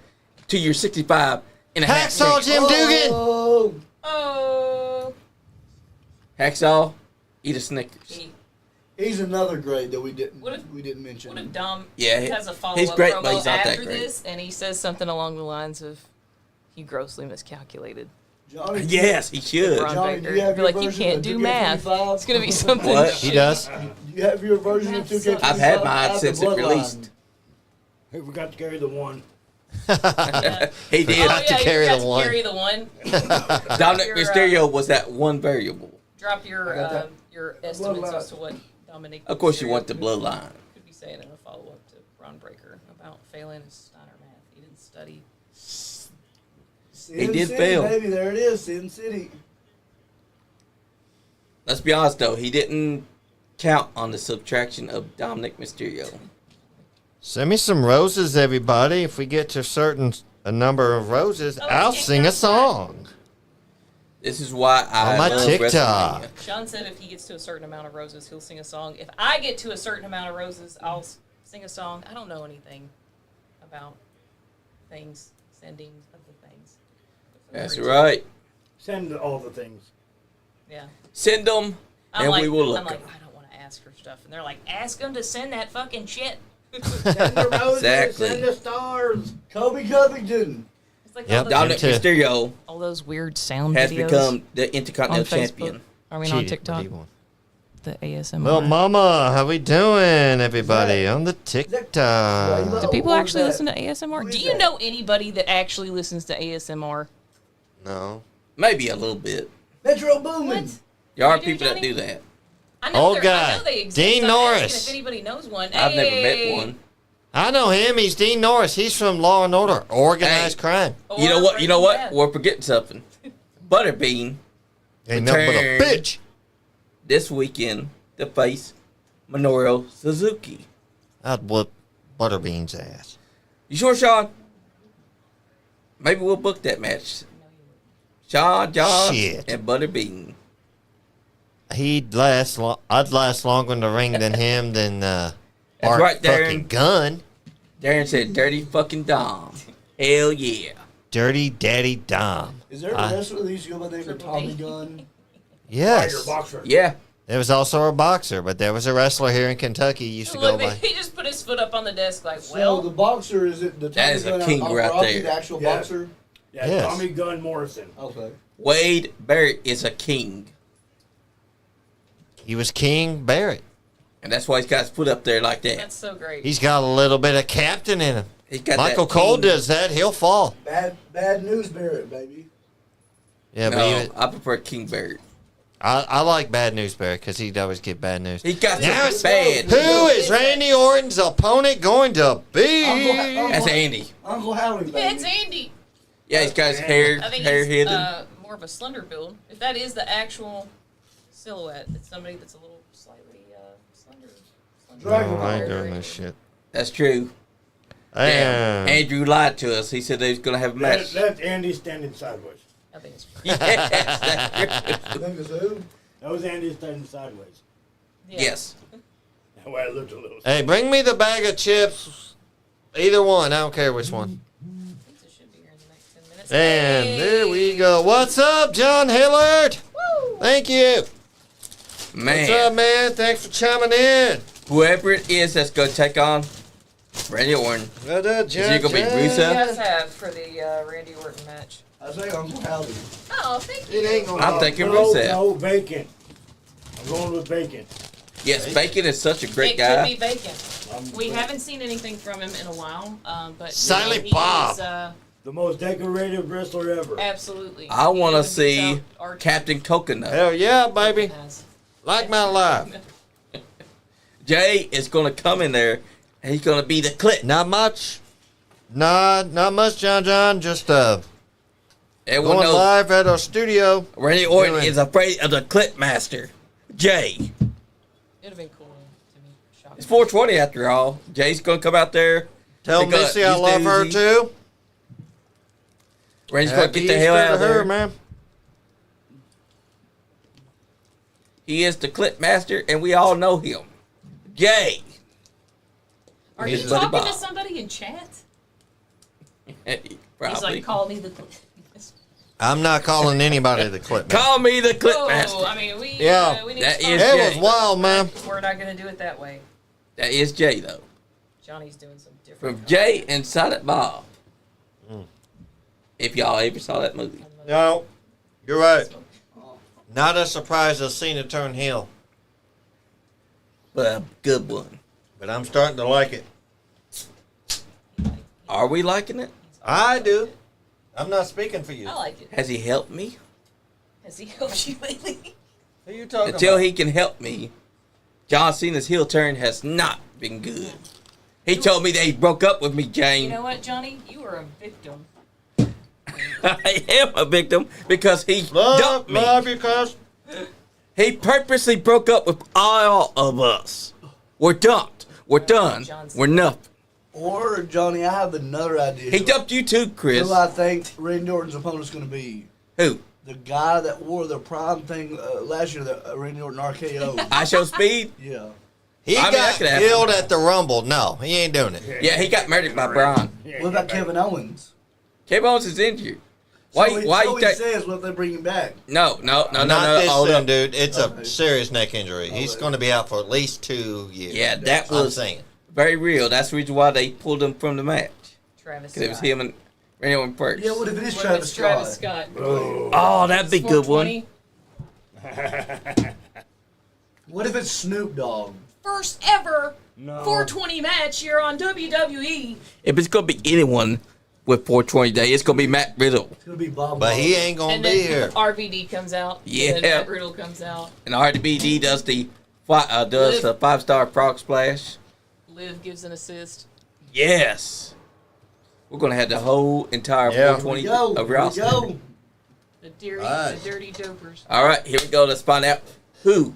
to your 65 and a half Hacksaw chance. Jim Dugan. Oh, oh, Hacksaw, eat a Snickers. he's another grade that we didn't What if- mention. what if Dom Yeah, has a follow-up he's great, promo but he's not that after great. this, and he says something along the lines of, "He grossly miscalculated." Johnny, Yes, he should. Bron Johnny, Breakker. do you have Be your like, you version can't of do 2K25? math. It's gonna be something. What? He does. Do you have your version of 2K25? I've had mine After since it Bloodline? released. Hey, we got to carry the one. He Oh did. Got to yeah, carry you the got one. to carry the one. Dominic Your, Mysterio was that one variable. Drop got that. your estimates Bloodline. as to what Dominik. Of course, you Mysterio want the bloodline. Could be saying in a follow up to Bron Breakker about failing his Steiner math. He didn't study. Sin did City, fail. Baby, there it is, Sin City. Let's be honest, though. He didn't count on the subtraction of Dominic Mysterio. Send me some roses, everybody. If we get to a number of roses, Oh, I'll yeah, sing a yeah. song. This is why I On my love TikTok. WrestleMania. Sean said if he gets to a certain amount of roses, he'll sing a song. If I get to a certain amount of roses, I'll sing a song. I don't know anything about things, sending of the things. That's right. Send all the things. Yeah. Send them, I'm and like, we will look I'm like, 'em. I don't want to ask for stuff. And they're like, ask them to send that fucking shit. Send the roses. Exactly. Send the stars. Kobe Covington. It's like Yep. all, Dominic Him too. Mysterio all those weird sound has videos become the on Intercontinental Facebook. Champion. I mean, on Cheated, TikTok. but he won. The ASMR. Well, Mama, how we doing, everybody? On the TikTok. Do people Or is actually that- listen to who ASMR? is Do you that? know anybody that actually listens to ASMR? No. Maybe a little bit. Metro Boomin. What? There are You do, people that Johnny? do that. I know Old I guy, know they exist. Dean I'm asking Norris. If anybody knows one. I've never Hey! met one. I know him. He's Dean Norris. He's from Law and Order, organized Hey. crime. Or You know what? You know Breaking what? Bad. We're forgetting something. Butterbean Ain't nothing but a Return. bitch. this weekend to face Minoru Suzuki. I'd whoop Butterbean's ass. You sure, Sean? Maybe we'll book that match. Sean Jahns Shit. and Butterbean. I'd last longer in the ring than him than Art right, Darren. fucking Gunn. Darren said, "Dirty fucking Dom." Hell yeah. Dirty Daddy Dom. Is there a wrestler that used to go by the name of Tommy Gunn? Yes. Boxer. Yeah. There was also a boxer, but there was a wrestler here in Kentucky he used to go Look, by. he just put his foot up on the desk like, So well, the boxer, is it the Tommy That is a Gunn king of right Rocky, there. the actual Yeah. boxer? Yeah, Yes. Tommy Gunn Morrison. Okay. Wade Barrett is a king. He was King Barrett. And that's why he's got his foot up there like that. that's so great. He's got a little bit of captain in him. He's got Michael that Cole king- does that, he'll fall. Bad news, Barrett, baby. Yeah, No, but I prefer King Barrett. I like Bad News Barrett because he'd always get bad news. He got Now some it's bad. Who is Randy Orton's opponent going to be? That's Andy. Uncle Howdy, baby. Yeah, it's Andy. Yeah, he's got his hair I think hair he's hidden. more of a slender build. If that is the actual silhouette, it's somebody that's a little slightly slender. Dragon Oh, I ain't Ball. doing this shit. That's true. Damn. Andrew lied to us. He said they was gonna have a match. That's Andy standing sideways. I think it's Yes, that's I true. think it's who? That was Andy standing sideways. yeah. Yes. That's why I looked a little. Hey, bring me the bag of chips. Either one. I don't care which one. Pizza should be here in the next 10 minutes. And Hey! there we go. What's up, John Hillard? Woo! Thank you. Man, What's up, man? Thanks for chiming in. whoever it is that's gonna take on Randy Orton. What up, Is it gonna be Rusev? What do you guys have for the Randy Orton match? I say Uncle Howdy. Oh, thank you. It ain't gonna I'm happen. thinking no, Rusev. No, Bacon. I'm going with Bacon. Yes, Bacon is such a great it guy. could be Bacon. We haven't seen anything from him in a while, but Silent he Bob. is, The most decorated wrestler ever. absolutely. I want to He see beats out Archer. Captain Coconut. Hell yeah, baby. Has. Like my life. Jay is gonna come in there, and he's gonna be the clip. Not much. Not much, John. Just Everyone going knows live at our studio. Randy Orton Doing- is afraid of the clip master. Jay. It'd have been cool to me. Shocking. It's 420 after all. Jay's gonna come out there. Tell They got Missy I these love her doozy. too. Randy's gonna Happy get the hell Easter out of to her, there. man. He is the clip master, and we all know him. Jay. Are He's you Buddy talking to Bob. somebody in chat? He's Probably. like, call me the. I'm not calling anybody the clip. Man. Call me the clip Oh, master. I mean, we. Yeah. We need That to is start. It was Jay. wild, man. We're not gonna do it that way. That is Jay, though. Johnny's doing some different. From Jay and Silent Bob. If y'all ever saw that movie. No, you're right. Not a surprise that Cena turned heel, But a good one. but I'm starting to like it. Are we liking it? I do. I'm not speaking for you. I like it. Has he helped me? Has he helped you lately? Who you talking Until about? he can help me, John Cena's heel turn has not been good. He told me that he broke up with me, Jane. You know what, Johnny? You are a victim. I am a victim because he Love, dumped me. love you, cuz. He purposely broke up with all of us. We're dumped. We're done. We're nothing. Or, Johnny, I have another idea. He dumped you too, Chris. Who I think Randy Orton's opponent's going to be. Who? The guy that wore the prime thing last year, the Randy Orton RKO. I Show Speed? Yeah. He I mean, got that could happen. killed at the Rumble. No, he ain't doing it. Yeah, he got murdered by Bron. What about Kevin Owens? Kevin Owens is injured. Why So you he think? says, what if they bring him back? No. Not this Hold soon, up. dude. It's Okay. a serious neck injury. He's Okay. going to be out for at least 2 years. Yeah, that I'm was saying. very real. That's the reason why they pulled him from the match. Travis. Because it was Scott. him and Randy Orton first. Yeah, what if it is What if Travis it's Travis Scott? Scott? Oh, that'd be a good one. 420. What if it's Snoop Dogg? First ever No. 420 match here on WWE. If it's gonna be anyone with 420 Day, it's gonna be Matt Riddle. It's going to be Bob But he Marley. ain't going And to be then here. RVD comes out. Yeah. And then Matt Riddle comes out. And RDBD does the 5-star frog splash. Liv gives an assist. Yes. We're gonna have the whole entire Yeah. 420 Here we go. of Here we roster. go. Right. The dirty dopers. All right, here we go. Let's find out who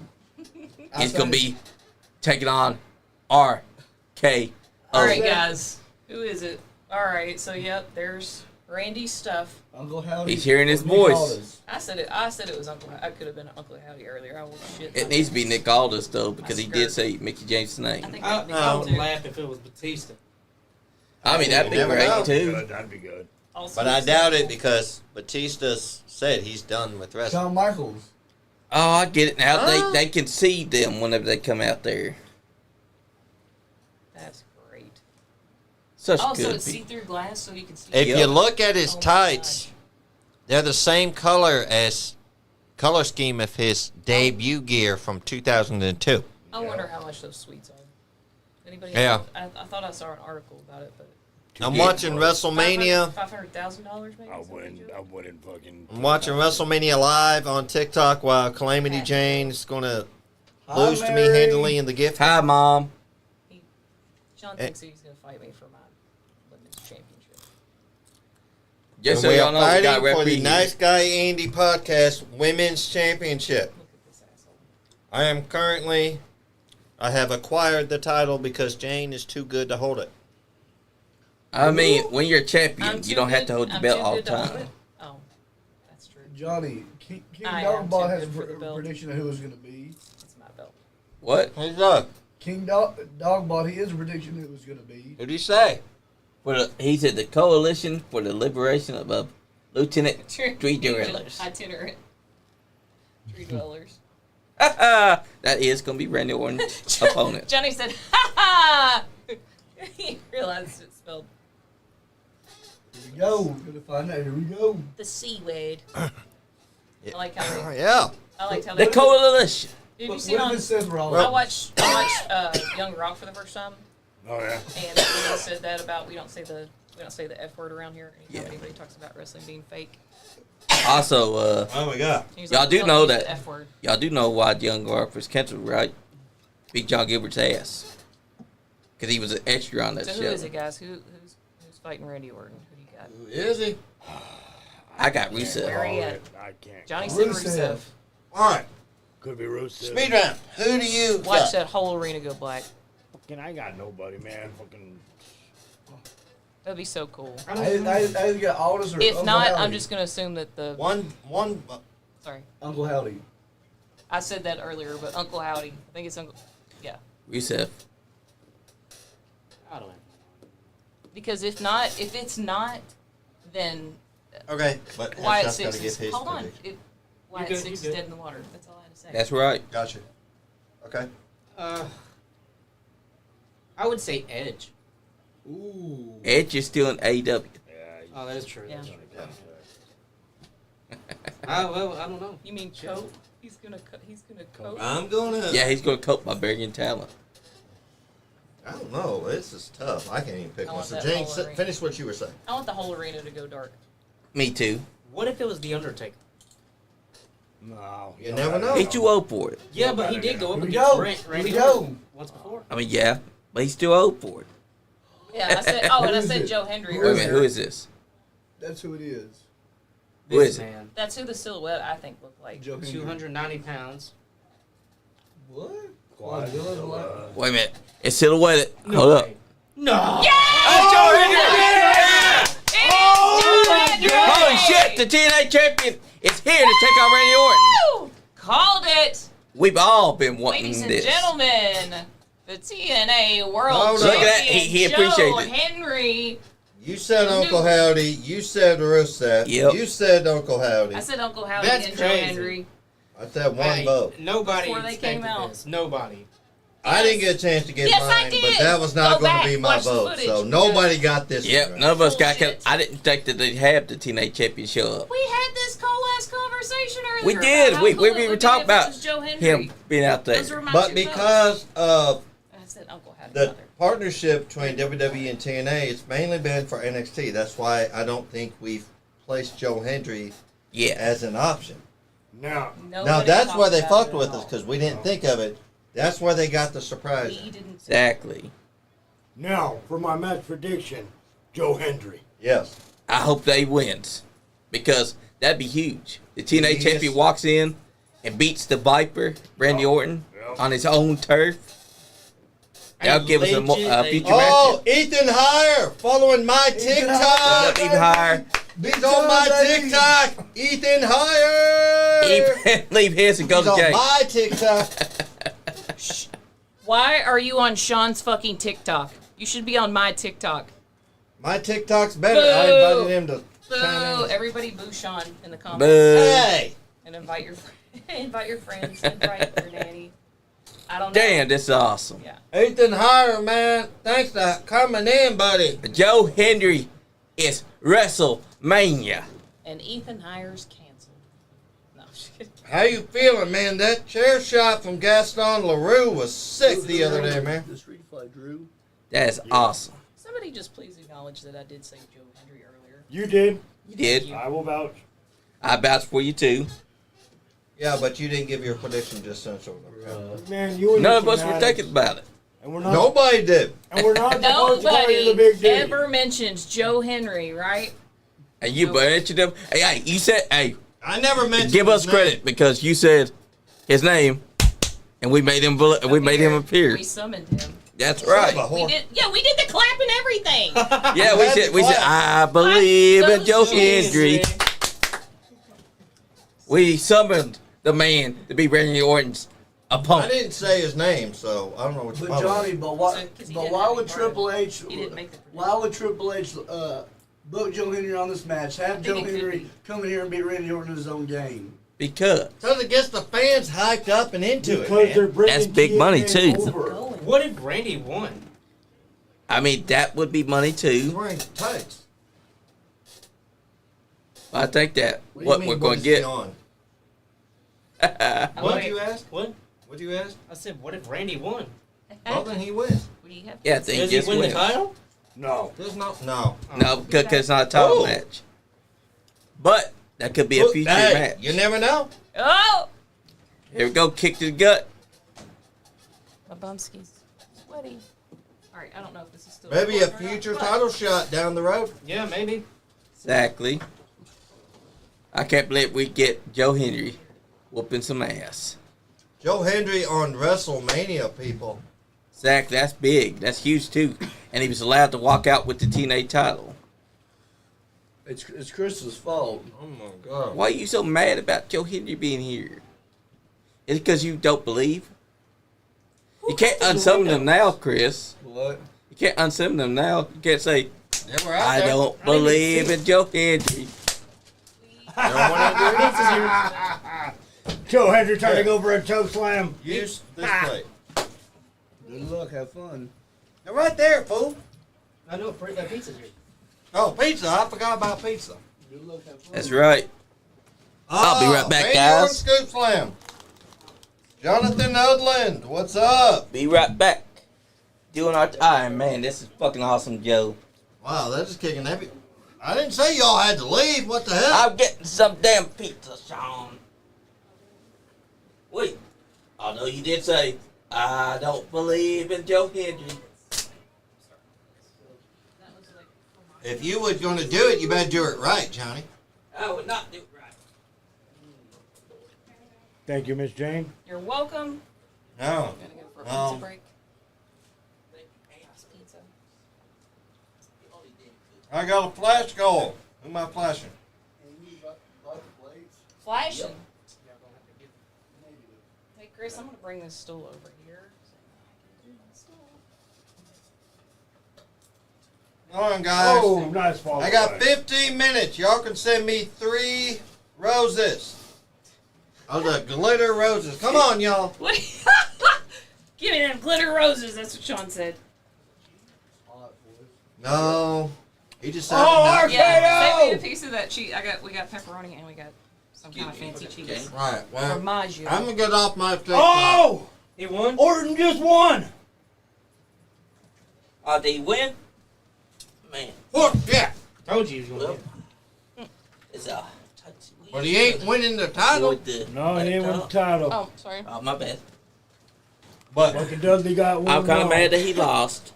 I is gonna say- be taking on RK Okay. All right, guys. Who is it? All right. So yep, there's Randy's stuff. Uncle Howdy. He's hearing his or Nick voice. Aldis. I said it was Uncle. I could have been Uncle Howdy earlier. I will shit. It needs to be Nick Aldis, though, because he I did scared. say Mickey James' name. I think I Nick would too. laugh if it was Batista. I mean, that'd be You never know. great, too. Good, that'd be good. Also, But I doubt it because Batista said he's done with wrestling. Shawn Michaels. Oh, I get it now. Huh? They can see them whenever they come out there. That's great. Such Also, good it's people. see-through glass, so you can see. If Yep. you look at his Oh my tights, they're the same color scheme of his debut gear from 2002. I wonder how much those sweets are. Anybody? Yeah. I thought I saw an article about it, but I'm watching WrestleMania. $500,000 maybe. I something like that? wouldn't fucking. I'm watching WrestleMania live on TikTok while Calamity Jane is going to lose to me Mary. handily in the gift. Hi, Mom. John thinks he's going to fight me for my women's championship. Just And so we y'all are know, we fighting got for the referee Nice Guy Andy podcast Women's Championship. Look at this asshole. I have acquired the title because Jane is too good to hold it. I mean, when you're a champion, I'm you too don't have good- to hold the I'm belt too all the good to hold time. it? Oh, that's true. Johnny. King I am Dogbot too has a good for the belt. prediction of who it's going to be. It's my belt. What? Who's up? King Dogbot, he has a prediction who it's going to be. Who'd he say? He said the Coalition for the Liberation of Lieutenant Tree Dwellers. Itinerant. Tree dwellers. that is going to be Randy Orton's opponent. Johnny said, "Ha ha!" He realized it's spelled Here we go. We're going to find out. Here we go. the C word. I like how they, Yeah. I liked how The they. Coalition. Did you What see if on? it says Rollins? I watched Young Rock for the first time, Oh yeah. and he said that about we don't say the F word around here. Anytime Yeah. anybody talks about wrestling being fake. Also, Oh my God. He's Y'all do "Don't know use that- the F word. y'all do know why Young Rock was canceled, right? Beat John Gilbert's ass. Because he was an extra on that So show. who is it, guys? Who's fighting Randy Orton? Who do you got? Who is he? I got Rusev. Where are you at? I can't. Johnny said Rusev. Rusev. All right. Could be Rusev. Speed round. Who do you Watch got? that whole arena go black. Fucking, I ain't got nobody, man. Fucking. That'd be so cool. I either got Aldis or If Uncle not, Howdy. I'm just gonna assume that the One. sorry. Uncle Howdy. I said that earlier, but Uncle Howdy. I think it's Uncle. Yeah. Rusev. I don't know. Because if it's not, then Okay, but Wyatt Headshot's got Six to give is. his Hold on. prediction. Wyatt good, Six you is good. dead in the water. That's all I had to say. That's right. Gotcha. Okay. I would say Edge. Ooh. Edge is still in AEW. Yeah. Oh, that is true. Yeah. That's true. Well, I don't know. You mean coat? He's gonna coat. I'm gonna. Yeah, he's going to cope by burying talent. I don't know. This is tough. I can't even pick I one. want So that James, whole arena. finish what you were saying. I want the whole arena to go dark. Me too. What if it was The Undertaker? No. You never know. He's too old for it. Yeah, but he did go up Here we against go. Randy Here we go. Orton once before. I mean, yeah, but he's too old for it. Yeah, I said. Oh, and I Who is said it? Joe Hendry. Who Wait a is minute, it? who is this? That's who it is. Who This is it? man, That's who the silhouette I think looked like. Joe Hendry. 290 pounds. What? Quiet. Godzilla's alive. Wait a minute. It's silhouetted. Hold up. way. No. Holy shit, the TNA champion is here to take on Randy Orton. Woo! Called it, We've all been wanting ladies and this. gentlemen. The TNA World Hold Champion on. Look at that. He Joe appreciates it. Henry. You said Uncle Howdy. You said Rusev. Yep. You said Uncle Howdy. I said Uncle Howdy That's and Joe crazy. Henry. I said one Hey, vote. Nobody Before they came expected out. this. Nobody. I didn't get a chance to get Yes, I mine, did. but that was not Go going back, to be my watch the vote. footage, So because- nobody got this. Yep, one none of us got. Bullshit. I didn't think that they'd have the TNA champion show up. We had this whole ass conversation earlier. We did. about how We cool it were would talking be if it about was Joe Henry. him being out Those there. were my But two because of votes. I said Uncle Howdy. the Mother. partnership between WWE and TNA, it's mainly been for NXT. That's why I don't think we've placed Joe Hendry Yeah. as an option. Now, Now Nobody that's talked where they about fucked it with at us all. because we didn't think of it. That's where they got the surprise. We didn't. Exactly. Now, for my match prediction, Joe Hendry. Yes. I hope they wins because that'd be huge. The TNA Yes. champion walks in and beats the Viper, Randy Orton, Yeah. on his own turf. That'll give us a future Oh, match. Ethan Higher, following my TikTok. Even higher. He's on my TikTok. Ethan Higher. Leave his and go He's to on Jay. my TikTok. Why are you on Sean's fucking TikTok? You should be on my TikTok. My TikTok's better. Boo. I invited him to Boo! chime in. Everybody boo Sean in the comments. Boo. Hey. And invite your invite your friends. Invite their nanny. I don't know. Damn, this is awesome. Yeah. Ethan Higher, man. Thanks for coming in, buddy. Joe Hendry is WrestleMania. And Ethan Hires canceled. No, I'm just kidding. How you feeling, man? That chair shot from Gaston LaRue was sick the other day, man. The Street Fight Drew. That is awesome. Somebody just please acknowledge that I did say Joe Hendry earlier. You did. You did. I will vouch. I vouch for you too. Yeah, but you didn't give your prediction just since. Man, you and None your of us were fanatics. thinking about it. And we're not. Nobody did. And we're not supposed to call you the Nobody big dude. ever mentions Joe Henry, right? And you mentioned him. Hey, you said, hey, I never mentioned. give us his name. credit because you said his name, and we made him. We made him appear. We summoned him. That's Son of a right. whore. We did the clap and everything. Yeah, we said. We said, I believe in Joe Hendry. We summoned the man to be Randy Orton's I opponent. didn't say his name, so I don't know what you're But Johnny, but why? So, 'cause he But didn't why have would any part of Triple it. H? He didn't make the Why would Triple H book Joe Henry on this match? Have Joe he could Henry be. come in here and beat Randy Orton in his own game. Because Because it gets the fans hyped up and into Because it, they're man. bringing That's big money, TNA too. over. What if Randy won? I mean that would be money He's too. wearing tights. I think that What do you what mean, we're going is to he get. on? What wait. you asked? What? What'd you ask? I said, what if Randy won? Well, then he wins. What do you have? Yeah, I think Does he just win the win. title? No. There's no. No, because it's not a title Oh. match. But that could be a future Hey, match. you never know. Oh! Here we go, kick to the gut. My bumski's sweaty. Alright, I don't know if this is still Maybe a recording or not, future but- title shot down the road. Yeah, maybe. Exactly. I can't believe we get Joe Henry whooping some ass. Joe Hendry on WrestleMania, people. Exactly, that's big. That's huge too. And he was allowed to walk out with the TNA title. It's Chris's fault. Oh my God. Why are you so mad about Joe Henry being here? Is it because you don't believe? You can't unsummon them now, Chris. What? You can't unsummon them now. You can't say, Yeah, we're out I there. don't believe in Joe Henry. You don't want to Joe Hendry trying to go for a choke slam. do it? Use this plate. Good luck. Have fun. They're right there, fool. I know that pizza's here. Oh, pizza. I forgot about pizza. Good luck. Have fun. That's right. I'll be right back, Randy guys. Orton Scoop Slam. Jonathan Udland, what's up? Be right back. Doing our man, this is fucking awesome, Joe. Wow, they're just kicking every. I didn't say y'all had to leave. What the hell? I'm getting some damn pizza, Sean. Wait. I know you did say, I don't believe in Joe Hendry. If you was going to do it, you better do it right, Johnny. I would not do it right. Thank you, Miss Jane. You're welcome. No. I'm gonna go for a No. pizza break. Pizza. I got a flash goal. Who am I flashing? Flashing. Hey, Chris, I'm gonna bring this stool over here. Come on, guys. Oh, nice follow. I got 15 minutes. Y'all can send me 3 roses. Oh, the glitter roses. Come on, y'all. What? Give me them glitter roses. That's what Sean said. No. He just said Oh, no. Yeah, save me a piece of that cheese. We got pepperoni and we got some kind of fancy cheese. Right, well, Formaggio. I'm going to get off my TikTok. Oh! He won? Orton just won! Did he win? Man, Oh, yeah. Told you he was going to win. it's a. But he ain't winning the title. No, he didn't win the title. Oh, sorry. Oh, my bad. But Bucky Dudley got one. I'm kind of now. mad that he lost.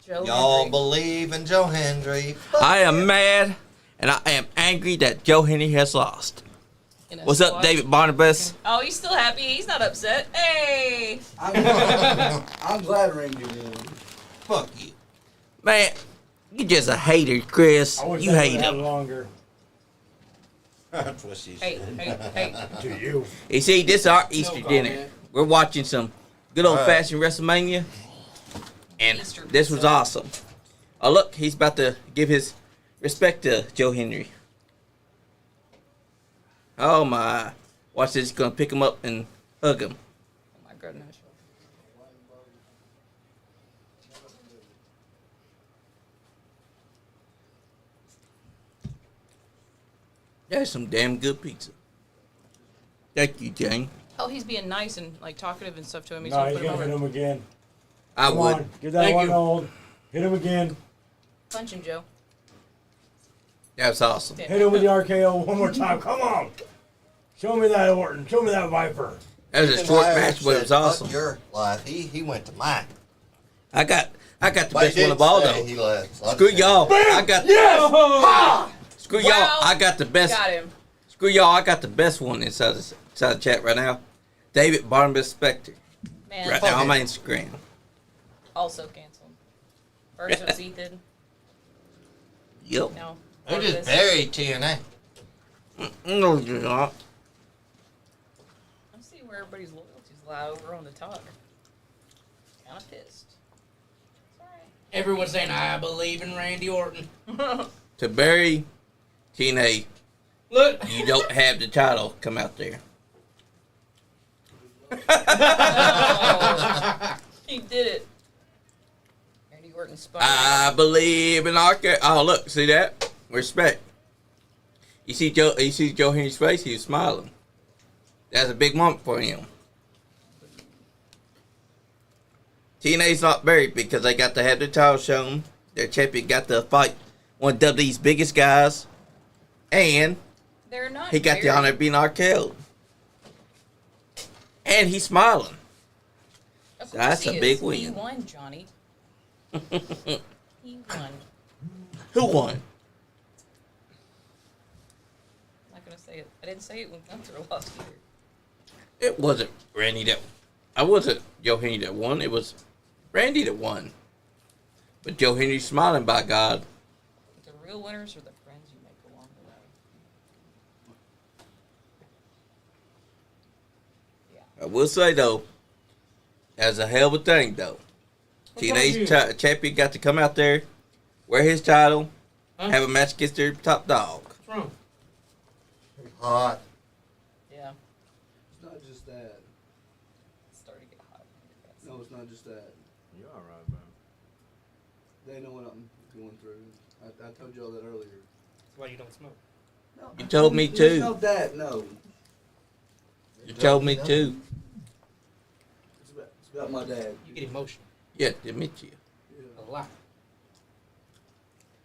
Joe y'all Hendry. believe in Joe Hendry. I am mad and I am angry that Joe Henry has lost. in a What's up, squat. David Barnabas? Oh, he's still happy. He's not upset. Hey. I'm glad Randy won. Fuck you. Man, you just a hater, Chris. I wish You I hate would've had him. longer. That's what she Hey, said. hey. To you. You see, this is our Easter No dinner. comment. We're watching some good old-fashioned WrestleMania, and Easter this was pizza. awesome. Oh, look, he's about to give his respect to Joe Henry. Oh, my. Watch this. He's going to pick him up and hug him. Oh, my goodness. That's some damn good pizza. Thank you, Jane. Oh, he's being nice and like talkative and stuff to him. He's No, gonna he's put him gonna hit over. him again. I Come would. on, give that Thank one you. old. Hit him again. Punch him, Joe. That's awesome. Hit him with the RKO one more time. Come on. Show me that Orton. Show me that Viper. That was a short match, but it was Fuck awesome. your life. He went to mine. I got the But best he one did of all, say though. he left. So Screw y'all. I got Yes! Screw y'all. Wow. I got the best. Got him. Screw y'all. I got the best one inside the chat right now. David Barnabas Spector. Man, Right now on my Instagram. also canceled. First was Ethan. Yep. No. They just Barnabas. buried TNA. No, you're not. I see where everybody's loyalties lie over on the talk. Kind of pissed. It's alright. Everyone's saying, I believe in Randy Orton. To bury TNA, Look. you don't have the title come out there. Oh, he did it. Randy Orton spun. I believe in our. Oh, look, see that? Respect. You see Joe Henry's face. He was smiling. That's a big moment for him. TNA's not buried because they got to have their title shown. Their champion got to fight one of WWE's biggest guys, and They're not. he got the very- honor of being Raquel. And he's smiling. Of So that's course a he big is. win. He won, Johnny. He won. Who won? I'm not gonna say it. I didn't say it when Gunther lost either. It wasn't Randy that. I wasn't Joe Henry that won. It was Randy that won. But Joe Henry's smiling, by God. The real winners are the friends you make along the way. Yeah. I will say though, that's a hell of a thing though. TNA's champion got to come out there, wear his title, Huh? have a match against their top dog. What's wrong? Hot. Yeah. It's not just that. It's starting to get hot. No, it's not just that. You're all right, man. They know what I'm going through. I told y'all that earlier. That's why you don't smoke. No, You told me there's too. No, that no. You told me too. It's about my dad. You get emotional. Yeah, to admit you. A lot.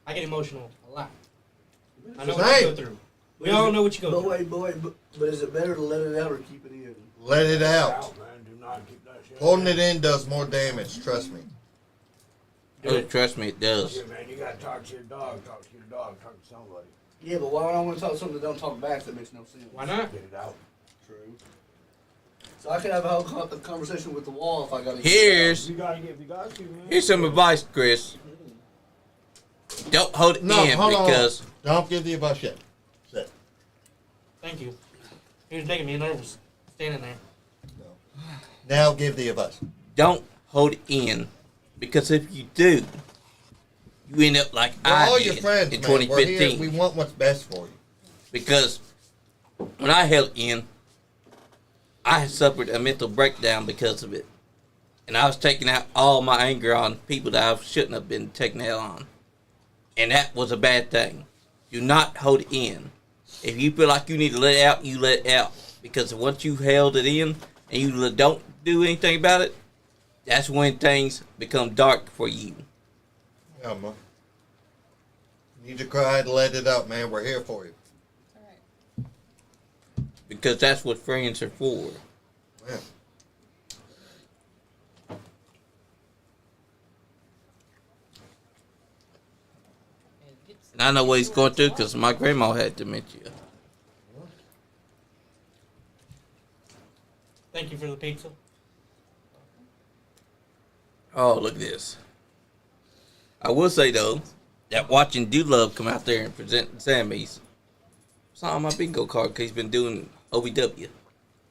I get emotional a lot. I know Same. what you go through. We all know what you go But through. wait, but is it better to let it out or keep it in? Let it out. Man. Do not keep that shit. Holding it in does more damage. Trust me. Oh, trust me, it does. Yeah, man, you gotta talk to your dog. Talk to your dog. Talk to somebody. Yeah, but why would I want to talk to something that don't talk back? That makes no sense. Why not? Get it out. True. So I could have a whole conversation with the wall if I got to. Here's You gotta get. You got to, man. here's some advice, Chris. Don't hold it No, in hold on. because Don't give the advice yet. Sit. Thank you. He was making me nervous standing there. Now give the advice. don't hold it in because if you do, you end up like We're I all did your friends, in man. We're 2015. here. We want what's best for you. Because when I held it in, I suffered a mental breakdown because of it. And I was taking out all my anger on people that I shouldn't have been taking out on. And that was a bad thing. Do not hold it in. If you feel like you need to let it out, you let it out. Because once you held it in and you don't do anything about it, that's when things become dark for you. Yeah, man. You need to cry to let it out, man. We're here for you. All right. Because that's what friends are for. Yeah. And I know what he's going through because my grandma had dementia. for the pizza? Oh, look at this. I will say, though, that watching Doolove come out there and present Sammy's, it's not on my bingo card because he's been doing OVW.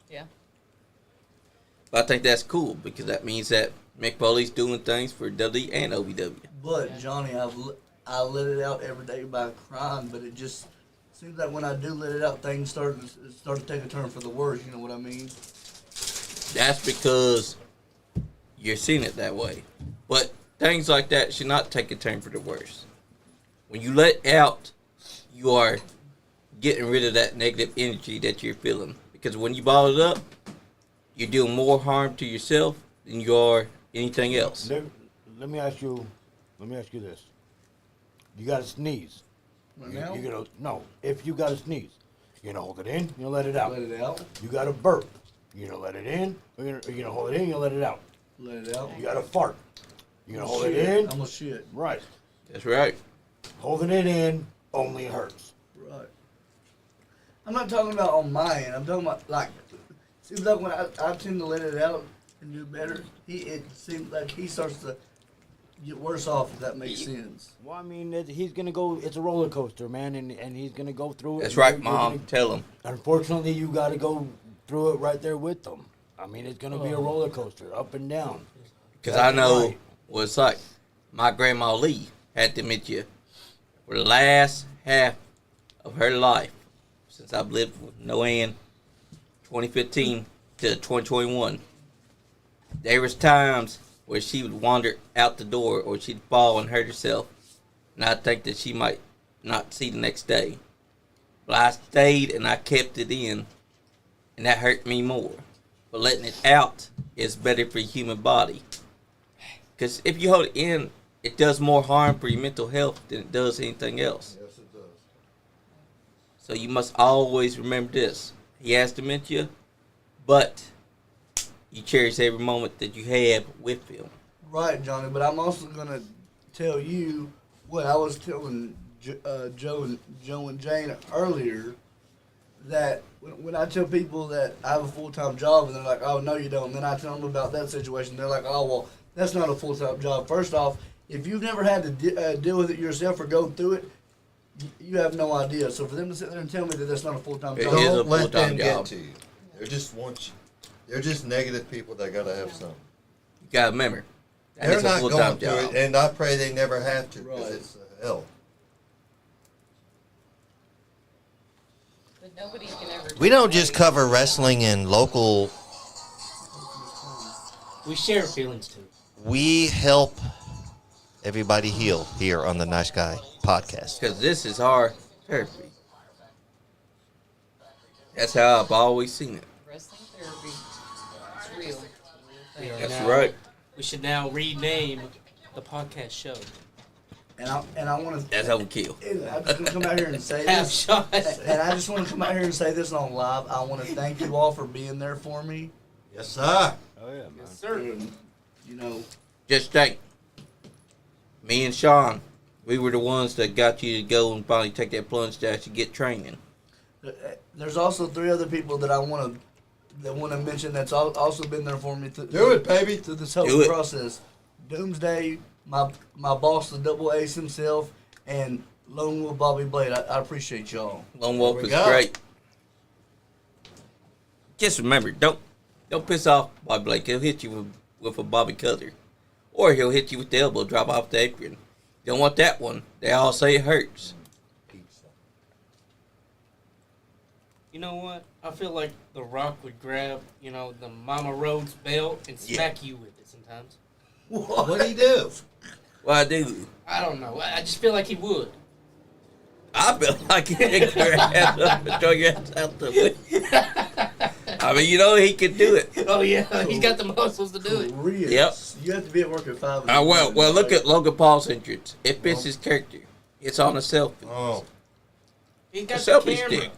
Yeah. But I think that's cool because that means that Mick Foley's doing things for WWE and OVW. But, Johnny, I let it out every day by crying, but it just seems like when I do let it out, things start to take a turn for the worse, you know what I mean? That's because you're seeing it that way. But things like that should not take a turn for the worse. When you let out, you are getting rid of that negative energy that you're feeling. Because when you bottle it up, you're doing more harm to yourself than you are anything else. Let me ask you this. You got to sneeze. Right now? You're gonna, no, if you got to sneeze, you're going to hold it in, you're going to let it out. Let it out. You got to burp. You're going to let it in, or you're going to hold it in, you're going to let it out. Let it out. You got to fart. You're going to hold it Shit. in. I'm a shit. Right. That's right. Holding it in only hurts. Right. I'm not talking about on my end. I'm talking about, like, seems like when I tend to let it out and do better, it seems like he starts to get worse off, if that makes sense. Well, I mean, he's going to go, it's a roller coaster, man, and he's going to go through it. That's right, Mom. Tell him. Unfortunately, you got to go through it right there with them. I mean, it's going to be a roller coaster, up and down. Because I know what it's like. My grandma Lee had dementia for the last half of her life since I've lived with Noanne 2015 to 2021. There was times where she would wander out the door or she'd fall and hurt herself. And I think that she might not see the next day. But I stayed and I kept it in. And that hurt me more. But letting it out is better for your human body. Because if you hold it in, it does more harm for your mental health than it does anything else. Yes, it does. So you must always remember this. He has dementia, but you cherish every moment that you have with him. Right, Johnny, but I'm also going to tell you what I was telling Joe and Jane earlier, that when I tell people that I have a full-time job and they're like, oh, no, you don't, and then I tell them about that situation, they're like, oh, well, that's not a full-time job. First off, if you've never had to deal with it yourself or go through it, you have no idea. So for them to sit there and tell me that that's not a full-time It job, is a Don't let full-time them job. get to you. They're just negative people that got to have some. You got to remember, that They're is a not full-time going through job. it, and I pray they never have to, because Right. it's hell. But nobody can ever. We don't just cover wrestling and local. We share feelings too. We help everybody heal here on the Nice Guy podcast. Because this is our therapy. That's how I've always seen it. Wrestling therapy. It's real. We are That's now- right. We should now rename the podcast show. and I want to. That's how we kill. I'm just gonna come out here and say Half this. shot. And I just want to come out here and say this on live. I want to thank you all for being there for me. Yes, sir. Oh, yeah, man. Yes, sir. And, you know, Just think, me and Sean, we were the ones that got you to go and finally take that plunge to actually get training. there's also 3 other people that I want to mention that's also been there for me Do it, baby. through this whole Do it. process. Doomsday, my boss, the Double Ace himself, and Lone Wolf Bobby Blade. I appreciate y'all. Lone Wolf There we is go. great. Just remember, don't piss off Bobby Blake. He'll hit you with a Bobby Cutter. Or he'll hit you with the elbow, drop off the apron. Don't want that one. They all say it hurts. You know what? I feel like The Rock would grab, the Mama Rhodes belt and smack you with it sometimes. What'd he do? Well, I do. I don't know. I just feel like he would. I feel like he can grab up and throw your ass out the way. I mean, he could do it. Oh, yeah. He's got the muscles to do it. Real. Yep. You have to be at work at 5. Well, look at Logan Paul's entrance. It fits his character. It's on a selfie. Oh, He's A got the selfie camera stick.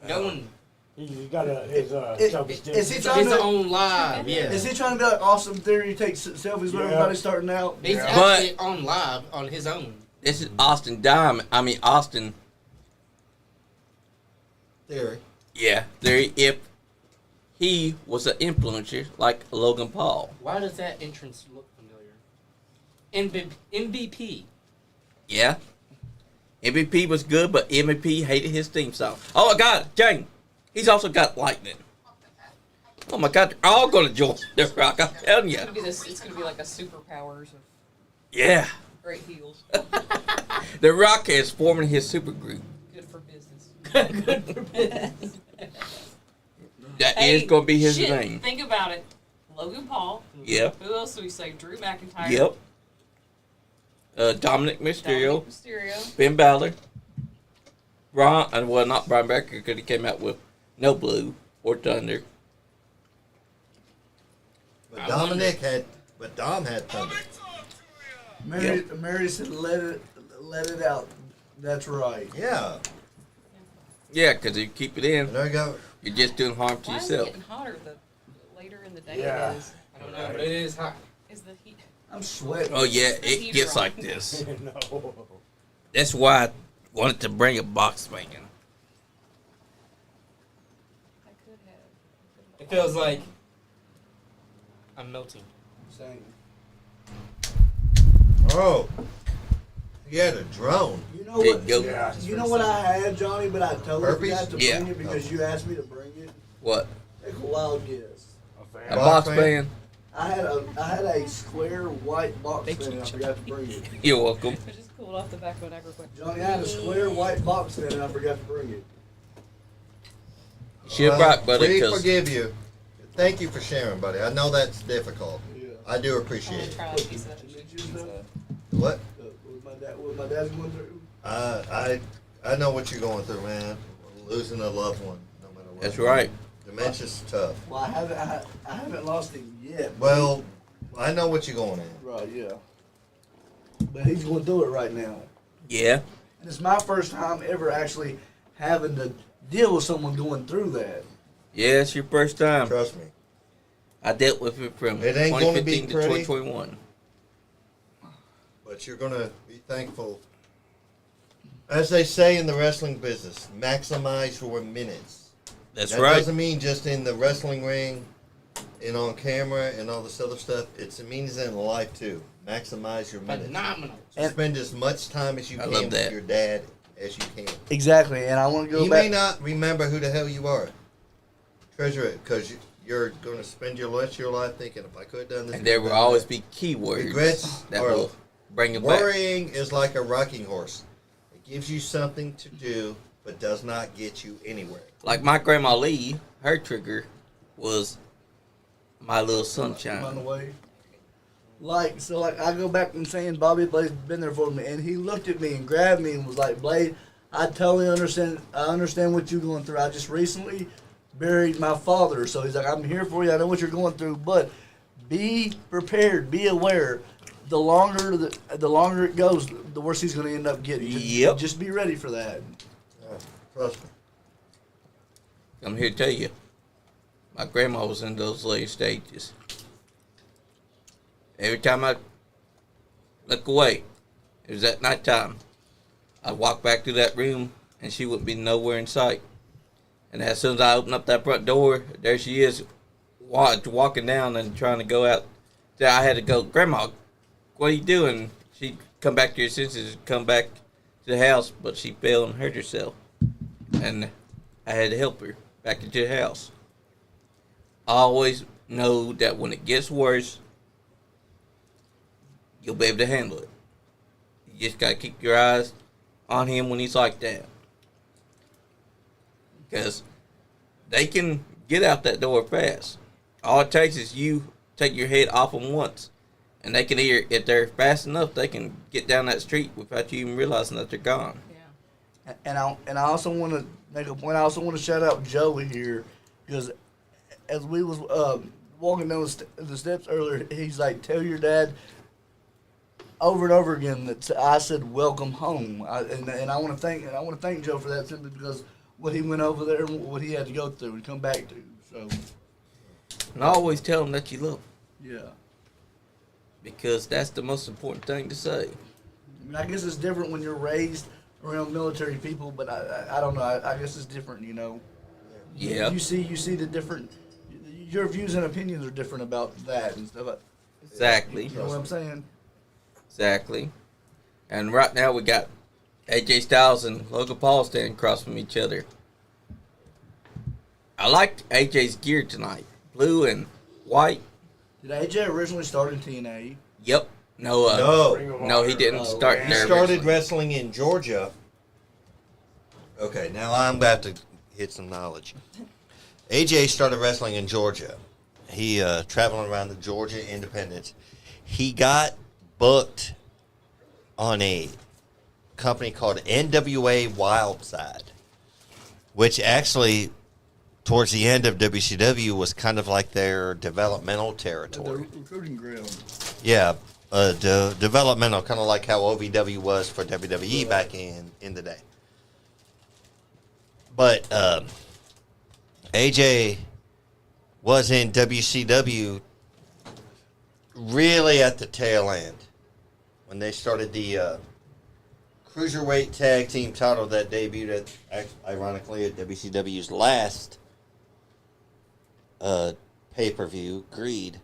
going. He's got his selfie stick. Is he His trying to? own live, yeah. Is he trying to be like Awesome Theory? Take selfies with Yeah. everybody starting out. He's But- actually on live on his own. This is Austin Austin. theory. Yeah, there. If he was an influencer like Logan Paul. Why does that entrance look familiar? MVP. Yeah. MVP was good, but MVP hated his theme song. Oh my God, Jane. He's also got lightning. Oh my God, they're all gonna join the Rock. I'm telling you. It's gonna be like a superpowers of Yeah. great heels. The Rock is forming his super group. Good for business. Good for business. That is gonna be his name. Think about it. Logan Paul. Yep. Who else do we say? Drew McIntyre. Yep. Dominik Mysterio. Dominik Mysterio. Ben Bálor. Bron, well, not Brian Becker because he came out with no blue or thunder. But Dom had thunder. Mary said, "Let it out." That's right. Yeah. Yeah, because if you keep it in, There you go. you're just doing harm to Why is it yourself. getting hotter the later in the day Yeah. it is? I don't know, but it is hot. Is the heat? I'm sweating. Oh yeah, the it heater gets on. like this. No. That's why I wanted to bring a box fan. I could have. It feels like I'm melting. Same. Oh. He had a drone. You know There what? you go. Yeah. You know what I had, Johnny, but I totally Herpes? forgot to bring Yeah. it because you asked me to bring it. What? Take a wild guess. A Box box fan? fan? I had a square white box fan and I forgot to bring it. You're welcome. I just pulled off the back of my neck real quick. Johnny, I had a square white box fan and I forgot to bring it. She'll rock, buddy. We 'Cause forgive you. Thank you for sharing, buddy. I know that's difficult. Yeah. I do I'm appreciate gonna it. try a piece of that Did shit you use that? What? What my dad's going through? I know what you're going through, man. Losing a loved one, no matter what. that's right. Dementia's tough. Well, I haven't lost him yet. Well, I know what you're going in. Right, yeah. But he's going through it right now. Yeah. And it's my first time ever actually having to deal with someone going through that. Yeah, it's your first time. Trust me. I dealt with it from It ain't gonna be 2015 to pretty. 2021. But you're gonna be thankful. As they say in the wrestling business, maximize your minutes. That's That right. doesn't mean just in the wrestling ring and on camera and all this other stuff. It means in life too. Maximize your minutes. Phenomenal. Spend as much time as you I can love with that. your dad as you can. Exactly, and I want to go You back. may not remember who the hell you are. Treasure it, because you're going to spend your rest of your life thinking, if I could have done this. And there will always be keywords Regrets that are- will bring it back. Worrying is like a rocking horse. It gives you something to do, but does not get you anywhere. Like my grandma Lee, her trigger was my little On the sunshine. way. Like I go back and saying Bobby Blade's been there for me, and he looked at me and grabbed me and was like, "Blade, I totally understand. I understand what you're going through. I just recently buried my father, so he's like, I'm here for you. I know what you're going through, but be prepared, be aware. The longer it goes, the worse he's going to end up getting. Yep. Just be ready for that." Trust me. I'm here to tell you, my grandma was in those later stages. Every time I look away, it was at nighttime. I'd walk back to that room, and she wouldn't be nowhere in sight. And as soon as I opened up that front door, there she is, walking down and trying to go out. So I had to go, "Grandma, what are you doing?" She'd come back to her senses and come back to the house, but she fell and hurt herself. And I had to help her back into the house. I always know that when it gets worse, you'll be able to handle it. You just got to keep your eyes on him when he's like that. Because they can get out that door fast. All it takes is you take your head off them once. And they can either, if they're fast enough, they can get down that street without you even realizing that they're gone. Yeah. And I also want to make a point. I also want to shout out Joey here, because as we was walking down the steps earlier, he's like, "Tell your dad over and over again that I said welcome home." And I want to thank Joe for that, simply because what he went over there and what he had to go through and come back to. So And I always tell them that you love them, yeah, because that's the most important thing to say. I mean, I guess it's different when you're raised around military people, but I don't know. I guess it's different, you know. Yeah. You see the different. your views and opinions are different about that and stuff. Exactly. You know what I'm saying? Exactly. And right now we got AJ Styles and Logan Paul standing across from each other. I liked AJ's gear tonight. Blue and white. Did AJ originally start in TNA? Yep. No, he didn't start He there. started originally. wrestling in Georgia. Okay, now I'm about to hit some knowledge. AJ started wrestling in Georgia. He traveling around the Georgia Independence. He got booked on a company called NWA Wildside, which actually, towards the end of WCW, was kind of like their developmental The territory. recruiting ground. Yeah, developmental, kind of like how OVW was for WWE back in the day. But AJ was in WCW really at the tail end when they started the cruiserweight tag team title that debuted ironically at WCW's last pay-per-view, Greed.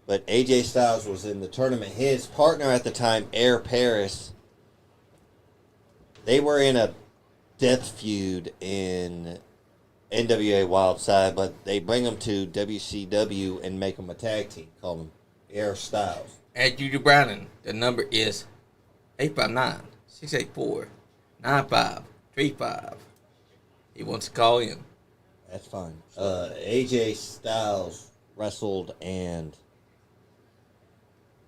But AJ Styles was in the tournament. His partner at the time, Air Paris, they were in a death feud in NWA Wildside, but they bring them to WCW and make them a tag team, call them Air Styles. At Judy Browning, the number is 859-684-9535. He wants to call in. That's fine. AJ Styles wrestled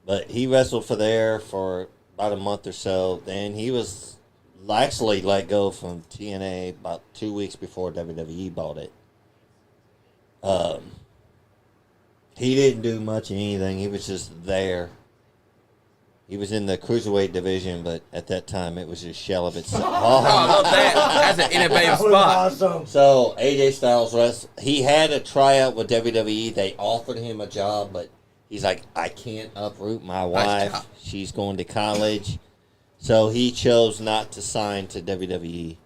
but he wrestled for there for about a month or so. Then he was actually let go from TNA about 2 weeks before WWE bought it. He didn't do much of anything. He was just there. He was in the cruiserweight division, but at that time it was just shell of itself. Oh, I love that. That's an innovative That was spot. awesome. So AJ Styles he had a tryout with WWE. They offered him a job, but he's like, I can't uproot my wife. job. She's going to college. So he chose not to sign to WWE.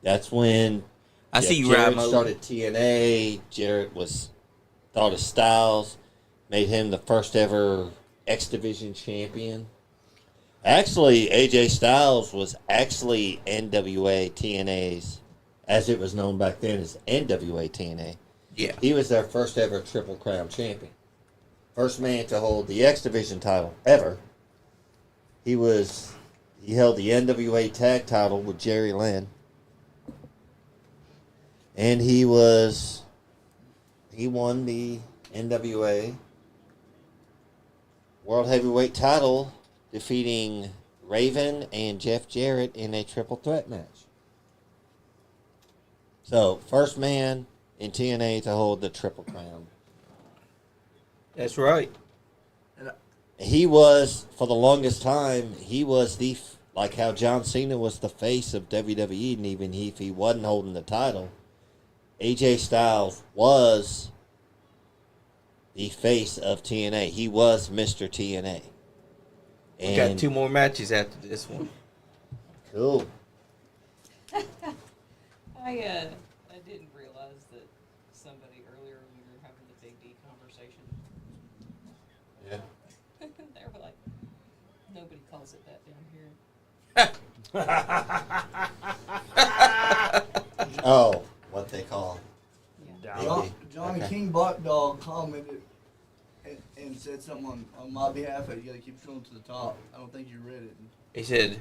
That's when I see you, Jarrett Ramo. started TNA. Jarrett thought of Styles, made him the first ever X Division champion. Actually, AJ Styles was actually NWA TNA's, as it was known back then as NWA TNA. Yeah. He was their first ever Triple Crown champion. First man to hold the X Division title ever. He held the NWA tag title with Jerry Lynn. And he won the NWA World Heavyweight title, defeating Raven and Jeff Jarrett in a triple threat match. So, first man in TNA to hold the Triple Crown. That's right. He was, for the longest time, like how John Cena was the face of WWE, and even if he wasn't holding the title, AJ Styles was the face of TNA. He was Mr. TNA. We got 2 more matches after this one. Cool. I didn't realize that somebody earlier when we were having the Big D conversation, Yeah. they were like, nobody calls it that down here. Oh, what they call. Johnny Okay. King Dog commented and said something on my behalf. You got to keep scrolling to the top. I don't think you read it. He said,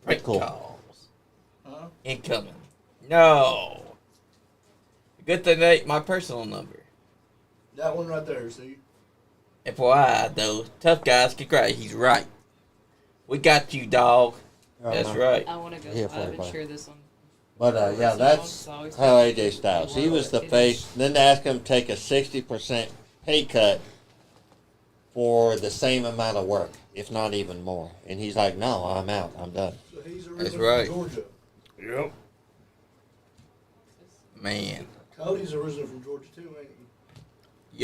prank Cool. calls. Huh? Incoming. No. Good thing that ain't my personal number. That one right there, see? FYI, though, tough guys can cry. He's right. We got you, dog. That's right. I want to go Here live for it, and bye. share this on. But yeah, that's how AJ Styles. He was the face. Then they asked him to take a 60% pay cut for the same amount of work, if not even more. And he's like, no, I'm out. I'm done. So he's That's originally right. from Georgia. Yep. Man. Cody's originally from Georgia too, ain't he?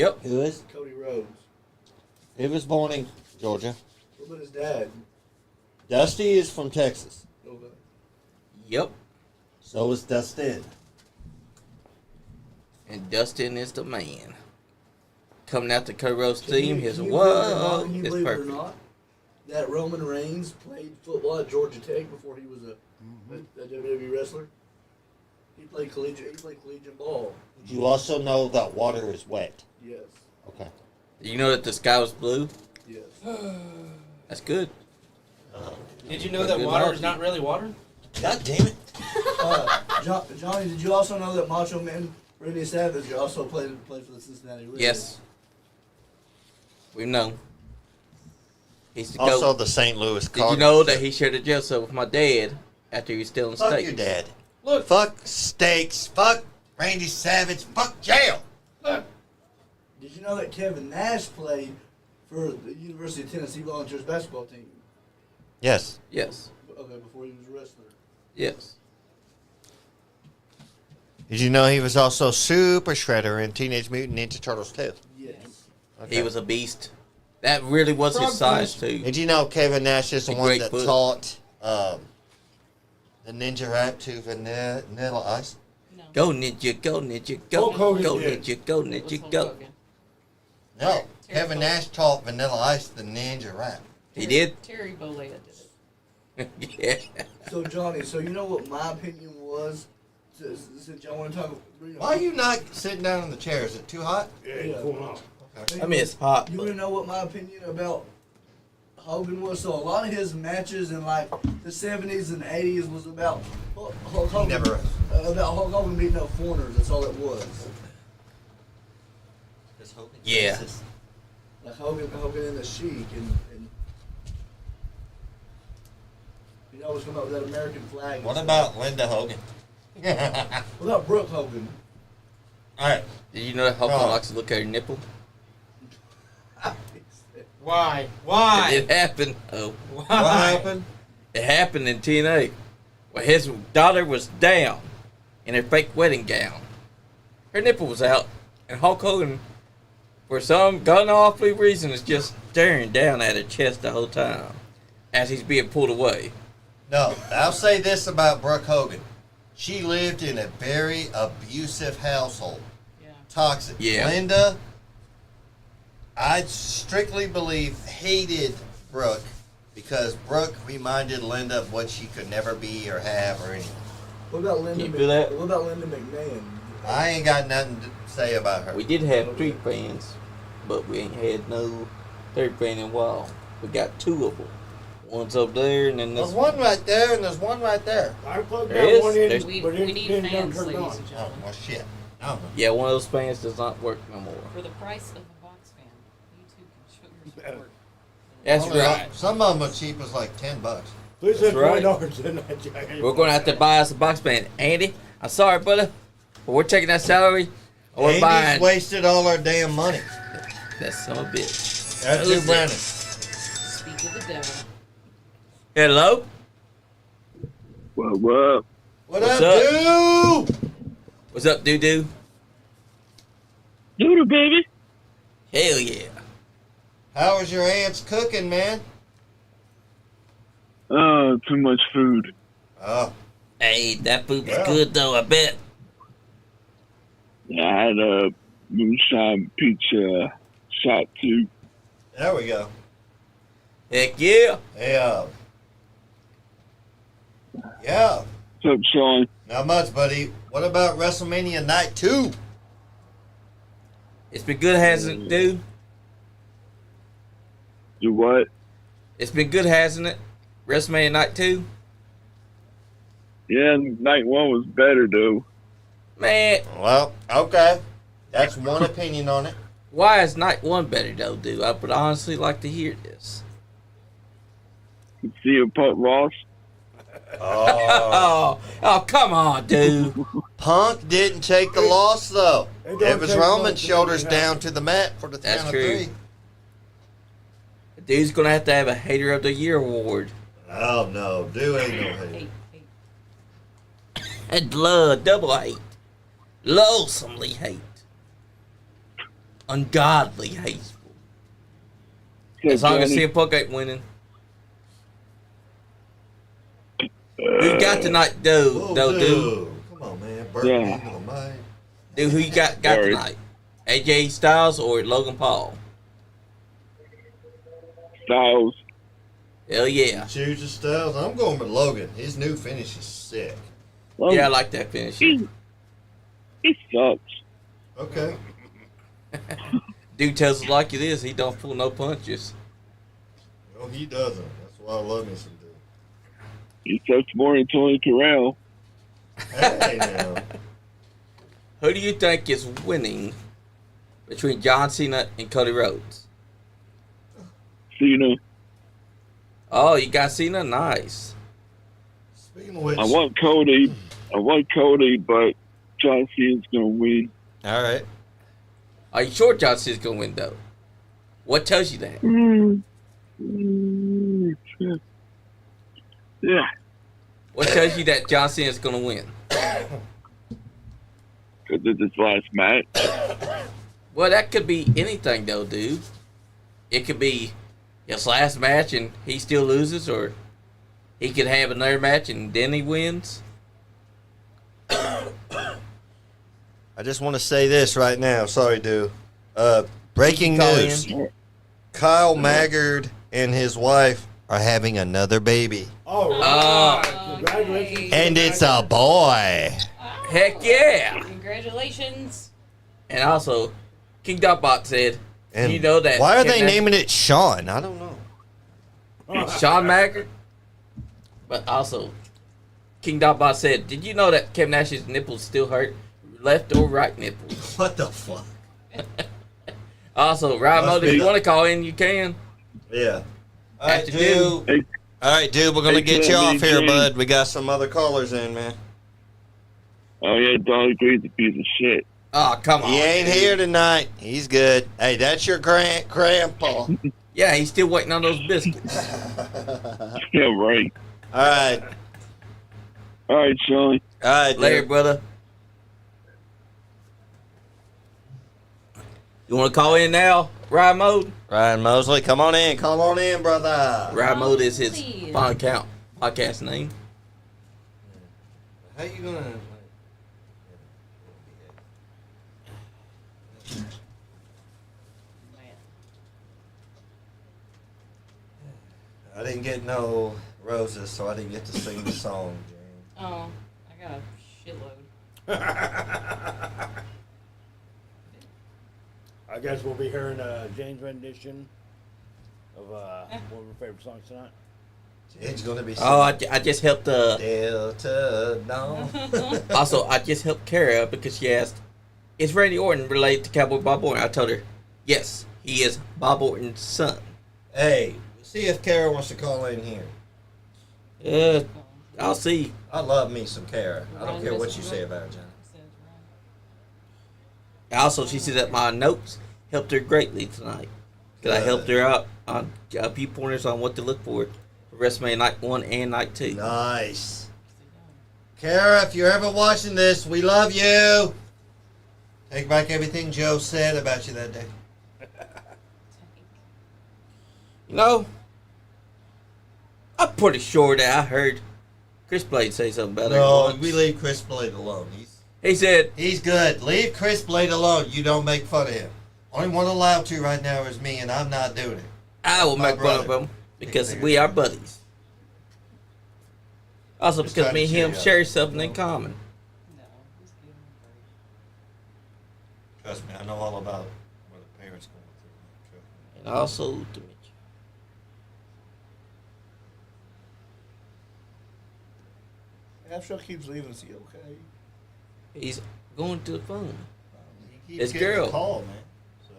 Yep. Who is? Cody Rhodes. He was born in Georgia. What about his dad? Dusty is from Texas. Okay. Yep. So is Dustin. And Dustin is the man. coming out the Cody team. His Can you whoa, believe it's it or perfect. not, that Roman Reigns played football at Georgia Tech before he was a WWE wrestler? He played collegiate ball. You also know that water is wet. Yes. Okay. Do you know that the sky was blue? Yes. That's good. Did you know that Good water luck. is not really water? God damn it. Johnny, did you also know that Macho Man Randy Savage also played for the Cincinnati Reds? Yes. We know. He's the Also goat. the St. Louis Did Cardinals. you know that he shared a jail cell with my dad after he was stealing Fuck steaks? your dad. Look. Fuck steaks. Fuck Randy Savage. Fuck jail. Look. Did you know that Kevin Nash played for the University of Tennessee Volunteers basketball team? Yes. Yes. Okay, before he was a wrestler. Yes. Did you know he was also Super Shredder in Teenage Mutant Ninja Turtles 2? Yes. Okay. He was a beast. That really was his size, too. Did you know Kevin Nash is the A one great that foot. taught the ninja rap to Vanilla Ice? Go, Ninja, go, Ninja, go. Hulk Hogan Go, did. Ninja, go, Ninja, go. No. Kevin Nash taught Vanilla Ice the ninja rap. He did? Terry Bollea did it. Yeah. So Johnny, so you know what my opinion was? Since y'all want to talk, Why are you not sitting down in the chair? Is it too hot? Yeah, it's going on. I mean, it's hot. You want to know what my opinion about Hogan was? So a lot of his matches in like the 70s and 80s was about Hulk Hogan. Never. About Hulk Hogan beating up foreigners. That's all it was. Yeah. Like Hogan and the Sheik and he always come up with that American flag. What about Linda Hogan? What about Brooke Hogan? All right. Did you know that Hulk Oh. likes to look at her nipple? Why? Why? It happened. Oh. What happened? It happened in TNA. Well, his daughter was down in her fake wedding gown. Her nipple was out, and Hulk Hogan, for some gun-awfully reason, is just staring down at her chest the whole time as he's being pulled away. No, I'll say this about Brooke Hogan. She lived in a very abusive household. Yeah. Toxic. Yeah. Linda, I strictly believe, hated Brooke because Brooke reminded Linda of what she could never be or have or anything. What about Linda? Can you do that? What about Linda McMahon? I ain't got nothing to say about her. We did have 3 fans, but we ain't had no 3rd fan in a while. We got 2 of them. One's up there, and then There's this one right there and there's one right there. I plugged There that is? one in, There's- We, but we it need didn't fans, turn ladies on. and Oh, gentlemen. well, shit. I don't know. Yeah, one of those fans does not work no more. For the price of a box fan, you too can show your support. That's Only, right. Some of them are cheap as like $10. Please said That's right. $20, didn't I, Jack? We're going to have to buy us a box fan. Andy, I'm sorry, brother, but we're taking that salary, or we're Andy's buying. wasted all our damn money. That son of a bitch. That's Who's it, Brandon. Speak of the devil. Hello? What? What What's up, up? dude? What's up, doo-doo? Doodle, baby. Hell yeah. How was your aunt's cooking, man? Oh, too much food. Oh, Hey, that food was Yeah. good, though, I bet. Yeah, I had a moonshine pizza shot too. there we go. Heck yeah. Yeah. Yeah. What's up, Sean? Not much, buddy. What about WrestleMania Night 2? It's been good, hasn't it, dude? Do what? It's been good, hasn't it? WrestleMania Night 2? Yeah, night one was better though. Man, Well, okay. That's one opinion on it. why is Night 1 better, though, dude? I would honestly like to hear this. CM Punk Ross. Oh. Oh, come on, dude. Punk didn't take the loss, though. It don't It was take Roman's much to shoulders make it down happen. to the mat for the That's count true. of 3. Dude's going to have a Hater of the Year award. Oh, no. Do ain't no hate. Hey, And blood, double hate. Loathsomely hate. Ungodly hateful. As long as CM Punk ain't winning. Who got tonight, Whoa, dude? dude. Come on, man. Burton Yeah. into the mic. Dude, who you got Sorry. tonight? AJ Styles or Logan Paul? Styles. Hell yeah. Choose the Styles. I'm going with Logan. His new finish is sick. Well, Yeah, I like that finish. he sucks. Okay. Dude tells it like it is. He don't pull no punches. No, he doesn't. That's why I love me some dude. He sucks more than Tony Terrell. Hey, now. Who do you think is winning between John Cena and Cody Rhodes? Cena. Oh, you got Cena? Nice. Speaking of which, I want Cody, but John Cena's gonna win. all right. Are you sure John Cena's going to win, though? What tells you that? Yeah. What tells you that John Cena's going to win? Because it's his last match. Well, that could be anything, though, dude. It could be his last match and he still loses, or he could have another match and then he wins. I just want to say this right now. Sorry, dude. Breaking Call news. in. Kyle Maggard and his wife are having another baby. All right. Congratulations. And it's a boy. Heck yeah! Congratulations. And also, King Dotbot said, And you know that. why are they Kevin- naming it Sean? I don't know. Sean Maggard? But also, King Dotbot said, did you know that Kevin Nash's nipples still hurt? Left or right nipples? What the fuck? Also, Ryan Must Mode, if be- you want to call in, you can. Yeah. All right, After dude. Hey, All right, dude. We're gonna Hey, get you Kevin, off here, James. bud. We got some other callers in, man. oh yeah, Dolly Green's a piece of shit. Oh, come on. He ain't dude. here tonight. He's good. Hey, that's your grandpa. Yeah, he's still waiting on those biscuits. Yeah, right. All right. All right, Sean. All right, Later, dude. brother. You want to call in now, Ryan Mode? Ryan Mosley, come on in. Come on in, brother. Ryan Mode is his Please. podcast name. How you gonna? I didn't get no roses, so I didn't get to sing the song, James. Oh, I got a shitload. I guess we'll be hearing James' rendition of one of our favorite songs tonight. It's gonna be. Oh, I just helped. Delta Dawn. Also, I just helped Kara because she asked, "Is Randy Orton related to Cowboy Bob Orton?" I told her, "Yes, he is Bob Orton's son." Hey, see if Kara wants to call in here. I'll see. I love me some Kara. I don't care what you say about her, John. Also, she said that my notes helped her greatly tonight because I helped her out on a few pointers on what to look for WrestleMania Night 1 and Night 2. Nice. Kara, if you're ever watching this, we love you. Take back everything Joe said about you that day. You know, I'm pretty sure that I heard Chris Blade say something about her No, once. we leave Chris Blade alone. He said, He's good. Leave Chris Blade alone. You don't make fun of him. Only one allowed to right now is me, and I'm not doing it. I will My make fun of brother. him because we are buddies. Also, Just because trying me to and him cheer you up. share something in common. No, just give him a break. Trust me, I know all about what the parents going through. And also to Mitch. After keeps leaving, is he okay? He's going to the phone. He keeps This getting girl. a call, man. So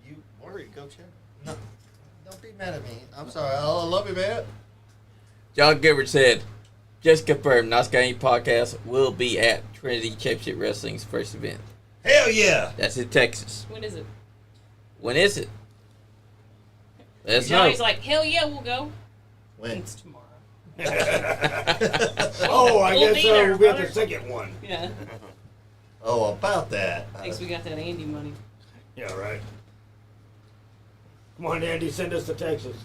you worried? Go check. No, don't be mad at me. I'm sorry. I love you, man. John Gibbard said, just confirmed, NiceGuyAndy podcast will be at Trinity Championship Wrestling's first event. Hell yeah! That's in Texas. When is it? When is it? Let us know. Johnny's like, hell yeah, we'll go. When? It's tomorrow. Oh, I We'll guess be there, we'll be at the brother. second one. Yeah. Oh, about that. Thinks we got that Andy money. Yeah, right. Come on, Andy, send us to Texas.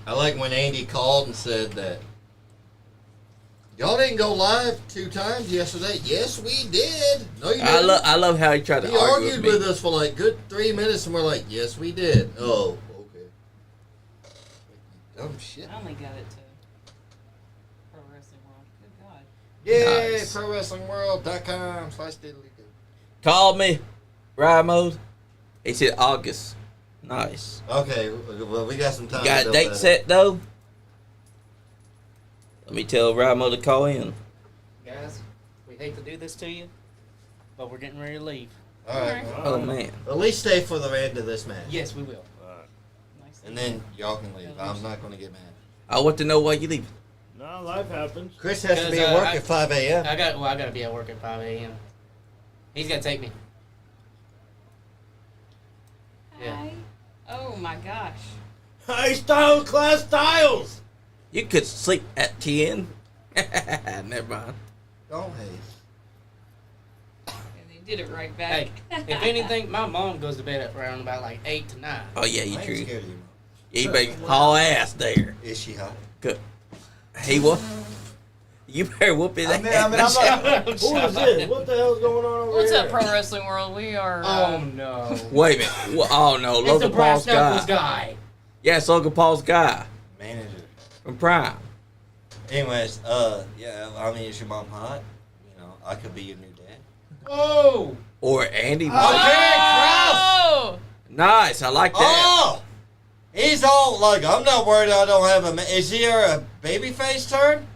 I like when Andy called and said that Y'all didn't go live 2 times yesterday. Yes, we did. No, you didn't. I love how he tried to He argue argued with with me. us for like good 3 minutes, and we're like, yes, we did. Oh, okay. Dumb shit. I only got it to Pro Wrestling World. Good God. Yay, Nice. ProWrestlingWorld.com/diddly-do. Called me, ride mode. He said August. Nice. Okay, well, we got some time. Got to a build date that set though. Let me tell ride mode to call in. Guys, we hate to do this to you, but we're getting ready to leave. up. All right. Oh man. At least stay for the end of this match. Yes, we will. Nice. And then y'all can leave. I'm not going to get mad. I want to know why you leaving. No, life happens. Chris has to be at Because, work at 5 a.m. I got to be at work at 5 a.m. He's got to take me. Yeah. Hi. Oh my gosh. High style class styles. You could sleep at 10. Never mind. Don't hate. Yeah, they did it right back. Hey, if anything, my mom goes to bed at around about like 8 to 9. Oh yeah, you I ain't true. scared of you. Yeah, you better haul ass there. Is she hot? Good. He what? You better whoop his ass. I'm not. Who is this? What the hell's going on over What's here? up, Pro Wrestling World? We are. Oh no. Wait a minute. Oh no, It's the Logan brass Paul's knuckles guy. guy. Yeah, it's Logan Paul's guy Manager. from Prime. Anyways, yeah, I mean, is your mom hot? You know, I could be your new dad. Oh! Or Andy. Oh! Nice, I like that. Oh! He's all like, I'm not worried I don't have a. Is he a babyface turn?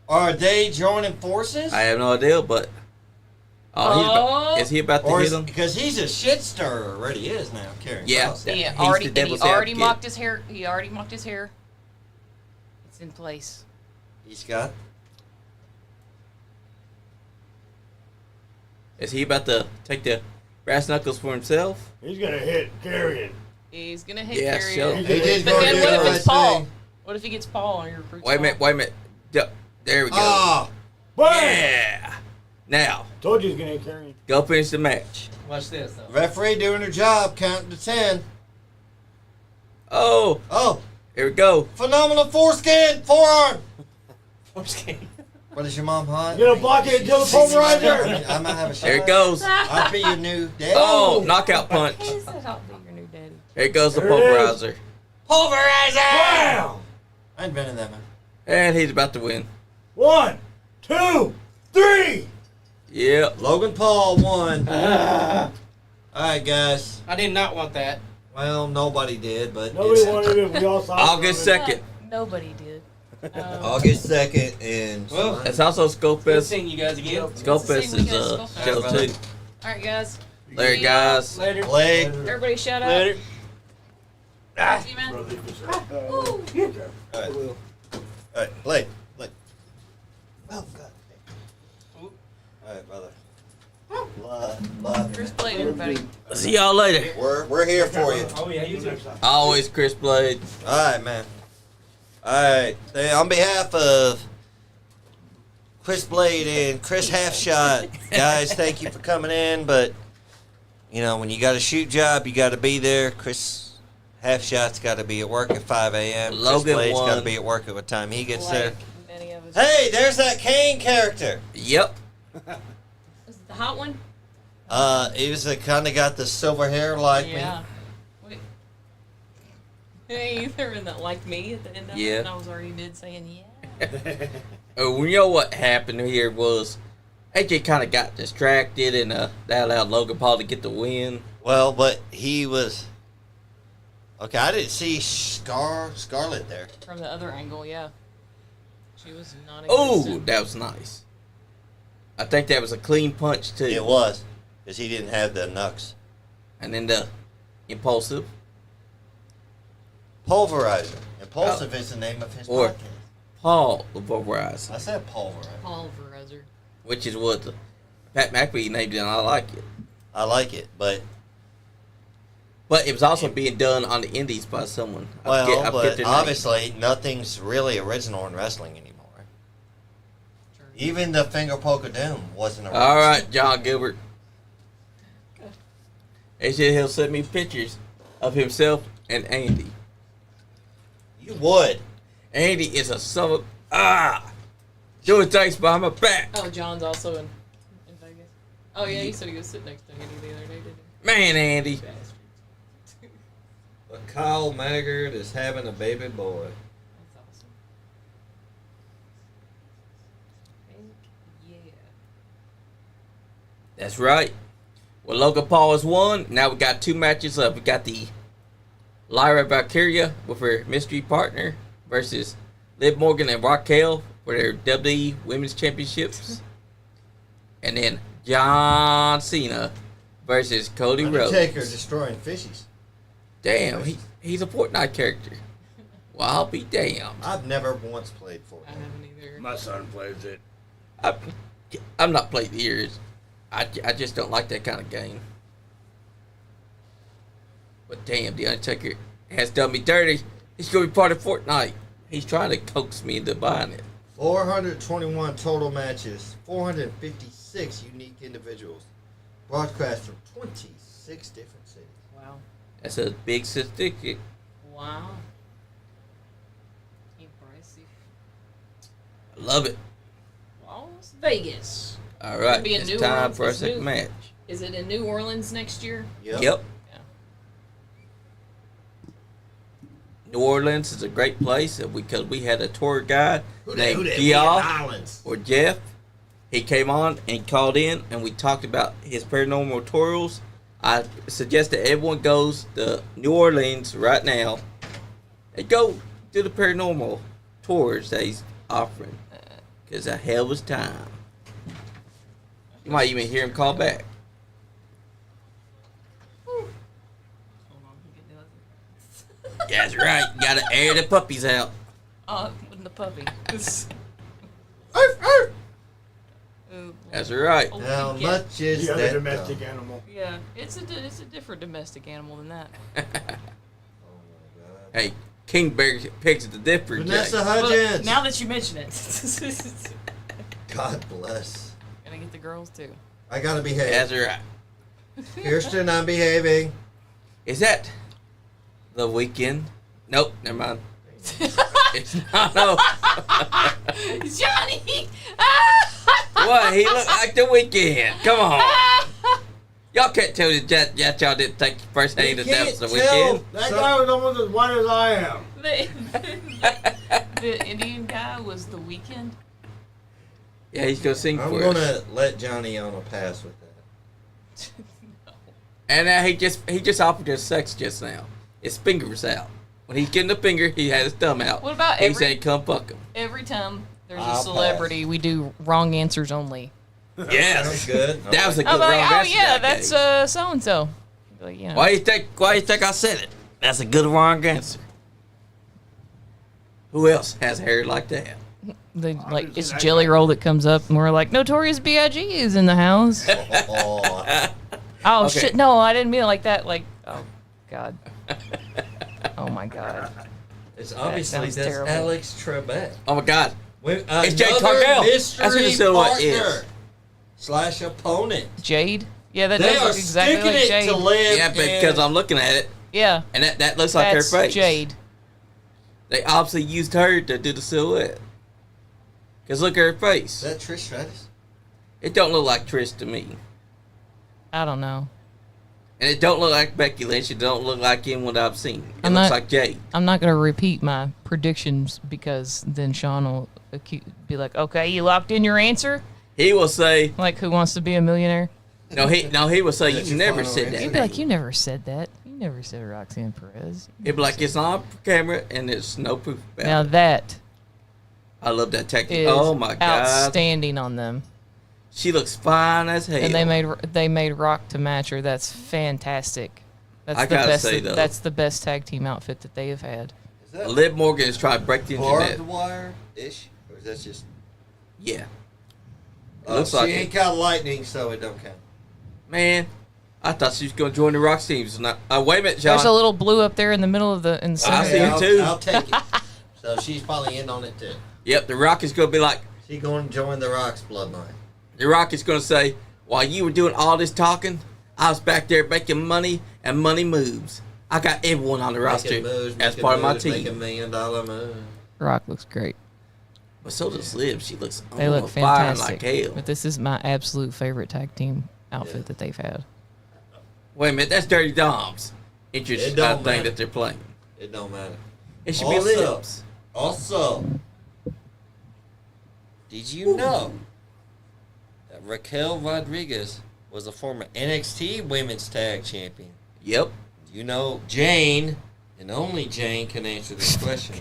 Are they joining forces? I have no idea, but is he about to Or hit is, him? because he's a shit stirrer, already is now, Karen. Yeah. Cross. He He's already, the and he devil's already advocate. mocked his hair. He already mocked his hair. It's in place. He's got. Is he about to take the brass knuckles for himself? He's gonna hit Carrion. He's gonna hit Yeah, Carrion. sure. He did But go then do what the if right it's Paul? thing. What if he gets Paul on your recruit? Wait a minute. There we go. Ah! Bang! Yeah. Now, Told you he's gonna hit Carrion. go finish the match. Watch this though. Referee doing her job, counting to 10. Oh, Oh, here we go. phenomenal foreskin, forearm. Foreskin. What is your mom hot? You gonna block it until the pulverizer? I might have a shot. There it goes. I'll be your new dad. Oh, knockout punch. He said, "I'll be your new daddy." Here goes the There it is. pulverizer. Pulverizer! Bam! I invented that, man. And he's about to win. 1, 2, 3. Yep. Logan Paul won. All right, guys. I did not want that. Well, nobody did, but Nobody it's wanted it. We all saw August it. 2nd. Nobody did. August 2nd and Well, It's also Good Skullfest. seeing you guys again. Skullfest Good to see is you guys. show Skullfest. too. All right, guys. Later, guys. Later. Blade. Everybody, shut up. Later. See you, man. All right, Blade. Oh, God. All right, brother. Love. Chris Blade, everybody. See y'all later. We're here for you. Oh yeah, you too. Always Chris Blade. All right, man. All right. On behalf of Chris Blade and Chris Halfshot, guys, thank you for coming in. But, you know, when you got a shoot job, you got to be there. Chris Halfshot's got to be at work at 5 a.m. Chris Logan Blade's got to won. be at work at what time he gets there. Like many of us. Hey, there's that Kane character. Yep. Is it the hot one? He was kind of got the silver hair like Yeah. Wait. Hey, they're in that like me at the end of Yeah. it, and I was already mid saying yeah. Oh, you know what happened here was AJ kind of got distracted and that allowed Logan Paul to get the win. Well, but he was. Okay, I didn't see Scarlett there. From the other angle, yeah. She was not. Oh, that was nice. I think that was a clean punch too. It was, because he didn't have the knucks. And then the impulsive. Pulverizer. Impulsive is the name of his Or- podcast. Paul the Pulverizer, I said pulverizer. Pulverizer. which is what the Pat McAfee named it, and I like it. I like it, but But it was also being done on the indies by someone. I well, forget but their name. obviously nothing's really original in wrestling anymore. Even the finger poke of doom wasn't original. All right, John Gilbert. They said he'll send me pictures of himself and Andy. You would. Andy is a son of doing things behind my back. Oh, John's also in Vegas. Oh yeah, he said he was sitting next to Andy the other day, didn't he? Man, Andy. But Kyle Maggard is having a baby boy. That's awesome. Yeah. That's right. Well, Logan Paul has won. Now we got 2 matches left. We got the Lyra Valkyria with her mystery partner versus Liv Morgan and Raquel for their WWE Women's Championships. And then John Cena versus Cody Rhodes. Undertaker destroying fishies. Damn, he's a Fortnite character. Well, I'll be damned. I've never once played I Fortnite. haven't either. My son plays it. I'm not playing years. I just don't like that kind of game. But damn, the Undertaker has done me dirty. He's going to be part of Fortnite. He's trying to coax me into buying it. 421 total matches, 456 unique individuals, broadcast from 26 different cities. Wow. That's a big certificate. Wow. Impressive. I love it. Las Vegas. All right, Be in it's New time Orleans. for our It's second new. match. Is it in New Orleans next year? Yep. Yep. Yeah. New Orleans is a great place because we had a tour guide named We in Geoff Islands. or Jeff. He came on and called in, and we talked about his paranormal tours. I suggest that everyone goes to New Orleans right now and go do the paranormal tours that he's offering. Because a hell of a time. You might even hear him call back. Hold on, he can do it. That's right. You gotta air the puppies out. Oh, with the puppy. Ooh, That's right. oh, How yeah. much is The other that? domestic though? animal. Yeah, it's a different domestic animal than that. Oh my God. Hey, King Bear picks the different. Vanessa Jack. Hudgens. Now that you mention it, God bless. gonna get the girls too. I gotta behave. That's right. Kirsten, I'm behaving. Is that the weekend? Nope, never mind. It's not. No. Johnny! What? He looked like the weekend. Come on. Y'all can't tell me that y'all didn't take first hand that that was the weekend. That guy was almost as white as I am. The Indian guy was the weekend. Yeah, he's gonna sing I'm for gonna us. let Johnny on a pass with that. And he just offered us sex just now. His finger was out. When he's getting the finger, he had his thumb out. What about he every- said, "Come fuck him." Every time there's I'll a celebrity, we do wrong answers only. Yes, Sounds good. that was a good I'm like, wrong oh answer yeah, that that's gave. so and so. Like, you know. Why you think I said it? That's a good wrong answer. Who else has hair like that? Like it's Jelly Roll that comes up, and we're like, Notorious B.I.G. is in the house. Oh, Oh Okay. shit! No, I didn't mean it like that. Like, oh god. Oh my god. it's obviously sounds that's terrible. Alex Trebek. Oh my God! With It's Jade another Cargill. mystery That's who the silhouette partner is. slash opponent. Jade. Yeah, that They does are look exactly sticking like it Jade. to Liv. Yeah, because I'm looking at it, Yeah, and that looks like that's her face. Jade. They obviously used her to do the silhouette. Cause look at her face. Is that Trish Stratus? It don't look like Trish to me, I don't know. and it don't look like Becky Lynch. It don't look like anyone that I've seen. It I'm looks not- like Jade. I'm not gonna repeat my predictions because then Sean will be like, "Okay, you locked in your answer." He will say, Like, Who Wants to Be a Millionaire? no, he will say, That's you your never final said answer? that. He'd be like, "You never said that. You never said Roxanne Perez." He'd be like, it's on camera, and there's no proof about Now it. that I love that technique. is Oh my God. outstanding on them. She looks fine as hell. And they made Rock to match her. That's fantastic. That's I the gotta best. say, though- That's the best tag team outfit that they have had. Is that Liv Morgan is trying to break the internet. barbed wire ish? Or is that just. Yeah. It Oh, looks she like ain't it. got lightning, so it don't count. Man, I thought she was going to join the Rock teams. Wait a minute, John. There's a little blue up there in the middle of the I center. see it too. I'll take it. So she's probably in on it too. Yep, the Rock is going to be like, She going to join the Rock's bloodline. the Rock is going to say, while you were doing all this talking, I was back there making money, and money moves. I got everyone on the roster Making moves, as making part of my moves, Make team. $1 million move. Rock looks great. But so does Liv. She looks They look fire fantastic. like hell. But this is my absolute favorite tag team outfit that they've had. Wait a minute, that's Dirty Dom's interesting It don't thing matter. that they're playing. It don't matter. It should be Liv's. Also, did you know that Raquel Rodriguez was a former NXT Women's Tag Champion? Yep. You know, Jane, and only Jane can answer this question,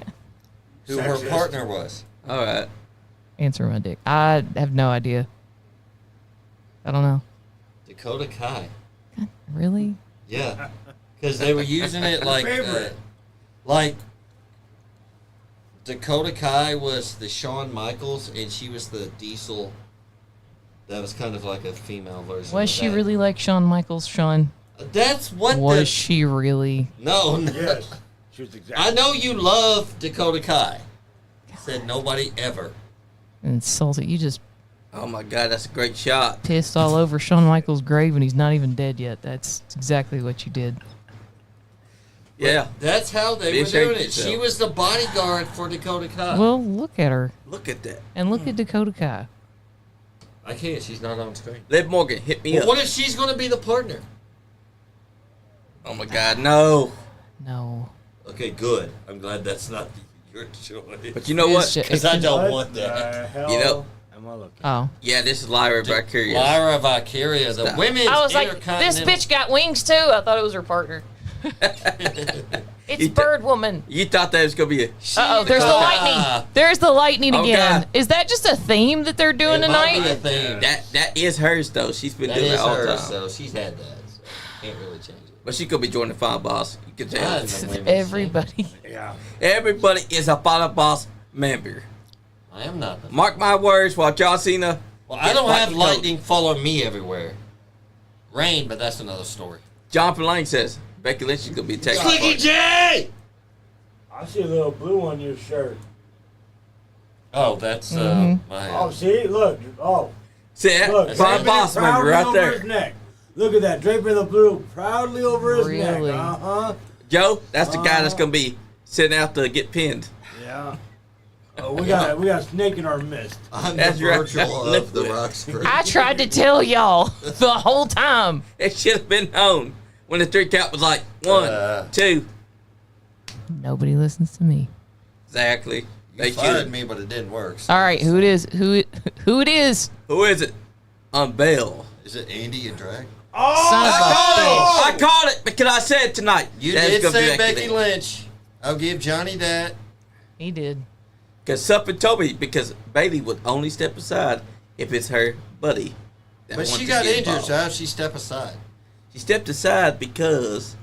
who her Sexist. partner was. All right. Answer my dick. I have no idea. I don't know. Dakota Kai. Really? Yeah, because they were using it Favorite. like Dakota Kai was the Shawn Michaels, and she was the Diesel. That was kind of like a female version. Was of she that. really like Shawn Michaels, Sean? That's what Was she really? No, no. Yes. She was exactly. I know you love Dakota Kai. Said nobody ever. Insulted. You just Oh my God, that's a great shot. pissed all over Shawn Michaels' grave and he's not even dead yet. That's exactly what you did. Yeah. That's how they Be were ashamed doing of it. She yourself. was the bodyguard for Dakota Kai. Well, look at her. Look at that. And look at Dakota Kai. I can't. She's not on screen. Liv Morgan, hit me Well, up. what if she's going to be the partner? Oh my God, no. No. Okay, good. I'm glad that's not your choice. But you know what? Because I don't What want that. the hell You know- am I looking? Oh. Yeah, this is Lyra Valkyria. Lyra Valkyria, the Stop. women's I was like, this Intercontinental. bitch got wings too. I thought it was her partner. It's You Bird Woman. You thought that was gonna be a Uh oh, there's the lightning. There's the lightning Oh, again. God. Is that just a theme that they're doing It might be a tonight? thing. that is hers though. She's been That doing is that all the hers, time. so she's had that. So can't really change it. But she could be joining the final boss. You can tell. That's a women's Everybody. Yeah. Everybody is a final boss member. I am not. The Mark my words. While John Cena. well, I don't have Cody. lightning follow me everywhere. Rain, but that's another story. John Lane says Becky Lynch is gonna be a tag team Slicky partner. J! I see a little blue on your shirt. Oh, that's my. Oh, see? Look. Oh. See that? Look. Final draping it boss member proudly right over his there. neck. Look at that. Draping the blue proudly over his neck. Really? Uh-huh. Joe, that's the guy that's gonna be sitting out to get pinned. Yeah. Oh, we got a snake in our midst. I'm That's the right. virtual of the rock screen. I tried to tell y'all the whole time. It should have been known when the 3 count was like 1, 2. Nobody listens to me. Exactly. They You fired should. me, but it didn't work. So All right, who it is? Who it is? Who is it? Unveil. Is it Andy and Drag? Oh! Son of a bitch. I called it because I said it tonight. You that did it's gonna be say Becky Lynch. I'll give Johnny that. He did. Because something told me because Bailey would only step aside if it's her buddy. that But wants she to got get injured, involved. so how'd she step aside? She stepped aside because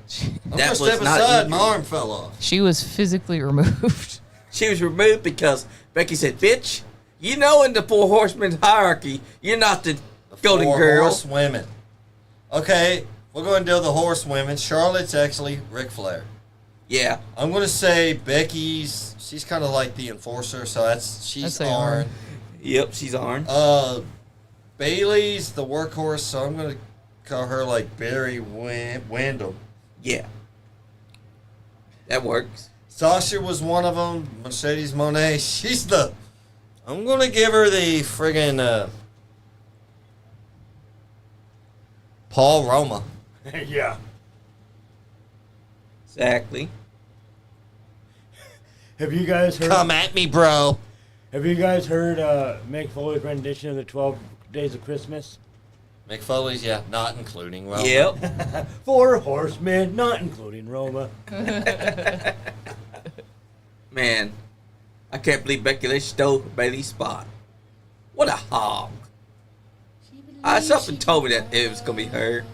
I'm that gonna was step not aside. injury. My arm fell off. She was physically removed. She was removed because Becky said, "Bitch, you know in the 4 horsemen hierarchy, you're not the golden Four girl." horse women. Okay, we're going to do the horse women. Charlotte's actually Ric Flair. Yeah. I'm going to say Becky's. She's kind of like the enforcer, so she's I'd say Arn. Arn. Yep, she's on. Bailey's the workhorse, so I'm going to call her like Barry Windham. Yeah. That works. Sasha was one of them. Mercedes Moné. She's the. I'm going to give her the friggin' Paul Roma. Yeah. Exactly. Have you guys heard? Come at me, bro. Have you guys heard Mick Foley's rendition of the 12 Days of Christmas? Mick Foley's, yeah, not including Roma. Yep. 4 horsemen, not including Roma. Man, I can't believe Becky Lynch stole Bailey's spot. What a hog. Something told me that it was going to be her.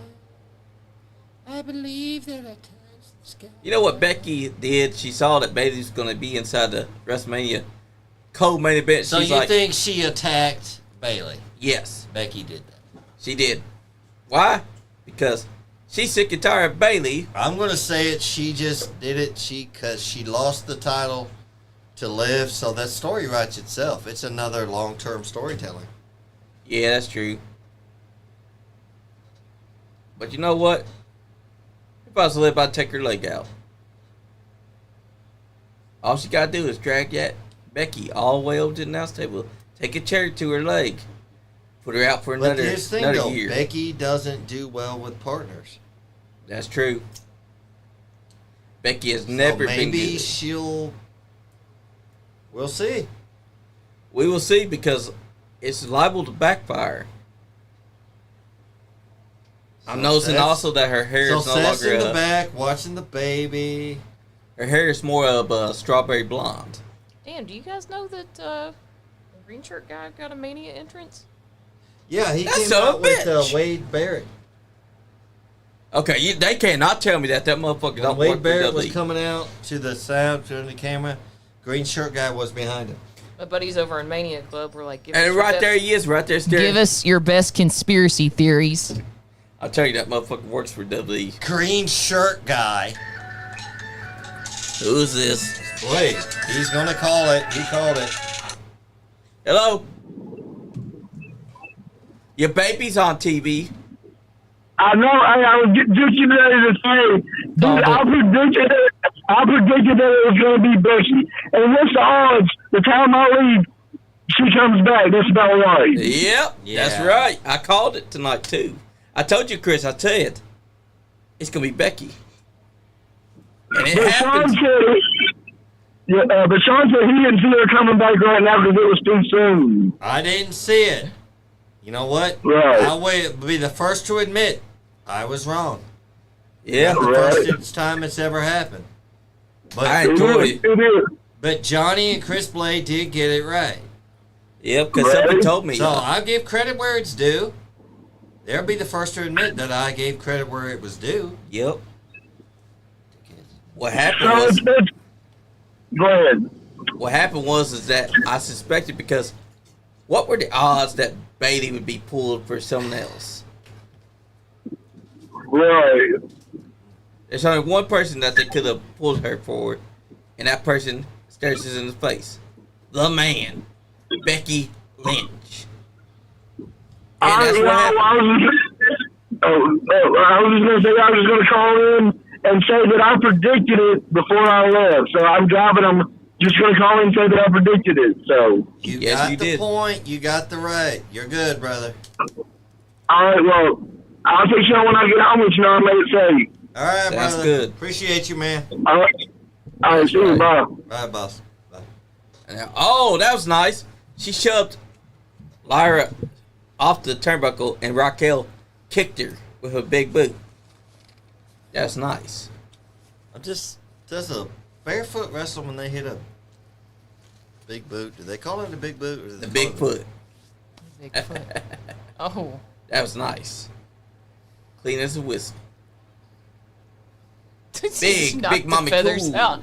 I believe there are times in the sky. You know what Becky did? She saw that Bailey was going to be inside the WrestleMania co-main event. So She's you like, think she attacked Bailey? yes, Becky did that. she did. Why? Because she's sick and tired of Bailey. I'm going to say it. She just did it because she lost the title to Liv. So that story writes itself. It's another long-term storytelling. Yeah, that's true. But you know what? If I was to live, I'd take her leg out. All she got to do is drag that Becky all the way over to the announce table, take a chair to her leg, put her out for But another here's the thing, though. year. Becky doesn't do well with partners. That's true. Becky has never been maybe good. she'll... We'll see. We will see because it's liable to backfire. I'm noticing Seth's- also that her hair So is no Seth's longer in the back watching the baby. her hair is more of a strawberry blonde. Damn, do you guys know that the green shirt guy got a Mania entrance? Yeah, he That came son of out a with bitch. Wade Barrett. Okay, they cannot tell me that motherfucker When don't Wade work for Barrett was WWE. coming out to the sound, to the camera, green shirt guy was behind him. My buddies over in Mania Club were like, give us And your right best, there he is, right there staring. give us your best conspiracy theories. I'll tell you that motherfucker works for WWE. Green shirt guy. Who's this? Wait, he's gonna call it. He called it. Hello? Your baby's on TV. I know. I was just getting ready to say, dude, I predicted that it was going to be Becky. And what's the odds? The time I leave, she comes back. That's about right. Yep, Yeah. that's right. I called it tonight too. I told you, Chris. I said it's gonna be Becky, and it But Sean happened. said, but Sean said he didn't see her coming back right now because it was too soon. I didn't see it. You know what? Right. I'll be the first to admit I was wrong. Yeah, The Right. first time it's ever happened. I But enjoyed it. It is. but Johnny and Chris Blade did get it right. Yep, because somebody Right. told me. So I give credit where it's due. They'll be the first to admit that I gave credit where it was due. Yep. What happened So was go ahead. what happened was is that I suspected because what were the odds that Bailey would be pulled for someone else? Right. There's only one person that they could have pulled her for, and that person stares us in the face. The man, Becky Lynch. And that's what happened. I was just going to say I was going to call in and say that I predicted it before I left. So I'm driving. I'm just going to call in and say that I predicted it. So. You Yes, got you the did. point. You got the right. You're good, brother. All right. Well, I'll let you know when I get home. Let you know I made it safe. All right, That's brother. good. Appreciate you, man. All right. All right. See you. Bye. All right, boss. Bye. Oh, that was nice. She shoved Lyra off the turnbuckle, and Raquel kicked her with her big boot. That's nice. Does a barefoot wrestle when they hit a big boot? Do they call it a big boot? Or do they The call big it- foot. Bigfoot. Oh. That was nice. Clean as a whistle. Big, Knock big the mommy feathers cool. out.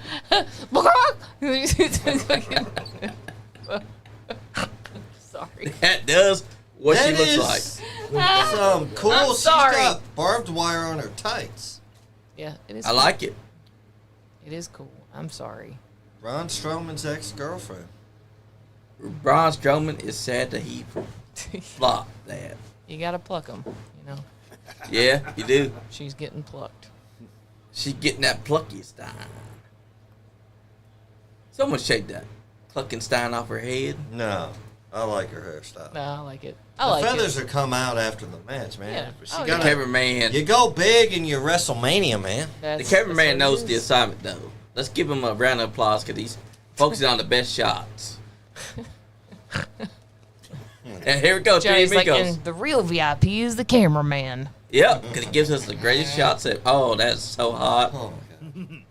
Sorry. That does what That she looks is like. some cool. I'm sorry. She's got barbed wire on her tights. Yeah, it is. I like it. It is cool. I'm sorry. Braun Strowman's ex-girlfriend. Braun Strowman is sad that he flopped that. You gotta pluck them. You know, Yeah, you do. she's getting plucked. She's getting that Pluckenstein. Someone shake that Pluckenstein off her head. No, I like her hairstyle. No, I like it. I The like feathers it. will come out after the match, man. Yeah. But she Oh, The yeah. gotta, cameraman. you go big in your WrestleMania, man. The That's cameraman what knows it the is. assignment, though. Let's give him a round of applause because he's focusing on the best shots. And here we go, three Johnny's like, amigos. and the real VIP is the cameraman. Yep, because he gives us the greatest shots. Oh, that's so hot. Oh my god.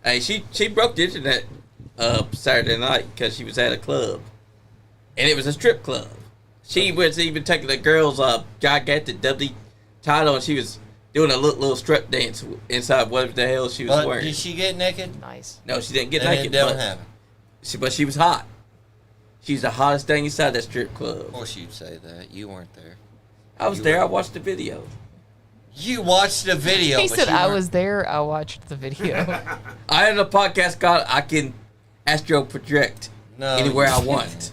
Hey, she broke the internet Saturday night because she was at a club, and it was a strip club. She was even taking the girls' gigantic W title, and she was doing a little strip dance inside whatever the hell she was But wearing. did she get naked? Nice. No, she didn't get Then naked. it don't But happen. she was hot. She's the hottest thing inside that strip club. Of course you'd say that. You weren't there. I was You there. were- I watched the video. You watched the video. He but said, you I weren't- was there. I watched the video. I had a podcast called I Can Astro Project No, Anywhere you I can't. Want.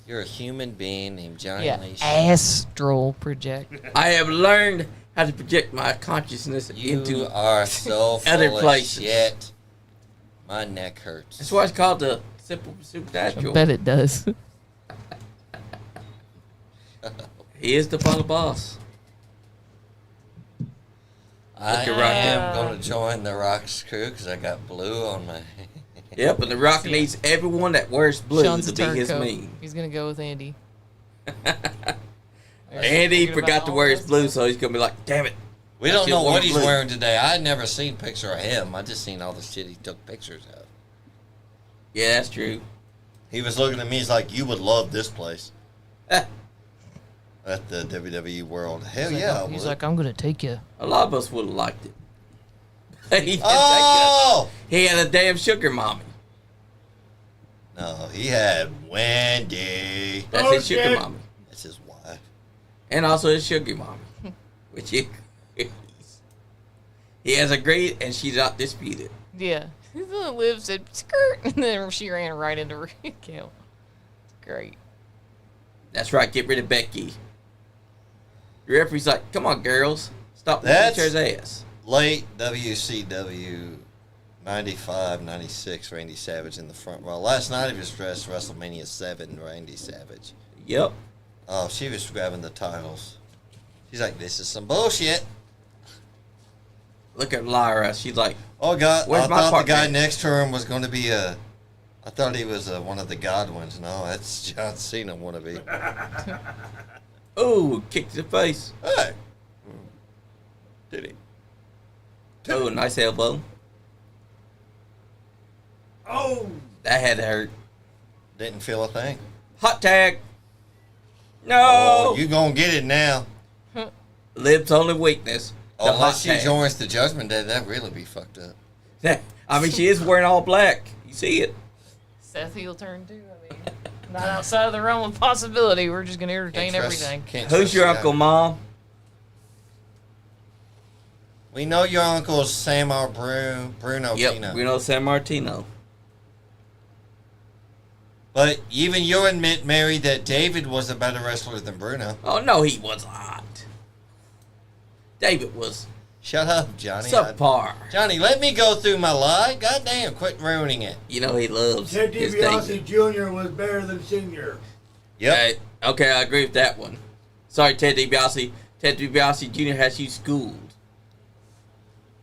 You're a human being named Johnny yeah. Leach. Astral project. I have learned how to project my consciousness You into. are so full other of places. shit. My neck hurts. That's why it's called the Simple I supernatural. bet it does. He is the final boss. I Look at Rock am going to join the Rock's crew because I got blue on my. Yep, and the Rock needs everyone that wears blue Sean's to a be his turncoat. meme. He's gonna go with Andy. Andy forgot to wear his blue, so he's gonna be like, "Damn it!" We I don't should know wear what he's blue. wearing today. I had never seen a picture of him. I just seen all the shit he took pictures of. Yeah, that's true. He was looking at me. He's like, "You would love this place." At the WWE World. Hell yeah. I He's would. like, I'm gonna take you. A lot of us would have liked it. He didn't take Oh! us. He had a damn sugar mommy. No, he had Wendy. That's his sugar shit. mommy, That's his wife. and also his sugar mommy, which he has a great, and she's not disputed. Yeah. Liv said skirt, and then she ran right into Raquel. Great. That's right. Get rid of Becky. The referee's like, "Come on, girls, stop That's- each other's ass." Late WCW 95, 96, Randy Savage in the front row. Last night he was dressed WrestleMania 7, Randy Savage. Yep. Oh, she was grabbing the titles. She's like, this is some bullshit. Look at Lyra. She's like, Oh, God. Where's I my thought the partner? guy next to him was going to be I thought he was one of the Godwins. No, that's John Cena wannabe. "Oh, kick to the face." Hey. Did he? Oh, nice elbow. Oh, That had to hurt. Didn't feel a thing. Hot tag. No. Oh, you going to get it now. Liv's only weakness. The Unless hot she joins the Judgment Day, that'd really be fucked up. tag. I mean, she is wearing all black. You see it. Seth heel turn too. I mean, not outside of the realm of possibility. We're just gonna entertain Can't trust- everything. can't Who's trust your the guy. uncle, Mom? We know your uncle's Sam or Bruno Yep, Tino. we know San Martino. But even you admit, Mary, that David was a better wrestler than Bruno. Oh, no, he was not. David was Shut up, Johnny. subpar. Johnny, let me go through my lie. Goddamn, quit ruining it. You know he loves Ted his DiBiase David. Jr. was better than Senior. Yep. Okay, I agree with that one. Sorry, Ted DiBiase. Ted DiBiase Jr. has you schooled.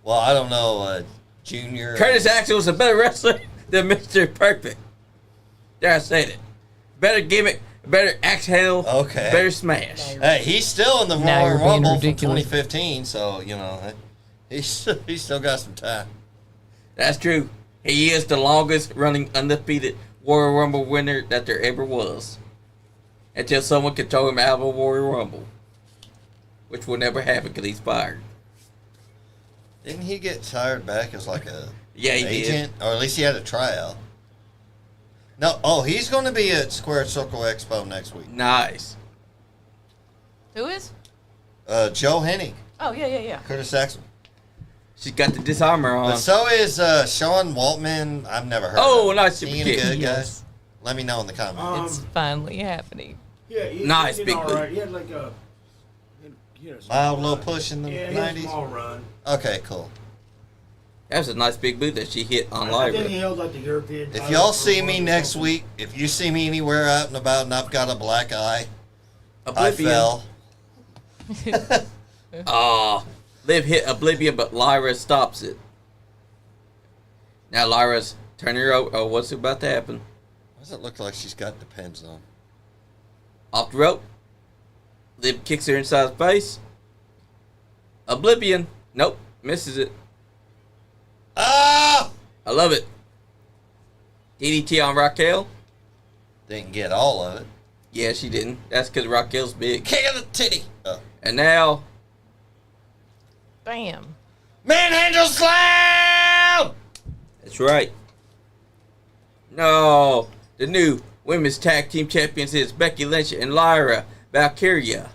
Well, I don't know, Junior. Curtis Axel was a better wrestler than Mr. Perfect. There, I said it. Better gimmick, better axe handle, Okay. better smash. Hey, he's still in the Now Royal you're being Rumble from ridiculous. 2015, so, you know, he's still got some time. That's true. He is the longest running undefeated Royal Rumble winner that there ever was. Until someone can throw him out of a Royal Rumble. Which will never happen because he's fired. Didn't he get hired back as like a Yeah, he did. agent? Or at least he had a tryout. No, oh, he's going to be at Square Circle Expo next week. Nice. Who is? Joe Hennig, Oh yeah. Curtis Axel. She's got the disarmor on. But so is Sean Waltman. I've never heard Oh, of him. nice He super any kick. good, Yes. guys? Let me know in the comments. It's finally happening. Yeah, he Nice, did big all boot. right. He had like a small Mild little run. push in the Yeah, he had a 90s. small run. Okay, cool. That was a nice big boot that she hit on I think Lyra. he held like the European. If title y'all for see one me or next something. week, if you see me anywhere out and about and I've got a black eye, I Oblivion. fell. Liv hit Oblivion, but Lyra stops it. Now Lyra's turning her over. Oh, what's about to happen? Why does it look like she's got the pins on? Off the rope. Liv kicks her inside the face. Oblivion. Nope. Misses it. Ah! I love it. DDT on Raquel. Didn't get all of it. Yeah, she didn't. That's because Raquel's big. Kick of the titty. Oh. And now, Bam. Manhandle slam! that's right. No. The new women's tag team champions is Becky Lynch and Lyra Valkyria.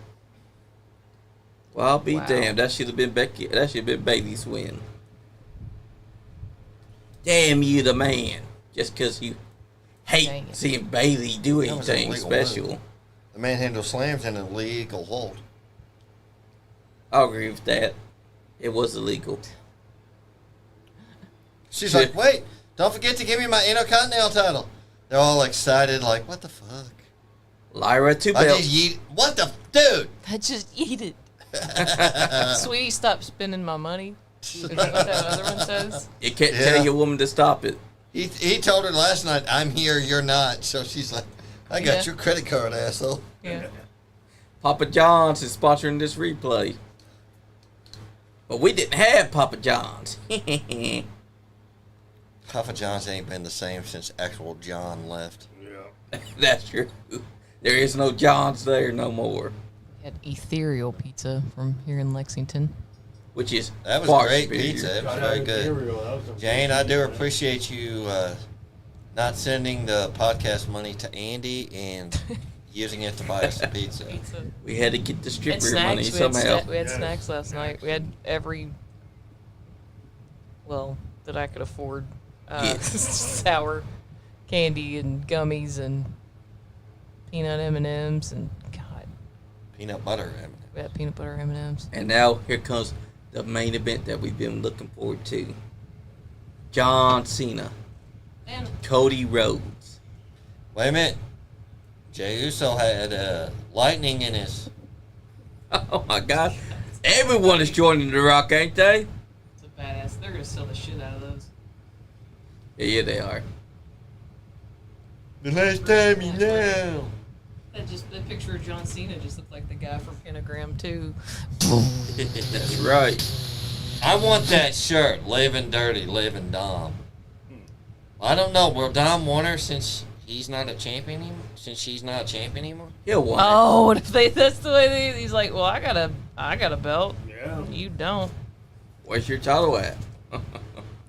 Well, I'll be Wow. damned. That should have been Becky. That should have been Bailey's win. Damn you, the man. Just because you hate Dang it. seeing Bailey do That was an anything illegal special. move. The manhandle slam's an illegal hold. I'll agree with that. It was illegal. She's like, wait, don't forget to give me my Intercontinental title. They're all excited, like, what the fuck? Lyra 2 I belts. just yeet. What the dude? I just eat it. Sweetie, stop spending my money. Is that what that other one says? You can't tell your woman to stop it. He told her last night, I'm here, you're not. So she's like, I got Yeah. your credit card, asshole. Yeah. Papa John's is sponsoring this replay. But we didn't have Papa John's. Papa John's ain't been the same since actual John left. Yeah. That's true. There is no John's there no more. We had ethereal pizza from here in Lexington. Which is That was far great superior. pizza. It was very good. Jane, I do appreciate you not sending the podcast money to Andy and using it to buy us some pizza. Pizza. We had to get the And stripper money snacks. We had, somehow. we had snacks last night. We had every, well, that I could afford. Sour candy and gummies and peanut M&Ms and God, Peanut butter. we had peanut butter M&Ms. And now here comes the main event that we've been looking forward to. John Cena. And Cody Rhodes. Wait a minute. Jey Uso had lightning in his... Oh my God. Everyone is joining The Rock, ain't they? it's a badass. They're gonna sell the shit out of those. Yeah, they are. The last time you know. That picture of John Cena just looked like the guy from Pentagram 2. That's right. I want that shirt. Living dirty, living Dom. I don't know. Will Dom want her since he's not a champion anymore? Since she's not a champion anymore? He'll want Oh, what if that's the way he's like, well, I got a belt. Yeah. You don't. it. Where's your title at? And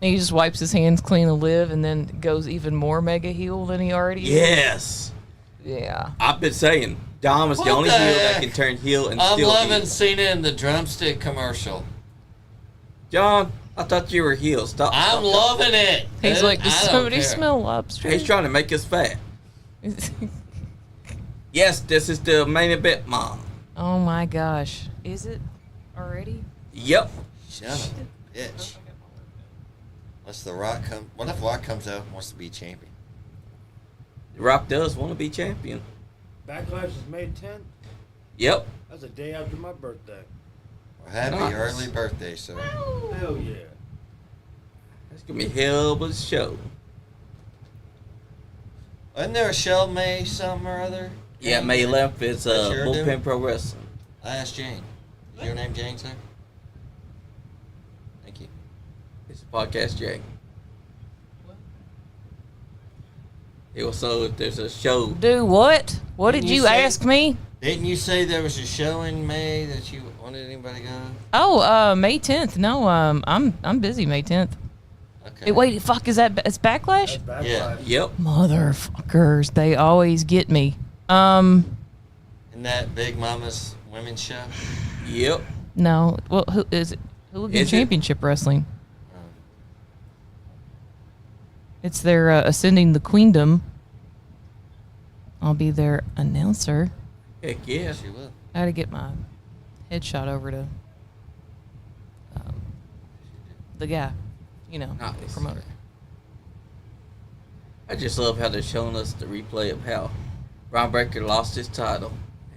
he just wipes his hands clean and live, and then goes even more mega heel than he already is. Yes. Yeah. I've been saying Dom is the What only the heel that heck? can turn heel and I'm still loving heel. Cena in the drumstick commercial. John, I thought you were heel. Stop. I'm stop. loving it. He's dude. like, does I don't somebody care. smell lobster? He's trying to make us fat. Yes, this is the main event, Mom. Oh my gosh. Is it already? Yep. Shut up, bitch. Unless The Rock come. What if Rock comes out and wants to be champion? The Rock does want to be champion. Backlash is May 10th. Yep. That's the day after my birthday. Well, happy Nice. early birthday, sir. Hell yeah. It's going to be a hell of a show. Wasn't there a show May something or other? Yeah, May 11th is That's your Bullpen dude? Pro Wrestling. I asked Jane. Is your name Jane, sir? Thank you. It's a podcast, Jay. It was so if there's a show. Do what? What did Didn't you you say- ask me? Didn't you say there was a show in May that you wanted anybody to go? Oh, May 10th. No, I'm busy May 10th. Okay. Hey, wait, fuck, is that it's Backlash? That's Backlash. Yeah. Yep. Motherfuckers, they always get me. In that Big Mama's women's show? Yep. No. Well, who is it? Hooligan Is it? Championship Wrestling. It's their Ascending the Queendom. I'll be their announcer. Heck yeah. Yes, you will. I gotta get my headshot over to the guy, Nice. promoter. I just love how they're showing us the replay of how Ron Breaker lost his title,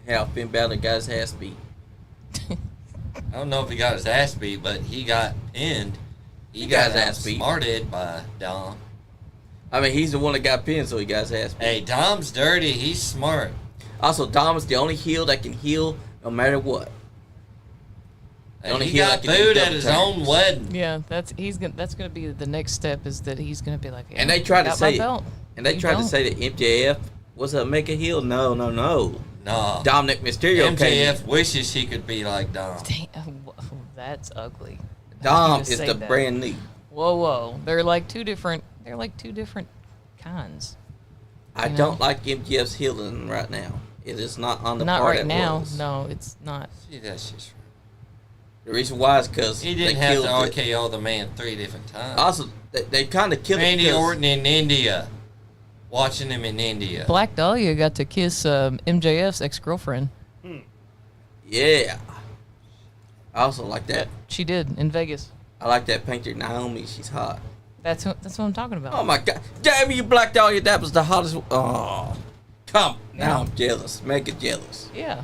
how Finn Balor got his ass beat. I don't know if he got his ass beat, but he got pinned. He got his ass beat. Smarted by Dom. I mean, he's the one that got pinned, so he got his ass beat. Hey, Dom's dirty. He's smart. Also, Dom is the only heel that can heal no matter what. The And only he heel got that can do booed at double his turns. own wedding. Yeah, that's gonna be the next step is that he's gonna be like. And they tried to got my say, belt. and they You tried to don't. say that MJF was a mega heel. No. Nah. Dominik Mysterio came in. MJF wishes he could be like Dom. Damn, that's ugly. Dom Just is say the that. brand new. Whoa! They're like two different. They're like two different kinds. I You don't know? like MJF's healing right now. It is not on the Not part right it now. was. No, it's not. See, that's just right. The reason why is because He they didn't have killed to it. RKO the man 3 different times. Also, they kind of killed Randy it. 'cause- Orton in India. Watching him in India. Black Dahlia got to kiss MJF's ex-girlfriend. Yeah. I also like that. She did in Vegas. I like that painter Naomi. She's hot. That's what I'm talking about. Oh my God! Damn you, Black Dahlia! That was the hottest. Oh, come now I'm jealous. Make it jealous. Yeah.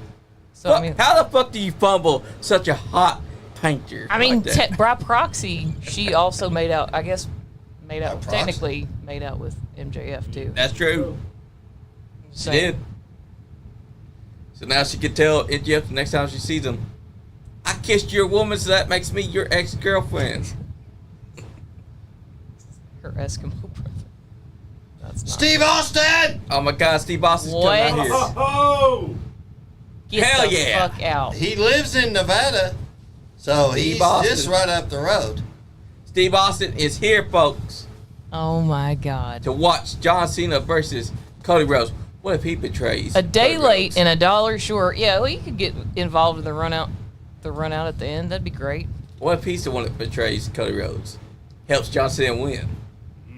So I mean, how the fuck do you fumble such a hot painter? I mean, like that? by proxy, she also made out. I guess proxy? technically made out with MJF too. That's true. She So- did. So now she can tell MJF the next time she sees him, I kissed your woman, so that makes me your ex-girlfriend. Her Eskimo brother. That's not. Steve Austin! Oh my God, Steve Austin's What? coming out here. Oh! Get Hell the yeah. fuck out. He lives in Nevada, so Steve he's Austin. just right up the road. Steve Austin is here, folks, Oh my God. to watch John Cena versus Cody Rhodes. What if he betrays? A day Cody late Rhodes? and a dollar short. Yeah, well, you could get involved in the run out at the end. That'd be great. What if he's the one that betrays Cody Rhodes? Helps John Cena win.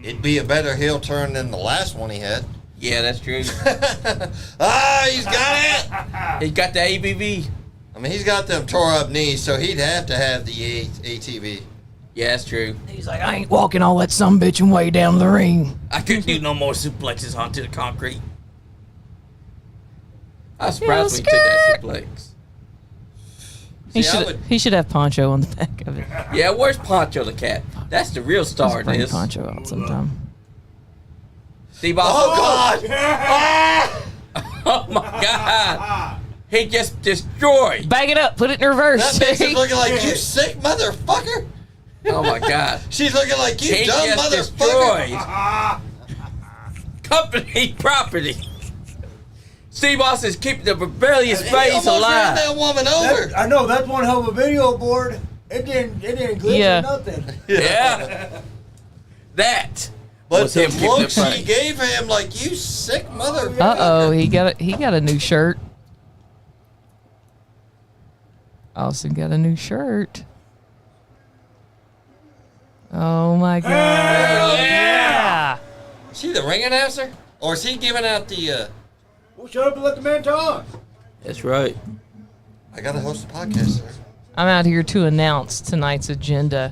It'd be a better heel turn than the last one he had. Yeah, that's true. He's got it! He's got the ABV. I mean, he's got them tore up knees, so he'd have to have the ATV. Yeah, that's true. He's like, I ain't walking all that sumbitching way down the ring. I couldn't do no more suplexes onto the concrete. I was surprised when he took that suplex. He should have Poncho on the back of it. Yeah, where's Poncho the cat? That's the real star Just in bring this. Poncho out sometime. Steve Austin. Oh, God! Oh my God! He just destroyed. Bag it up. Put it in reverse. That makes it looking like you sick motherfucker. Oh my God! She's looking like you He dumb just motherfucker. destroyed company property. Steve Austin's keeping the rebellious He face almost ran alive. that woman over. I know that's one hell of a video board. It didn't glitch Yeah. or nothing. Yeah. That But was the him keeping look it funny. she gave him, like, you sick motherfucker. Uh-oh, he got a new shirt. Austin got a new shirt. Oh my God. Yeah. Is he the ring announcer? Or is he giving out the, Well, shut up and let the man talk. That's right. I gotta host a podcast, sir. I'm out here to announce tonight's agenda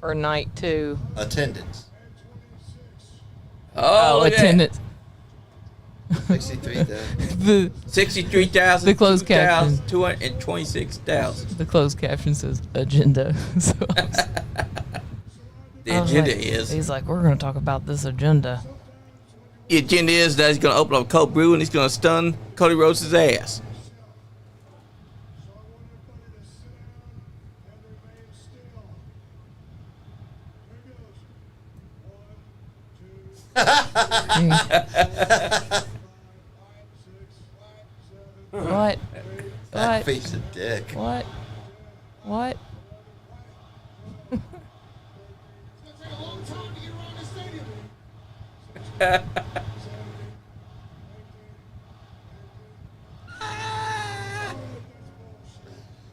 for night 2. Attendance. Oh, look at that. attendance. 63,000. The 63,000. The closed caption. 226,000. the closed caption says agenda. So The I was agenda like- is. He's like, we're going to talk about this agenda. The agenda is that he's going to open up a cold brew and he's going to stun Cody Rhodes' ass. What? That What? piece of dick. What? What?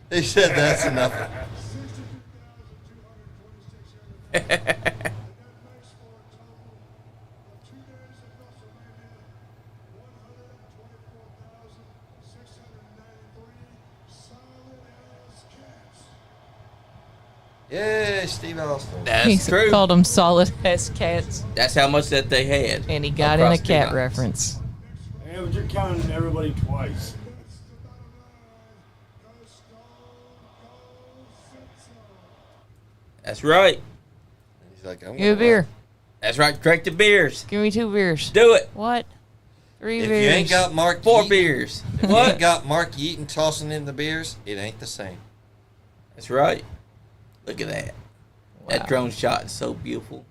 He said that's enough. Yeah, Steve Austin. That's He true. called them solid ass cats, That's how much that they had. and he got in a across the cat aisles. reference. Yeah, but you're counting everybody twice. That's right. He's like, I'm Give me a gonna beer. That's right. Drink the beers. Give me 2 beers. Do it. What? 3 If beers. you ain't got Mark 4 Yeaton- beers. If you What? ain't got Mark Yeaton tossing in the beers, it ain't the same. That's right. Look at that. Wow. That drone shot is so beautiful.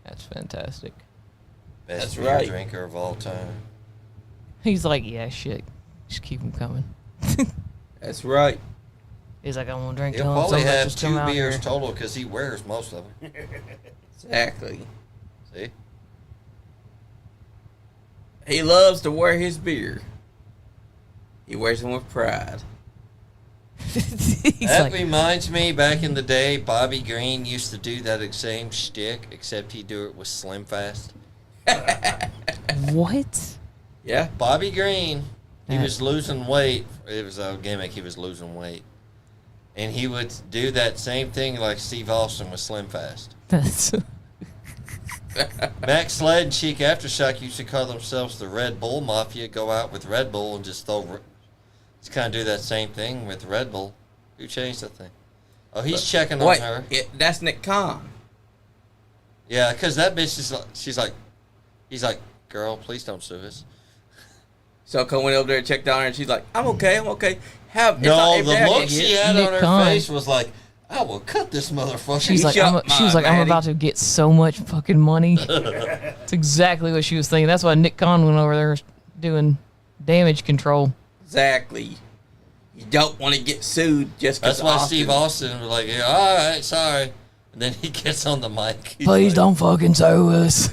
That's fantastic. Best That's beer right. drinker of all time. He's like, yeah, shit. Just keep them coming. That's right. He's like, I won't drink He'll till probably somebody have just come 2 out beers here. total because he wears most of them. Exactly. See? He loves to wear his beer. He wears them with pride. He's That like, reminds me, back in the day, Bobby Green used to do that same shtick, except he'd do it with Slim Fast. what? Yeah. Bobby Green, he Yeah. was losing weight. It was a gimmick. He was losing weight. and he would do that same thing like Steve Austin with Slim Fast. That's Max Sled and Chic Aftershock used to call themselves the Red Bull Mafia. Go out with Red Bull and just kind of do that same thing with Red Bull. Who changed that thing? Oh, he's checking on her. That's Nick Khan. Yeah, because that bitch is like, he's like, girl, please don't sue us. So Cole went over there and checked on her, and she's like, I'm okay. No, the look she had Nick on her Khan. face was like, I will cut this motherfucker. She's like, I'm about to get so much fucking money. That's exactly what she was thinking. That's why Nick Khan went over there doing damage control. Exactly. You don't want to get sued just because. That's why Steve Austin was like, yeah, all right, sorry. And then he gets on the mic. Please like, don't fucking sue us.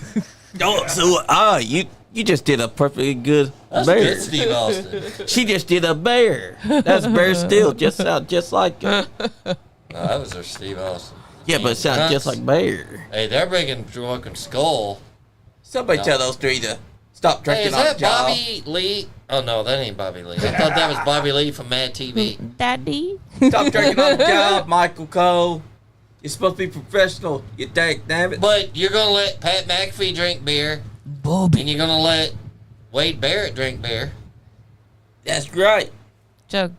Don't sue it. You just did a perfectly good That's bear. good, Steve Austin. She just did a bear. That's Bear Steel. Just sound just like it. No, that was her Steve Austin. Yeah, but it sounds just like Bear. Hey, they're bringing Drunken Skull. Somebody tell those three to stop Hey, drinking is on the that job. Bobby Lee? Oh, no, that ain't Bobby Lee. I thought that was Bobby Lee from Mad TV. Daddy. Stop drinking on the job, Michael Cole. You're supposed to be professional. You dang nabbit. But you're going to let Pat McAfee drink beer, Bobby. and you're going to let Wade Barrett drink beer. That's right. Chug.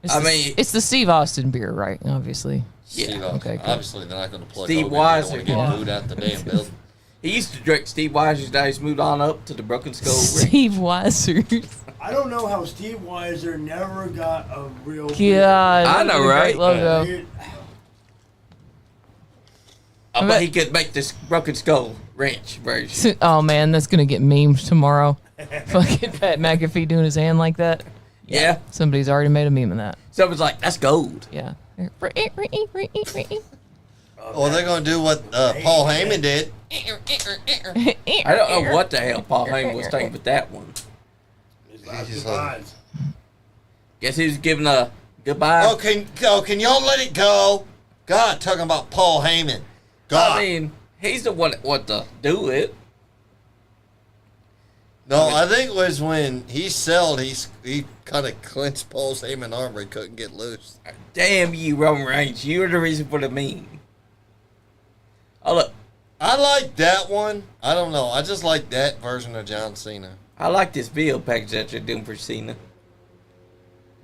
It's the Steve Austin beer, right? Obviously. Steve Yeah. Austin. Okay, cool. Obviously, they're not going to plug Steve Hogan. They don't want to Weiser. get booed out the damn building. He used to drink Steve Weiser's now. He's moved on up to the Broken Skull ring. Steve Weiser. I don't know how Steve Weiser never got a real. God, I know, right? Logo. It- But he could make this Broken Skull wrench version. Oh man, that's gonna get memed tomorrow. Fucking Pat McAfee doing his hand like that. Yeah. Somebody's already made a meme of that. Someone's like, that's gold. Yeah. Well, they're going to do what Paul Heyman did. I don't know what the hell Paul Heyman was thinking with that one. His last He's goodbyes. Guess he was giving a goodbye. Oh, can y'all let it go? God, talking about Paul Heyman. God. I mean, he's the one that wanted to do it. No, I think it was when he sold, he kind of clenched Paul Heyman's arm where he couldn't get loose. Damn you, Roman Reigns. You're the reason for the meme. Oh, look. I like that one. I don't know. I just like that version of John Cena. I like this video package that you're doing for Cena.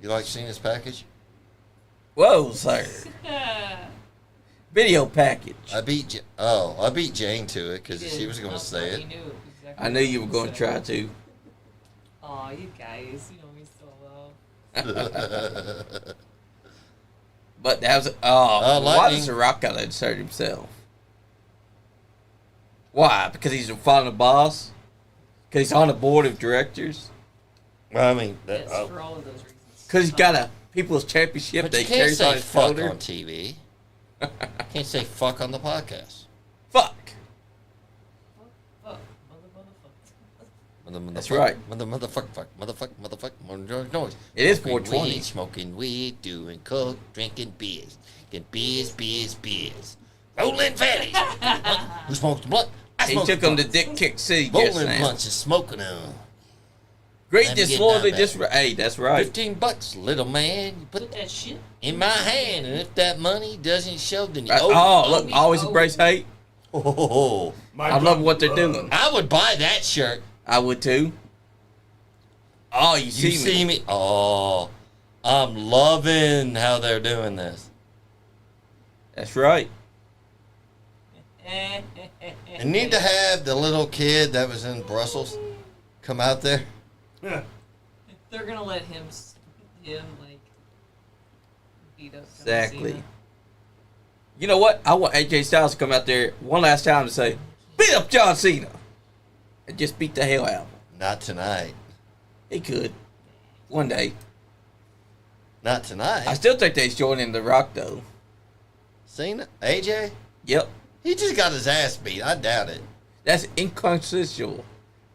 You like Cena's package? Whoa, sir. Video package. I beat Jane to it because she was going to say it. I knew you were going to try to. Aw, you guys, you know me so well. But that was why Lightning. does The Rock gotta insert himself? Why? Because he's the final boss? Because he's on the board of directors? Well, I mean, Yes, for all of those reasons. Because he's got a People's Championship but that you he can't carries on say his fuck shoulder. on TV. Can't say fuck on the podcast. Fuck. Fuck. That's right. Motherfuck, noise. It is Smoking 420. Weed, smoking weed, doing coke, drinking beers. Getting beers. Rolling fatties. Who smokes the blunt? I He smoke took the him to blunt. Dick Kick City just Rolling now. blunts and smoking them. Great Let me get disloyalty, down just hey, that's right. $15, little man. You put Put that shit. in my hand, and if that money doesn't show, then you Oh, look, always embrace hate. Oh, I love what they're doing. I would buy that shirt. I would too. Oh, you You see me. Oh, I'm loving how they're doing this. That's right. They need to have the little kid that was in Brussels come out there. Yeah. They're gonna let him like beat up John Exactly. Cena. You know what? I want AJ Styles to come out there one last time to say, beat up John Cena. And just beat the hell out of him. Not tonight. He could. One day. Not tonight. I still think they's joining The Rock, though. Cena? AJ? Yep. He just got his ass beat. I doubt it. That's inconsequential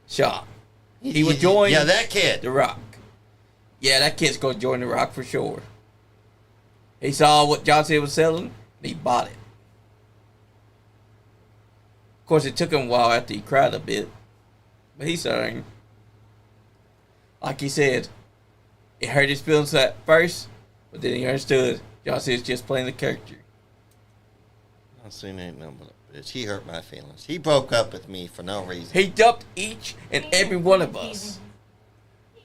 shot. He would join Yeah, that kid. The Rock. Yeah, that kid's going to join The Rock for sure. He saw what John Cena was selling, and he bought it. Of course, it took him a while after he cried a bit. But he's saying, like he said, it hurt his feelings at first, But then he understood John Cena's just playing the character. John Cena ain't nothing but a bitch. He hurt my feelings. He broke up with me for no reason. He dumped each and every one of us.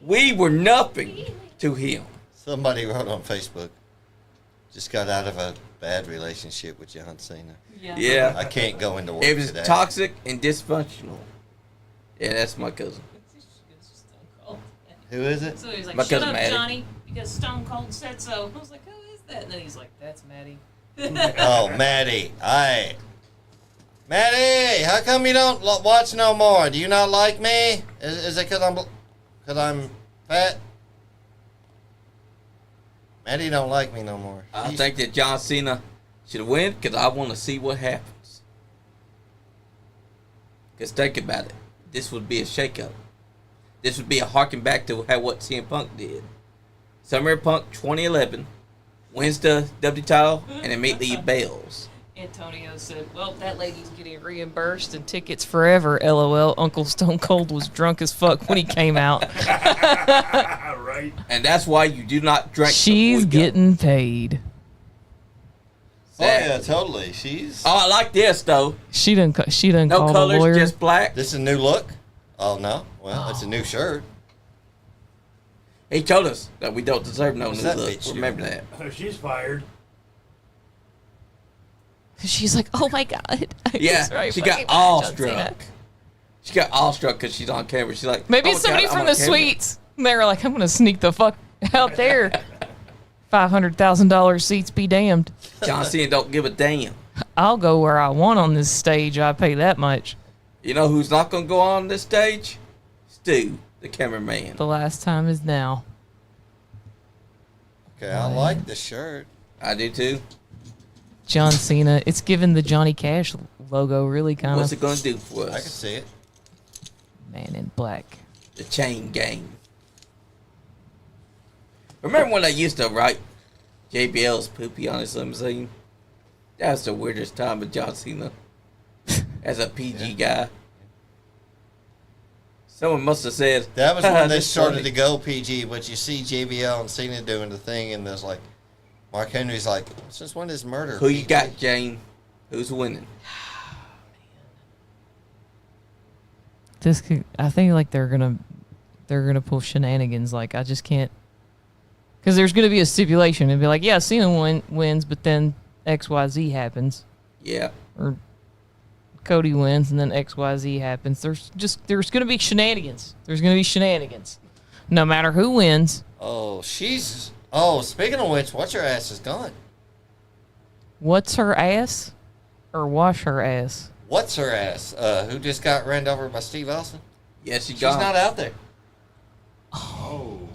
We were nothing to him. Somebody wrote on Facebook, just got out of a bad relationship with John Cena. Yeah. I can't go into work It was today. toxic and dysfunctional. Yeah, that's my cousin. Who is it? So he's like, My shut cousin up, Maddie. Johnny, because Stone Cold said so. I was like, who is that? And then he's like, that's Maddie. Oh, Maddie. Maddie, how come you don't watch no more? Do you not like me? Is it because I'm fat? Maddie don't like me no more. I think that John Cena should win because I want to see what happens. Because think about it. This would be a shakeup. This would be a harken back to what CM Punk did. Summer Punk 2011 wins the W title and immediately bails. Antonio said, well, that lady's getting reimbursed and tickets forever, LOL. Uncle Stone Cold was drunk as fuck when he came out. Right. And that's why you do not drink. She's before you go. getting paid. Oh, yeah, totally. She's... Oh, I like this, though. She didn't No call the colors, lawyer. just black. This is a new look? Oh, no. Well, it's a new shirt. He told us that we don't deserve no What's new that look. bitch Remember doing? that. She's fired. She's like, oh my God. Yeah, she got awestruck. She got awestruck because she's on camera. She's like, Maybe oh it's my somebody God, I'm from on the camera. suites. And they were like, I'm going to sneak the fuck out there. $500,000 seats be damned. John Cena don't give a damn. I'll go where I want on this stage. I pay that much. You know who's not going to go on this stage? Stu, the cameraman. The last time is now. Okay, I like the shirt. I do too. John Cena. It's given the Johnny Cash logo really kind What's of. it going to do for us? I can see it. Man in black. The chain gang. Remember when I used to write JBL's poopy on his limousine? That was the weirdest time with John Cena. As a PG guy. Someone must have said... That was when they "This started funny." to go PG, but you see JBL and Cena doing the thing, and there's like, Mark Henry's like, since when is murder Who you PG? got, Jane? Who's winning? I think like they're gonna pull shenanigans. Like I just can't, because there's gonna be a stipulation. It'd be like, yeah, Cena wins, but then XYZ happens, Yeah. or Cody wins and then XYZ happens. There's gonna be shenanigans. There's gonna be shenanigans, no matter who wins. Oh, speaking of which, what's her ass is gone? What's her ass, or wash her ass? What's her ass? Who just got ran over by Steve Austin? Yes, she's She's gone. not out there.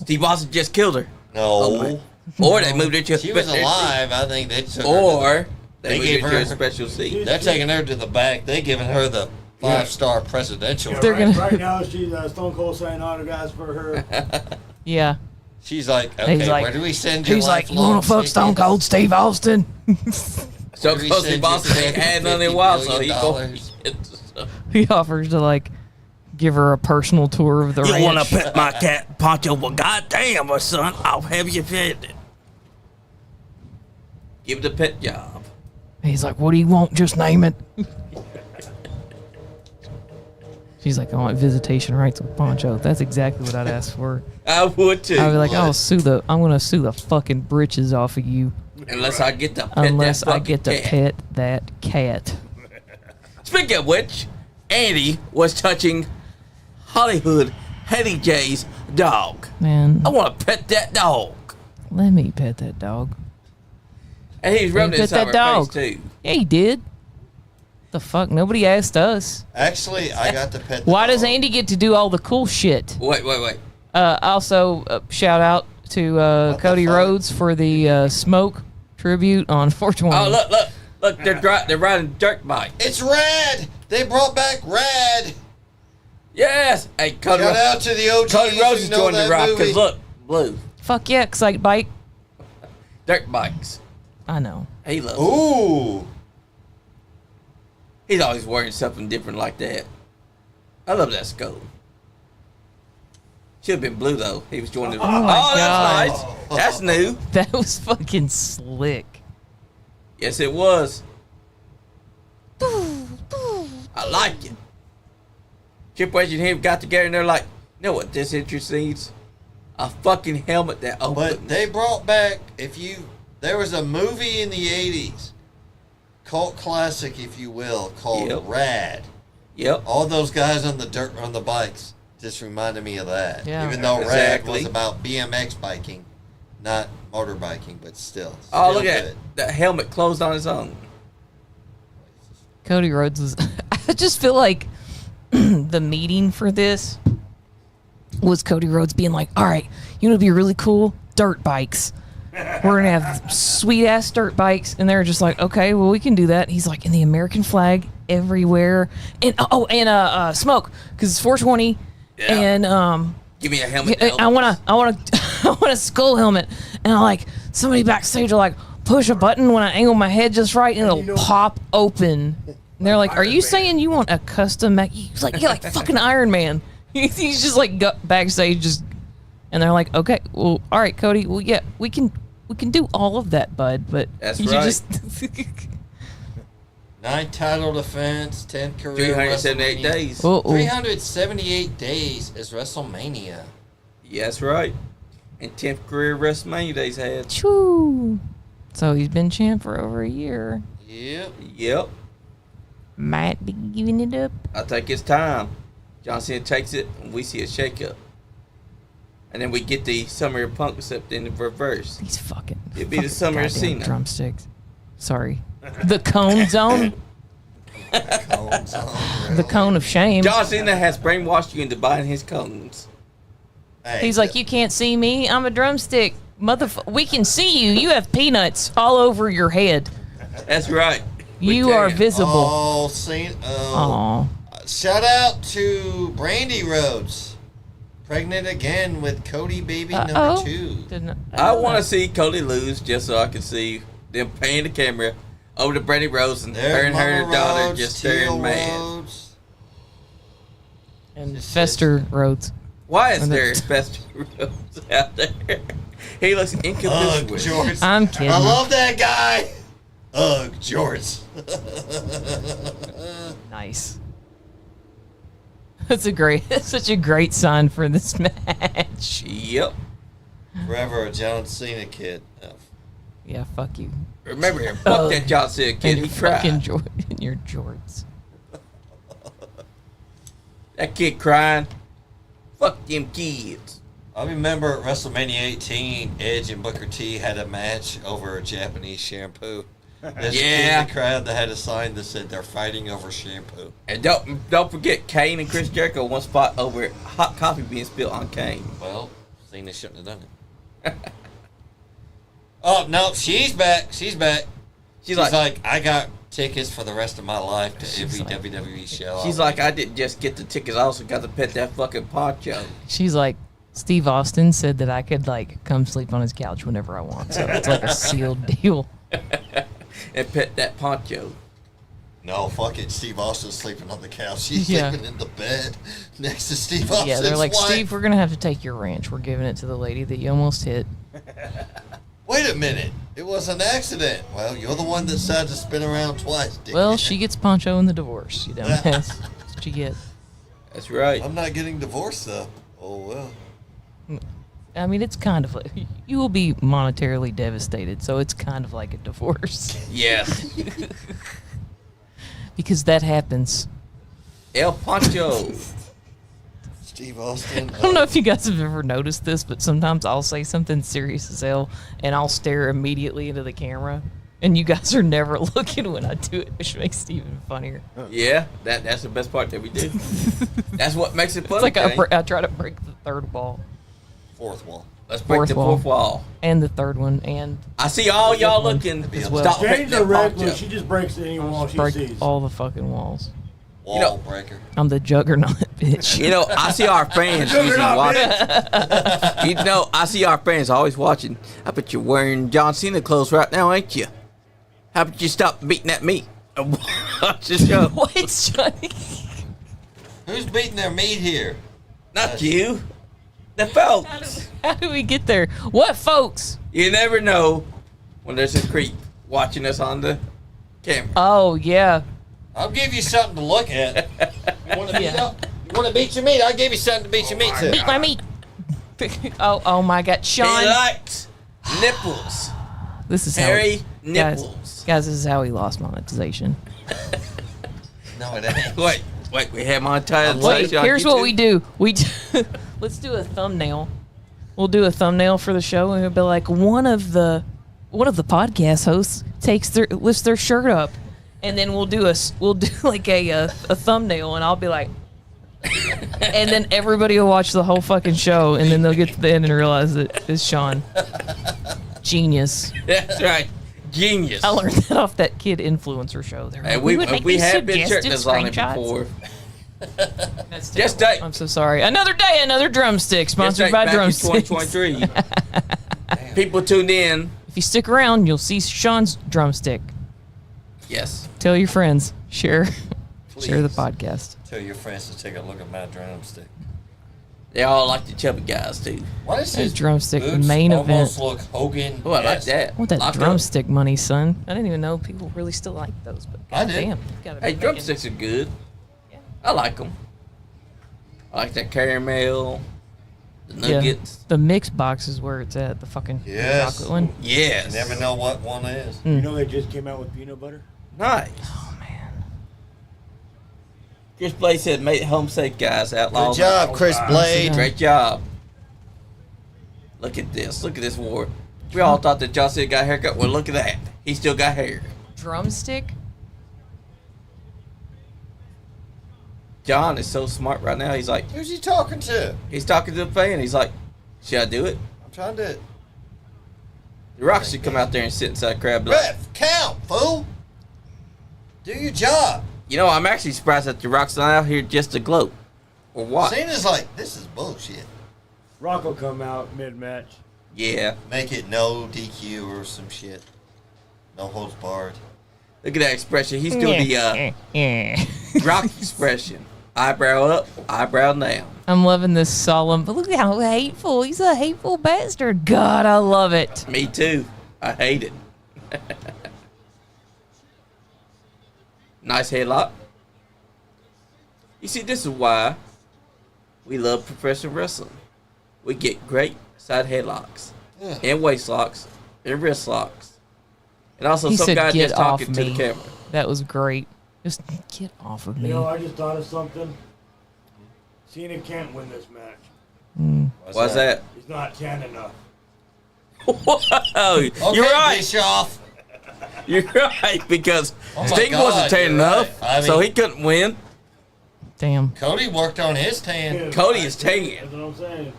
Steve Austin just killed her. No. Or they moved her to a She was special alive. I think they took her. Or they They moved gave her to her- a special seat. They're taking her to the back. They giving her the 5-star presidential. Yeah, They're right, gonna- right now, she's Stone Cold signing autographs for her. Yeah. She's like, okay, He's like, where do we send you? he's like, you want to fuck Stone Cold Steve Austin? So we close send Steve Austin you ain't had none in a while, so he go. $50 He offers to like give her a personal tour of the You ranch. want to pet my cat, Poncho? Well, goddamn, my son, I'll have you fed. Give it a pet job. He's like, what do you want? Just name it. She's like, I want visitation rights with Poncho. That's exactly what I'd ask for. I would too. I'd be like, I'm gonna sue the fucking britches off of you Unless I get to pet unless that I fucking get to cat. pet that cat. Speaking of which, Andy was touching Hollywood Hetty J's dog. Man, I want to pet that dog. let me pet that dog. And he's rubbing Pet it inside that her dog. face too. Yeah, he did. The fuck? Nobody asked us. Actually, I got to pet the Why does dog. Andy get to do all the cool shit? Wait. Also, shout out to the Cody fuck? Rhodes for the smoke tribute on 420. Oh, look, they're riding dirt bikes. It's Red. They brought back Red. Yes. Hey, Cody, Shout out to the OGs Cody Rhodes who is know joining the that ride movie. because look, blue Fuck yeah, Excite Bike. dirt bikes. I know. He loves. Them. Ooh. He's always wearing something different like that. I love that skull. Should have been blue though. He was joining the. Oh my God. That's nice. That's new. That was fucking slick. Yes, it was. I like it. Triple H and him got together and they're like, you know what this interest needs? A fucking helmet that opens. But they brought back, there was a movie in the 80s, cult classic, if you will, called Rad. Yep. All those guys on the bikes just reminded me of that. Yeah. Even though Rad Exactly. was about BMX biking, not motorbiking, but still. Oh, look at that helmet closed on its own. Cody Rhodes was. I just feel like the meeting for this was Cody Rhodes being like, all right, you know, it'd be really cool? Dirt bikes. We're going to have sweet ass dirt bikes. And they're just like, okay, well, we can do that. He's like, in the American flag everywhere. And, smoke, because it's 420. Yeah. And, give me a helmet. I want a skull helmet. And I like, somebody backstage will like push a button when I angle my head just right and it'll pop open. And they're like, are you saying you want a custom mech? He's like, yeah, like fucking Iron Man. He's just like backstage just, and they're like, okay, well, all right, Cody, well, yeah, we can do all of that, bud, but That's you right. just 9 title defense, 10 career 378 WrestleMania. days. 378 days is WrestleMania. Yeah, that's right. And 10th career WrestleMania days had. Choo. So he's been champ for over a year. Yep. Might be giving it up. I think it's time. John Cena takes it, and we see a shakeup. And then we get the Summer of Punk except in the reverse. These fucking. It'd be the Summer of goddamn Cena. drumsticks. Sorry. The cone zone. The cone of shame. John Cena has brainwashed you into buying his cones. Hey, He's like, you can't see me. I'm a drumstick. We can see you. You have peanuts all over your head. That's right. You are visible. Oh, Cena. Aw. Shout out to Brandy Rhodes. Pregnant again with Cody baby number 2. I want to see Cody lose just so I can see them paying the camera over to Brandy Rhodes and her and her daughter Rhodes, just Teal staring mad. Rhodes. And Fester Rhodes. Why is there Fester Rhodes out there? He looks inconspicuous. Jorts. I'm kidding. I love that guy. Ugh, Jorts. Nice. That's such a great sign for this match. Yep. Forever a John Cena kid. Oh. Yeah, fuck you. Remember him. Fuck that John Cena kid. He cried. In your jorts. That kid crying. Fuck them kids. I remember at WrestleMania 18, Edge and Booker T had a match over Japanese shampoo. There's a kid in the crowd that had a sign that said they're fighting over shampoo. And don't forget, Kane and Chris Jericho once fought over hot coffee being spilled on Kane. Well, Cena shouldn't have done it. Oh, no, she's back. She's back. She's like, I got tickets for the rest of my life to every WWE show. She's like, I didn't just get the tickets, I also got to pet that fucking poncho. She's like, Steve Austin said that I could like come sleep on his couch whenever I want. So it's like a sealed deal. And pet that poncho. No, fuck it. Steve Austin's sleeping on the couch. She's Yeah. sleeping in the bed next to Steve Austin's Yeah, they're like, wife. Steve, we're gonna have to take your ranch. We're giving it to the lady that you almost hit. Wait a minute. It was an accident. Well, you're the one that decided to spin around twice, dickhead. Well, she gets Poncho in the divorce. You dumbass. That's what you get. That's right. I'm not getting divorced, though. Oh, well. I mean, it's kind of like you will be monetarily devastated, so it's kind of like a divorce. Yes. Because that happens. El Poncho. Steve Austin. I don't know if you guys have ever noticed this, but sometimes I'll say something serious as hell, and I'll stare immediately into the camera, and you guys are never looking when I do it, which makes it even funnier. Yeah, that's the best part that we do. That's what makes it fun. It's like I try to break the third wall. Fourth wall. Let's break the fourth wall. And the third one, and I see all y'all looking. as well. Stop Change hitting the that regular. poncho. She just breaks any wall she break sees. all the fucking walls. Wall breaker. I'm the juggernaut, bitch. You know, I see our fans usually watching. You know, I see our fans always watching. I bet you're wearing John Cena clothes right now, ain't you? How about you stop beating at me? Watch the show. What, Johnny? Who's beating their meat here? Not you. The folks. How do we get there? What folks? You never know when there's a creep watching us on the camera. Oh, yeah. I'll give you something to look at. You want to beat Yeah. up? You want to beat your meat? I'll give you something to beat your meat to. Beat my meat. Oh my God. He Sean. likes nipples. This is how Hairy nipples. Guys, this is how he lost monetization. No, it ain't. Wait, we have monetization. Wait, on here's what YouTube? we do. Let's do a thumbnail. We'll do a thumbnail for the show, and it'll be like one of the podcast hosts lifts their shirt up, and then we'll do like a thumbnail, and I'll be like, and then everybody will watch the whole fucking show, and then they'll get to the end and realize that it's Sean. Genius. That's right. Genius. I learned that off that kid influencer show. They're Hey, like, we would make we these have been suggestive shirtless on it screenshots." before. That's Just terrible. day. I'm so sorry. Another day, another drumstick, sponsored by Back in Drumsticks. 2023. People tuned in. If you stick around, you'll see Sean's drumstick. Yes. Tell your friends. Share the Please. podcast. Tell your friends to take a look at my drumstick. They all like the chubby guys too. Why does There's his drumstick, boots main almost event. look Hogan? Oh, I like that. I want that Locked up. drumstick money, son. I didn't even know people really still like those, but I did. goddamn. Hey, drumsticks are good. I like them. I like that caramel, the nuggets. The mix box is where it's at. The fucking Yes. chocolate one. Yes. You never know what one is. You know they just came out with peanut butter? Nice. Oh man. Chris Blade said, "Made it home safe, guys. Outlaws." Good job, Chris Blade. Great job. Look at this. Look at this war. We all thought that John Cena got a haircut. Well, look at that. He still got hair. Drumstick? John is so smart right now. He's like, Who's he talking to? he's talking to the fan. He's like, should I do it? I'm trying to. The Rock should come out there and sit inside crab. Like, Ref, count, fool. Do your job. you know, I'm actually surprised that The Rock's not out here just to gloat. Or what? Cena's like, this is bullshit. Rock will come out mid-match. Yeah. Make it no DQ or some shit. No holds barred. Look at that expression. He's doing the Rock expression. Eyebrow up, eyebrow down. I'm loving this solemn. But look at how hateful. He's a hateful bastard. God, I love it. Me too. I hate it. Nice headlock. You see, this is why we love professional wrestling. We get great side headlocks, Yeah. and waist locks, and wrist locks. And also He some said, guy "Get just off talking to me." the camera. That was great. Just get off of me. You know, I just thought of something. Cena can't win this match. Why's that? He's not tan enough. Whoa, Okay, you're right. Bischoff. You're right, because Oh my Sting God, wasn't tan you're enough, right. I so mean- he couldn't win. Damn. Cody worked on his tan. Cody is tan. That's what I'm saying.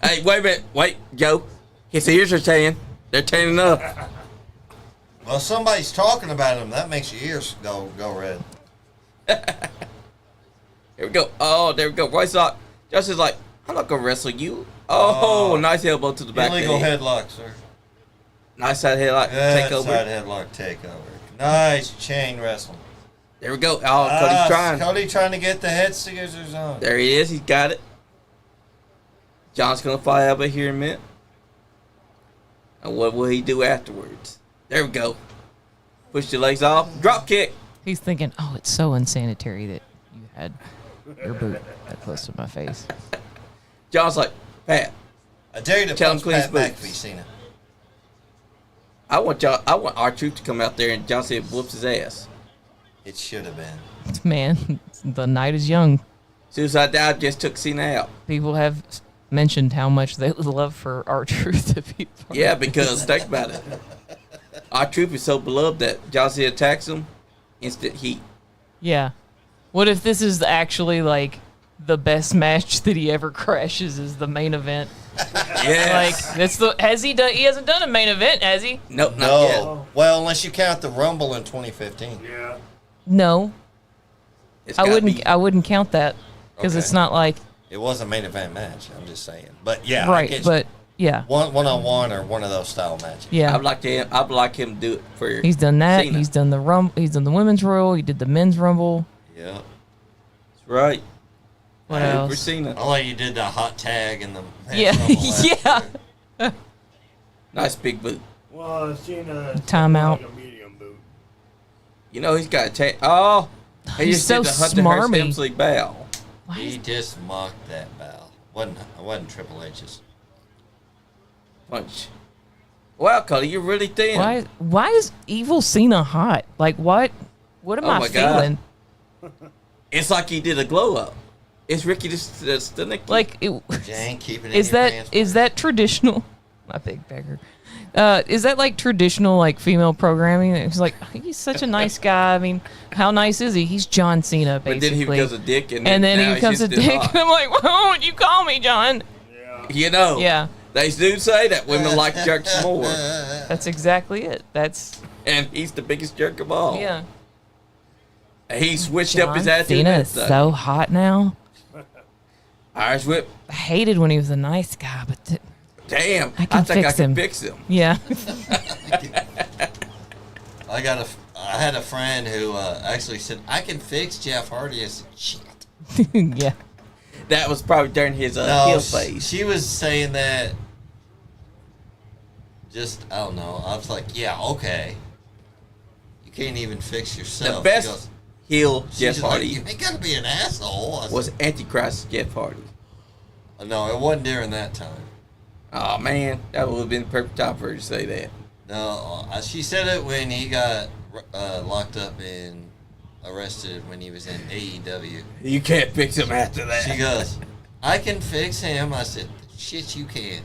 Hey, wait a minute. Wait, Joe. His ears are tan. They're tan enough. Well, somebody's talking about him. That makes your ears go red. Here we go. Oh, there we go. White sock. Josh is like, I'm not going to wrestle you. Oh, nice elbow to the back. Illegal of the head. headlock, sir. Nice side headlock. Take Good over. side headlock takeover. Nice chain wrestle. There we go. Oh, Cody's trying. Cody trying to get the head scissors on. There he is. He's got it. John's going to fly over here in a minute. And what will he do afterwards? There we go. Push the legs off. Drop kick. He's thinking, oh, it's so unsanitary that you had your boot that close to my face. John's like, Pat, I dare you to Tell him punch clean Pat his boots. McAfee, Cena. I want our troop to come out there and John Cena whoops his ass. It should have been. Man, the night is young. Suicide Dive just took Cena out. People have mentioned how much they would love for our truth to be part Yeah, of it. because think about it. Our troop is so beloved that John Cena attacks him, instant heat. Yeah. What if this is actually like the best match that he ever crashes is the main event? Yes. Like that's the has he done? He hasn't done a main event, has he? Nope, not yet. No. Well, unless you count the Rumble in 2015. Yeah. No, It's I gotta wouldn't. be- I wouldn't count that because Okay. it's not like It was a main event match. I'm just saying. But yeah, I right. get you. But yeah, one-on-one or one of those style matches. yeah. I'd like him to do it for He's done that. Cena. He's done the He's done the women's Royal. He did the men's Rumble. Yeah. That's right. What For else? Cena. I like you did the hot tag and the Yeah, yeah. Nice big boot. Well, Cena. Timeout. Like a medium boot. You know he's got a tag. Oh, he He's just so did the Hunter Hearst smarmy. Helmsley bow. He just mocked that bow. Wasn't Triple H's. Punch. Wow, Cody, you're really thin. Why is evil Cena hot? Like what? What am Oh I my God. feeling? It's like he did a glow up. It's Ricky Stenicki. Like Jane, keep it in is your that pants, is boy. that traditional? My big beggar. Is that like traditional like female programming? It's like he's such a nice guy. I mean, how nice is he? He's John Cena, but basically. then he becomes a dick, and and then now he he's becomes a just dick. hot. And I'm like, why would you call me John? You know. Yeah, They do say that women like jerks more, that's exactly it. That's and he's the biggest jerk of all. yeah. He switched John up his attitude. Cena and is stuff. so hot now. Irish whip. I hated when he was a nice guy, but Damn, I can think I fix can him. fix him. yeah. I had a friend who actually said, I can fix Jeff Hardy. I said, shit. yeah. That was probably during his No, heel phase. she was saying that I don't know. I was like, yeah, okay. You can't even fix yourself. The best She goes, heel she's Jeff just like, Hardy you ain't got to be an asshole. I said, was Antichrist Jeff Hardy. no, it wasn't during that time. Oh man, that would have been the perfect time for her to say that. No, she said it when he got locked up and arrested when he was in AEW. You can't fix him after that. She goes, I can fix him. I said, shit, you can't.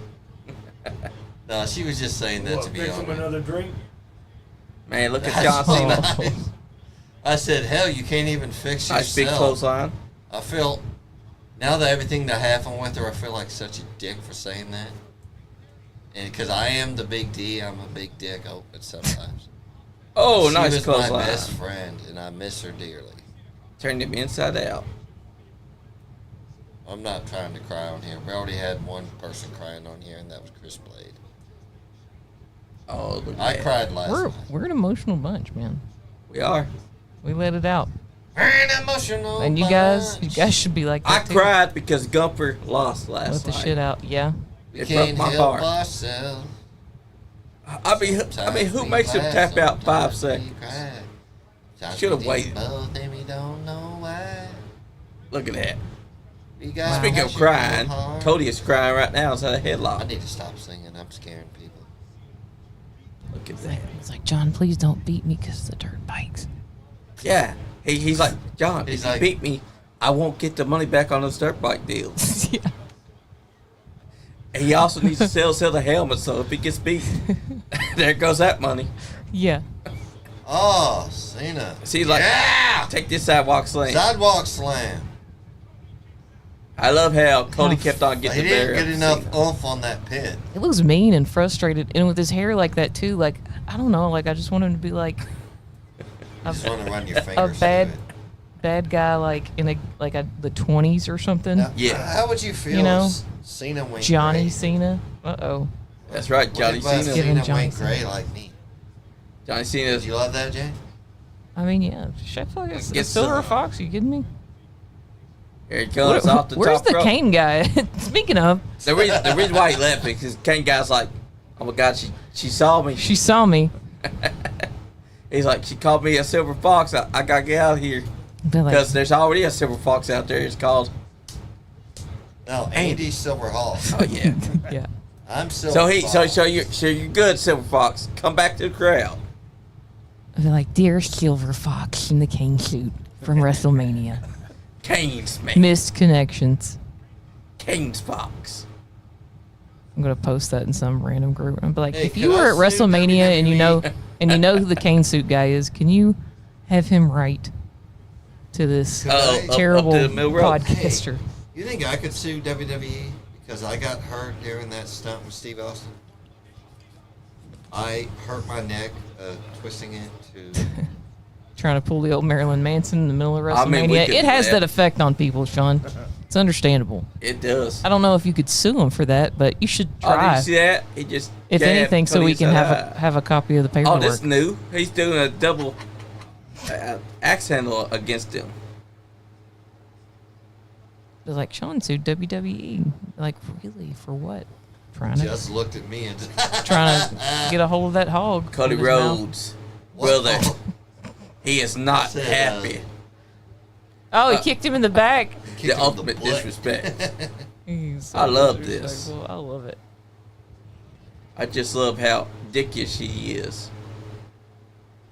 No, she was just saying that What, to be fix him honest. another drink? Man, look at That's John so Cena. nice. I said, hell, you can't even fix Nice big yourself. clothesline. I feel, now that everything that happened with her, I feel like such a dick for saying that. And because I am the big D, I'm a big dick sometimes. Oh, She nice was my clothesline. best friend, and I miss her dearly. Turned him inside out. I'm not trying to cry on here. We already had one person crying on here, and that was Chris Blade. Oh, look at I that. cried last night. We're an emotional bunch, man. We are. We let it out. An emotional And you guys should be like I that too. cried because Gumper lost Let last the night. shit out. Yeah. We It broke can't my help heart. ourselves. I mean, who makes him tap out 5 seconds? Should've waited. Both and we don't know why. Look at that. We got Speaking of passion crying, in our heart. Cody is crying right now inside a I headlock. need to stop singing. I'm scaring people. Look at that. It's like, John, please don't beat me because the dirt bikes. Yeah. He's like, John, He's if you like- beat me, I won't get the money back on those dirt bike deals. yeah. And he also needs to sell the helmet, so if he gets beat, there goes that money. Yeah. Oh, Cena. See, he's like, yeah! take this sidewalk slam. Sidewalk slam. I love how Cody kept on He getting the didn't bear. get enough oomph on that pit. It looks mean and frustrated. And with his hair like that, too, like, I don't know. Like, I just want him to be like Just want to run your a fingers bad guy, like, in the 20s or something. Now, Yeah. How would you feel You know, if Cena went Johnny gray? Cena. Uh-oh. That's right, What Johnny if Cena. Give him Cena Johnny went gray Cena. like me? Johnny Did Cena's. you love that, Jay? I mean, yeah. Chef like it's Get Silver some. Fox. You kidding me? Here he comes off the Where's top the rope. Kane guy? Speaking of, The reason why he left because Kane guy's like, oh my God, she saw me. she saw me. He's like, she called me a silver fox. I gotta get out of here But like, because there's already a silver fox out there. It's called. No, Andy Silverhawk. Oh yeah. yeah. I'm Silver So you're good, silver fox. Come back to the crowd. I'd be like, dear Silver Fox in the Kane suit from WrestleMania. Kane's man. Missed connections. Kane's fox. I'm gonna post that in some random group. I'm like, Hey, if can you were I at sue WrestleMania and you WWE? know who the Kane suit guy is, can you have him write to this Up terrible to the middle rope. podcaster? You think I could sue WWE because I got hurt during that stunt with Steve Austin? I hurt my neck twisting it to. Trying to pull the old Marilyn Manson in the middle of I mean, we WrestleMania. could It do has that. that effect on people, Sean. It's understandable. It does. I don't know if you could sue him for that, but you should Oh, did try. you see that? He just. If jabbed anything, so Cody we can inside. have a copy of the Oh, paperwork. this is new. He's doing a double axe handle against him. They're like, Sean sued WWE. Like, really? For what? Trying to Looked at me and get a hold of that hog. Cody in his mouth. Rhodes, brother, he is not Said, happy. Oh, he kicked him in the back. The ultimate disrespect. He's so I love this. disrespectful. I love it. I just love how dickish he is.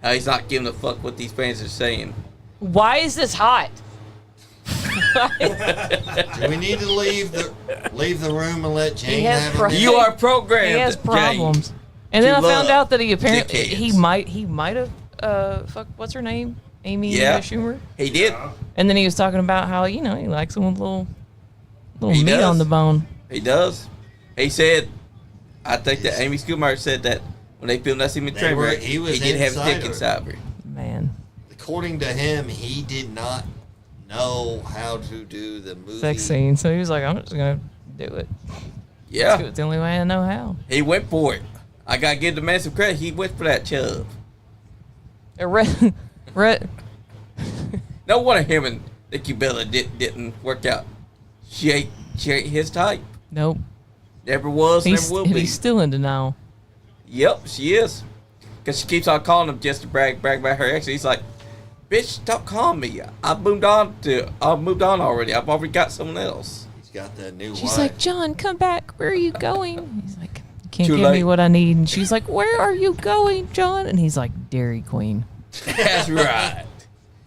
How he's not giving a fuck what these fans are saying. Why is this hot? Do we need to leave the room and let Jane has have pro- a minute? You are programmed. He has problems. James, And then to I found love out that he apparently dickheads. he might have what's her name? Amy Yeah. Schumer. He did. And then he was talking about how, he likes them with little He meat does. on the bone. He does. He said, I think that Amy Schumer said that when they filmed that scene with They were- Trevor, he was did have a dick inside inside her. Man. According to him, he did not know how to do the movie. Sex scene. So he was like, I'm just gonna do it. Yeah. It's the only way I know how. He went for it. I gotta give the man some credit. He went for that chub. No wonder him and Nikki Bella didn't work out. She ain't his type. Nope. Never was, never will be. He's still in denial. Yep, she is. Because she keeps on calling him just to brag about her ex. He's like, bitch, stop calling me. I've moved on already. I've already got someone else. He's got that new She's wife. like, John, come back. Where are you going? He's like, you can't Too give me late. what I need. And she's like, where are you going, John? And he's like, Dairy Queen. That's right.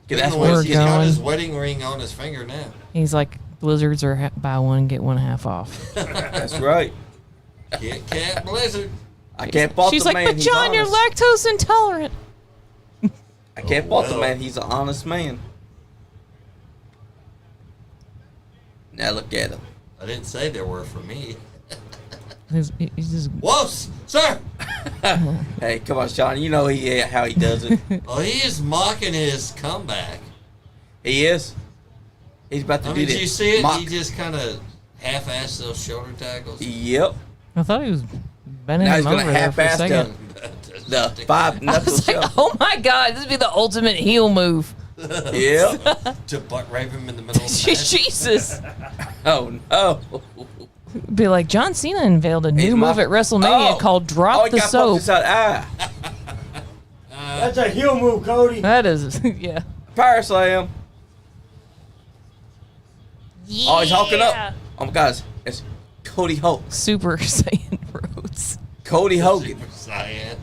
'Cause that's where what He's got going. his wedding ring on his finger now. He's like, Blizzards are buy one, get one half off. That's right. Kit Kat Blizzard. I can't fault She's the like, man. but He's John, you're honest. lactose intolerant. I can't Oh, fault the well. man. He's an honest man. Now look at him. I didn't say there were for me. He's just, Whoa, sir! Hey, come on, Sean. You know how he does it. Oh, he is mocking his comeback. He is. He's about to I do mean, this. did you see it? mock- He just kind of half-assed those shoulder tackles. Yep. I thought he was bending Now him he's gonna over there for a half-ass second. the 5 I knuckle was like, shove. oh my God, this would be the ultimate heel move. Yep. To butt rape him in the middle of the match. Jesus. Oh no. Be like, John Cena unveiled a new He's move mock- at WrestleMania Oh. called Drop he the got Soap. poked inside the eye. That's a heel move, Cody. That is, yeah. Power slam. Oh, he's hulking up. Oh my God, it's Cody Hulk. Super Saiyan Rhodes. Cody Hogan. Super Saiyan.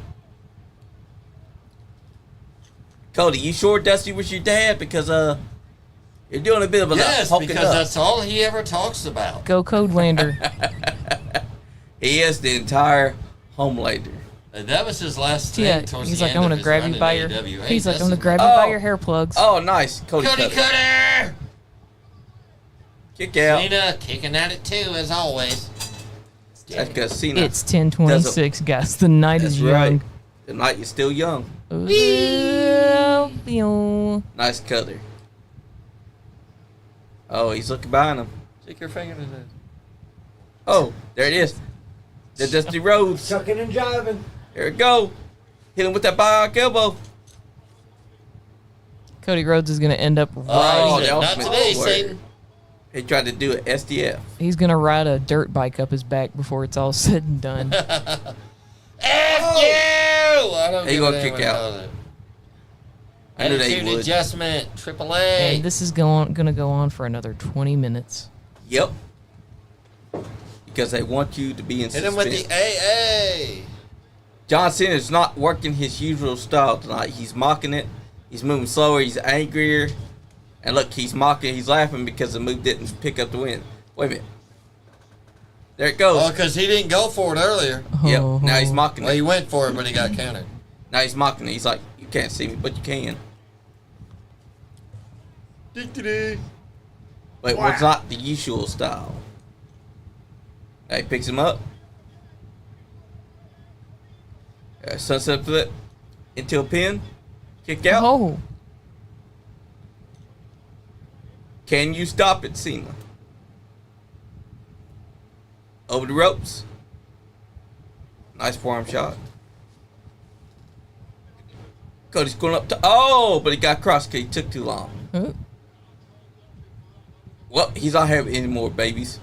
Cody, you sure Dusty was your dad? Because you're doing a bit of a Yes, hulking because up. that's all he ever talks about. Go Codelander. He is the entire Homelander. And that was his last thing Yeah, towards he's the like, end I'm of gonna his grab run you in by your. AEW. Hey, He's like, I'm that's gonna grab you Oh. by your hair plugs. Oh, nice. Cody Cody Cutter. Cutter! Kick out. Cena kicking at it too, as always. That's because Cena. It's 10:26, guys. The night That's is right. young. The night is still young. Ooh. Nice cutter. Oh, he's looking behind him. Stick your finger to that. Oh, there it is. The Dusty Rhodes. Chucking and jiving. Here we go. Hit him with that bionic elbow. Cody Rhodes is gonna end up Oh, riding. the Not ultimate today, warrior. Satan. He tried to do it SDF. He's gonna ride a dirt bike up his back before it's all said and done. F you! I don't He give gonna a kick damn out. about it. I knew they Attitude would. adjustment, AAA. And this is gonna go on for another 20 minutes. Yep. Because they want you to be in Hit him suspense. with the AA. John Cena is not working his usual style tonight. He's mocking it. He's moving slower. He's angrier. And look, he's mocking. He's laughing because the move didn't pick up the win. Wait a minute. There it goes. Oh, because he didn't go for it earlier. Yep. Oh. Now he's mocking Well, he it. went for it, but he got countered. Now he's mocking it. He's like, you can't see me, but you can. Wait, what's not the usual style? Now he picks him up. Sunset flip into a pin. Kick out. Oh, Can you stop it, Cena? Over the ropes. Nice forearm shot. Cody's going up to... Oh, but he got crossed because he took too long. oh. Well, he's not having any more babies.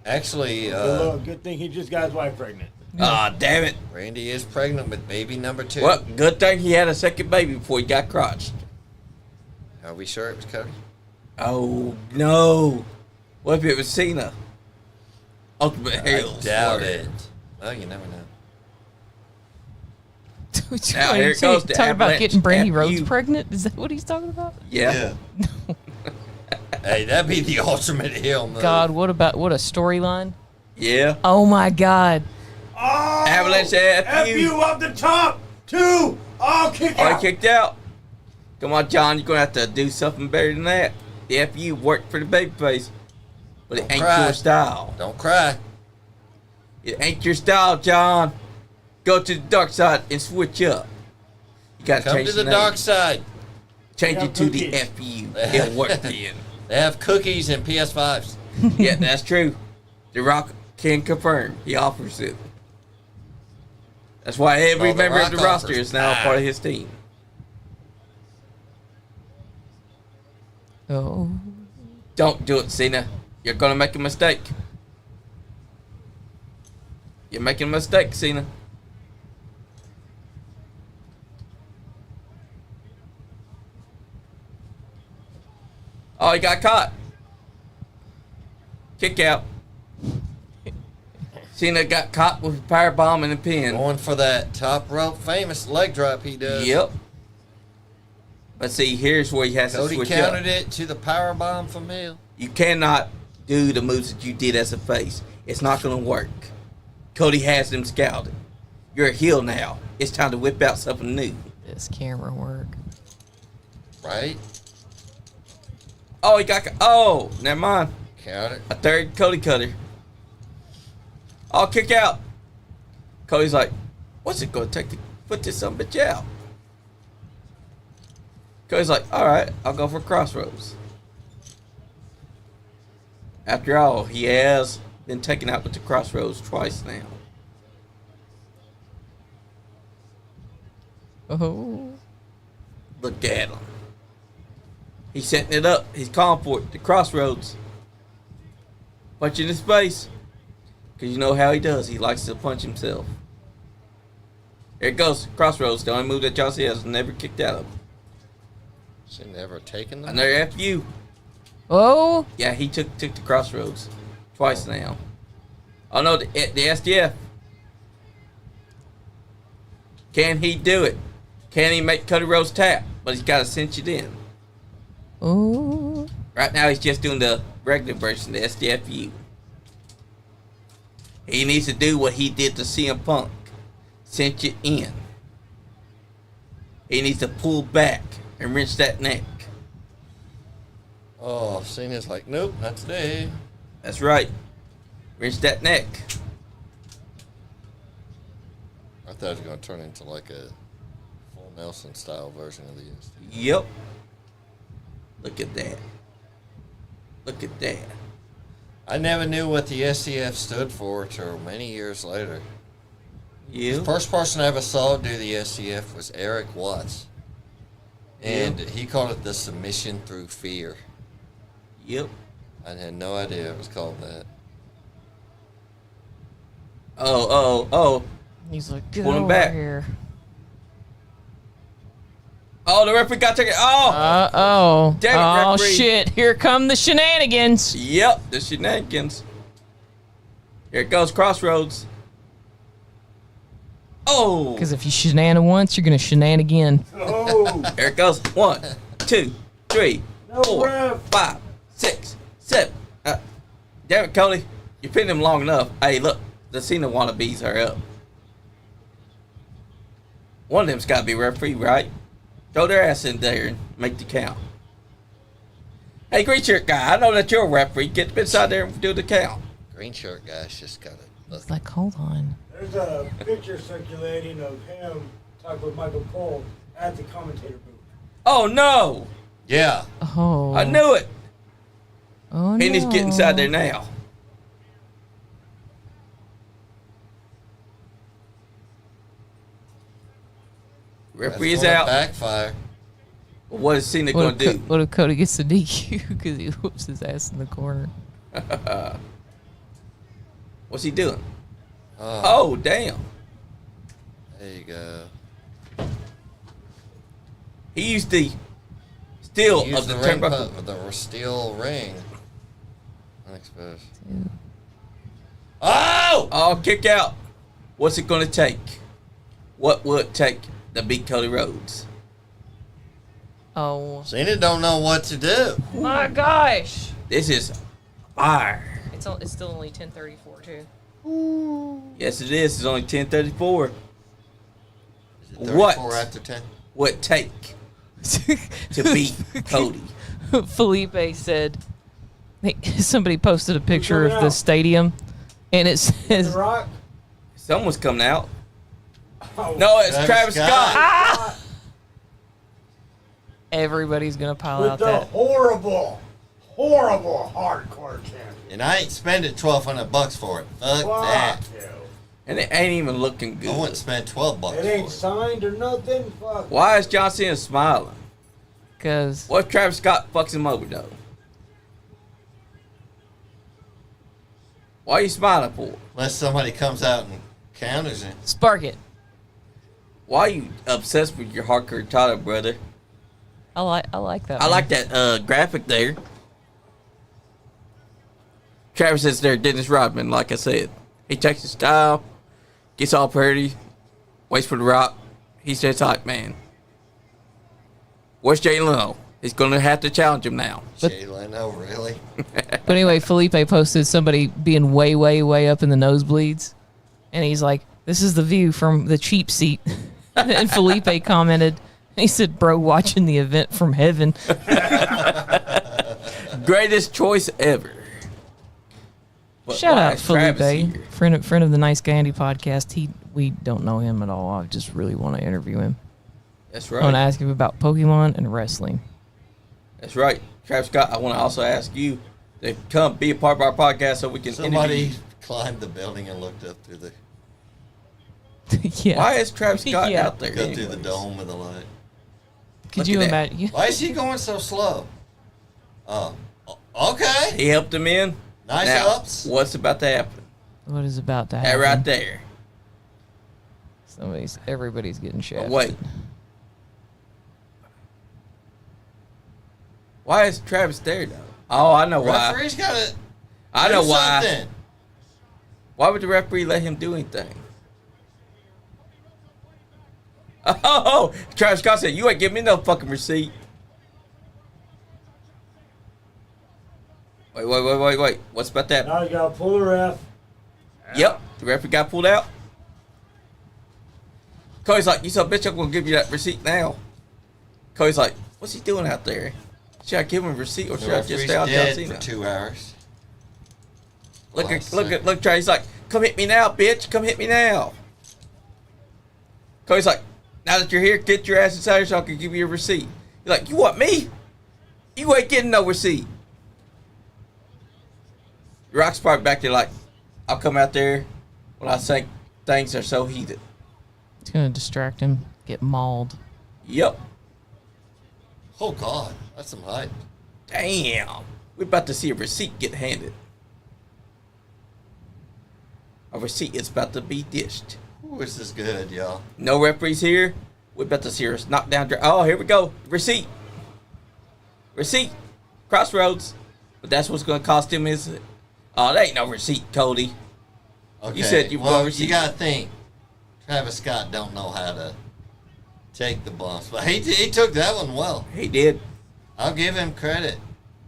Actually, good thing he just got his wife pregnant. Ah, damn it. Randy is pregnant with baby number 2. Well, good thing he had a second baby before he got crotched. Are we sure it was Cody? Oh, no. What if it was Cena? Ultimate Hell. I doubt it. Well, you never know. Now, here it goes. The Talking about Avalanche getting Brandy FU. Rhodes pregnant? Is that what he's talking about? Yeah. Hey, that'd be the ultimate heel move. God, what a storyline? Yeah. Oh my God. Oh, Avalanche FU up the top. 2. Oh, kick Oh, he out. kicked out. Come on, John. You're going to have to do something better than that. The FU worked for the babyface, but it Don't ain't cry. your style. Don't cry. It ain't your style, John. Go to the dark side and switch up. You got to Come change to the name. dark side. Change They it to have the cookies. FU. It'll work then. They have cookies and PS5s. Yeah, that's true. The Rock can confirm. He offers it. That's why every Oh, The member of Rock the roster offers. is now a part of his team. Oh. Don't do it, Cena. You're going to make a mistake. You're making a mistake, Cena. Oh, he got caught. Kick out. Cena got caught with a powerbomb and a pin. Going for that top rope famous leg drop he does. Yep. But see, here's where he has Cody to switch countered up. it to the power bomb from Hill. You cannot do the moves that you did as a face. It's not going to work. Cody has them scouted. You're a heel now. It's time to whip out something new. This camera work. Right? Oh, he got... Oh, never mind. Counter. A third Cody cutter. Oh, kick out. Cody's like, what's it going to take to put this son of a bitch out? Cody's like, all right, I'll go for Crossroads. After all, he has been taken out with the Crossroads twice now. Oh. Look at him. He's setting it up. He's calling for it. The Crossroads. Punch in his face. Because you know how he does. He likes to punch himself. There it goes. Crossroads. The only move that y'all see has never kicked out of. She never taken them. Another FU. Oh. Yeah, he took the Crossroads. Twice now. Oh no, the SDF. Can he do it? Can he make Cody Rhodes tap? But he's got to cinch it in. Oh. Right now he's just doing the regular version, the SDFU. He needs to do what he did to CM Punk. Cinch it in. He needs to pull back and wrench that neck. Oh, Cena's like, nope, not today. That's right. Wrench that neck. I thought it was going to turn into like a full Nelson style version of the ST. Yep. Look at that. Look at that. I never knew what the STF stood for till many years later. Yeah. The first person I ever saw do the STF was Eric Watts. And he called it the submission through fear. Yep. I had no idea it was called that. Oh. He's like, get Pull him over back. here. Oh, the referee got taken. Oh. Uh-oh. Damn it, Oh, referee. shit. Here come the shenanigans. Yep. The shenanigans. Here it goes. Crossroads. Oh. Because if you shenan once, you're going to shenan again. Oh, Here it goes. 1, 2, 3, no 4, ref. 5, 6, 7. Damn it, Cody. You pinned him long enough. Hey, look. The Cena wannabes are up. One of them's got to be referee, right? Throw their ass in there and make the count. Hey, green shirt guy, I know that you're a referee. Get inside there and do the count. Green shirt guy's just got it. It's like, hold on. There's a picture circulating of him talking with Michael Cole at the commentator booth. Oh, no. Yeah. Oh. I knew it. Oh, He no. needs to get inside there now. Referee is That's gonna out. Backfire. What is Cena going to do? What if Cody gets the DQ because he whoops his ass in the corner? What's he doing? Oh, damn. There you go. He used the steel Use of the ring turnbuckle. with the steel ring. Unexposed. Oh! Oh, kick out. What's it going to take? What will it take to beat Cody Rhodes? Oh Cena don't know what to do. my gosh! This is fire. It's still only 10:34 too. Yes, it is. It's only 10:34. Is it 34 What? after 10? What it take to beat Cody? Felipe said somebody posted a picture of the stadium, and it says The Rock. Someone's coming out. Oh, No, it's Travis Scott. Scott. everybody's gonna pile with out the that. horrible hardcore champion. And I ain't spending $1,200 for it. Fuck that. Fuck you. And it ain't even looking I wouldn't good. spend $12 It for ain't it. signed or nothing. Fuck. Why is John Cena smiling? Cause What if Travis Scott fucks him over, though? Why are you smiling for? Unless somebody comes out and counters it. spark it. Why are you obsessed with your hardcore title, brother? I like that. I one. like that graphic there. Travis is there, Dennis Rodman, like I said. He takes his style, gets all pretty, waits for the Rock. He's that type man. Where's Jay Leno? He's going to have to challenge him now. Jay Leno, really? But anyway, Felipe posted somebody being way, way, way up in the nosebleeds, and he's like, "This is the view from the cheap seat." And Felipe commented, he said, "Bro, watching the event from heaven." Greatest choice ever. But Shout why out is Travis Felipe, here? friend of the NiceGuyAndy podcast. We don't know him at all. I just really want to interview him. That's I want to right. ask him about Pokemon and wrestling. That's right. Travis Scott, I want to also ask you to come be a part of our podcast so we can interview Somebody you. climbed the building and looked up through the Yeah. Why is Travis Scott Yeah. out there? go through the anyways? dome with the light. Could Look you at that. imagine? Why is he going so slow? Okay. He helped him in. Nice Now, ups. what's about to happen? What is about to That happen? right there. Everybody's getting shafted. Wait. Why is Travis there though? Oh, I know why. Referee's got to I know why. something. Why would the referee let him do anything? Oh, Travis Scott said, "You ain't give me no fucking receipt." Wait. What's about that? Now you gotta pull the ref. Yep, the referee got pulled out. Cody's like, "You son of a bitch, I'm gonna give you that receipt now." Cody's like, "What's he doing out there? Should I give him a receipt or The should I just referee's stay out John dead Cena?" for 2 hours. Look, Trey. He's like, "Come hit me now, bitch. Come hit me now." Cody's like, "Now that you're here, get your ass inside here so I can give you a receipt." He's like, "You want me? You ain't getting no receipt." Rock's probably back there like, "I'll come out there when I think things are so heated." It's gonna distract him. Get mauled. Yep. Oh, God. That's some hype. Damn. We're about to see a receipt get handed. A receipt is about to be dished. Ooh, this is good, y'all. No referees here. We're about to see her knock down. Oh, here we go. Receipt. Receipt. Crossroads. But that's what's going to cost him is... Oh, that ain't no receipt, Cody. Okay. You said you were well, gonna receive- you got to think. Travis Scott don't know how to take the bumps. But he took that one well. He did. I'll give him credit.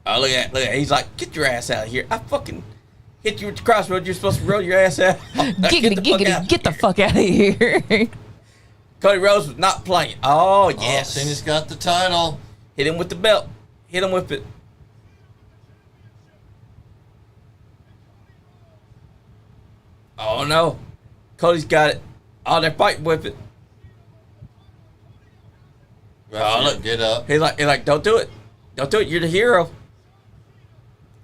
Oh, look at that. He's like, "Get your ass out of here. I fucking hit you with the crossroads. You're supposed to roll your ass out." Get the fuck out of here. Cody Rhodes was not playing. Oh, yes. Oh, Cena's got the title. Hit him with the belt. Hit him with it. Oh, no. Cody's got it. Oh, they're fighting with it. Referee, look. get up. He's like, "Don't do it. Don't do it. You're the hero.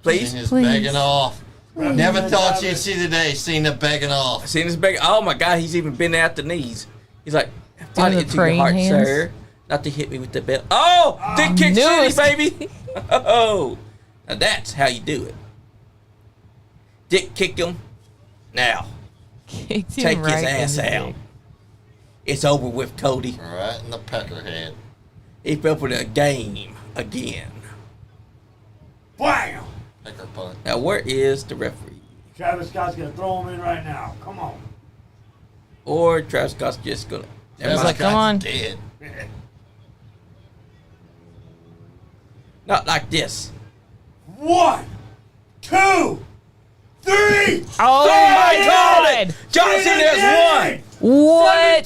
Please." Cena's Please. begging off. Never thought you'd see the day Cena begging off. Cena's big. Oh, my God. He's even been at the knees. He's like, "Find the it into your praying heart, hands? sir. Not to hit me with the belt. Oh! Dick kick knew city, it. baby! Oh! Now that's how you do it. Dick kick him. Now, Kicked him take his right in ass the out. dick. It's over with, Cody. Right in the peckerhead. He fell for the game again. Bam! Pecker punt. Now, where is the referee? Travis Scott's gonna throw him in right now. Come on. Or Travis Scott's just gonna. Never He's mind. like, come on. Dead. Not like this. 1, 2, 3. Oh my God! God! John Cena has won! What?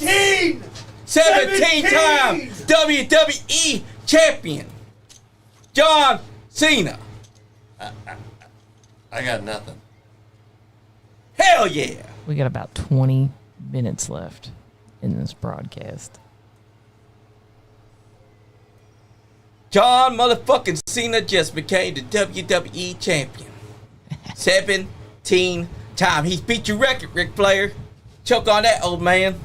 17-time WWE champion. John Cena. I got nothing. Hell yeah. We got about 20 minutes left in this broadcast. John motherfucking Cena just became the WWE champion. 17 times. He's beat your record, Ric Flair. Choke on that, old man.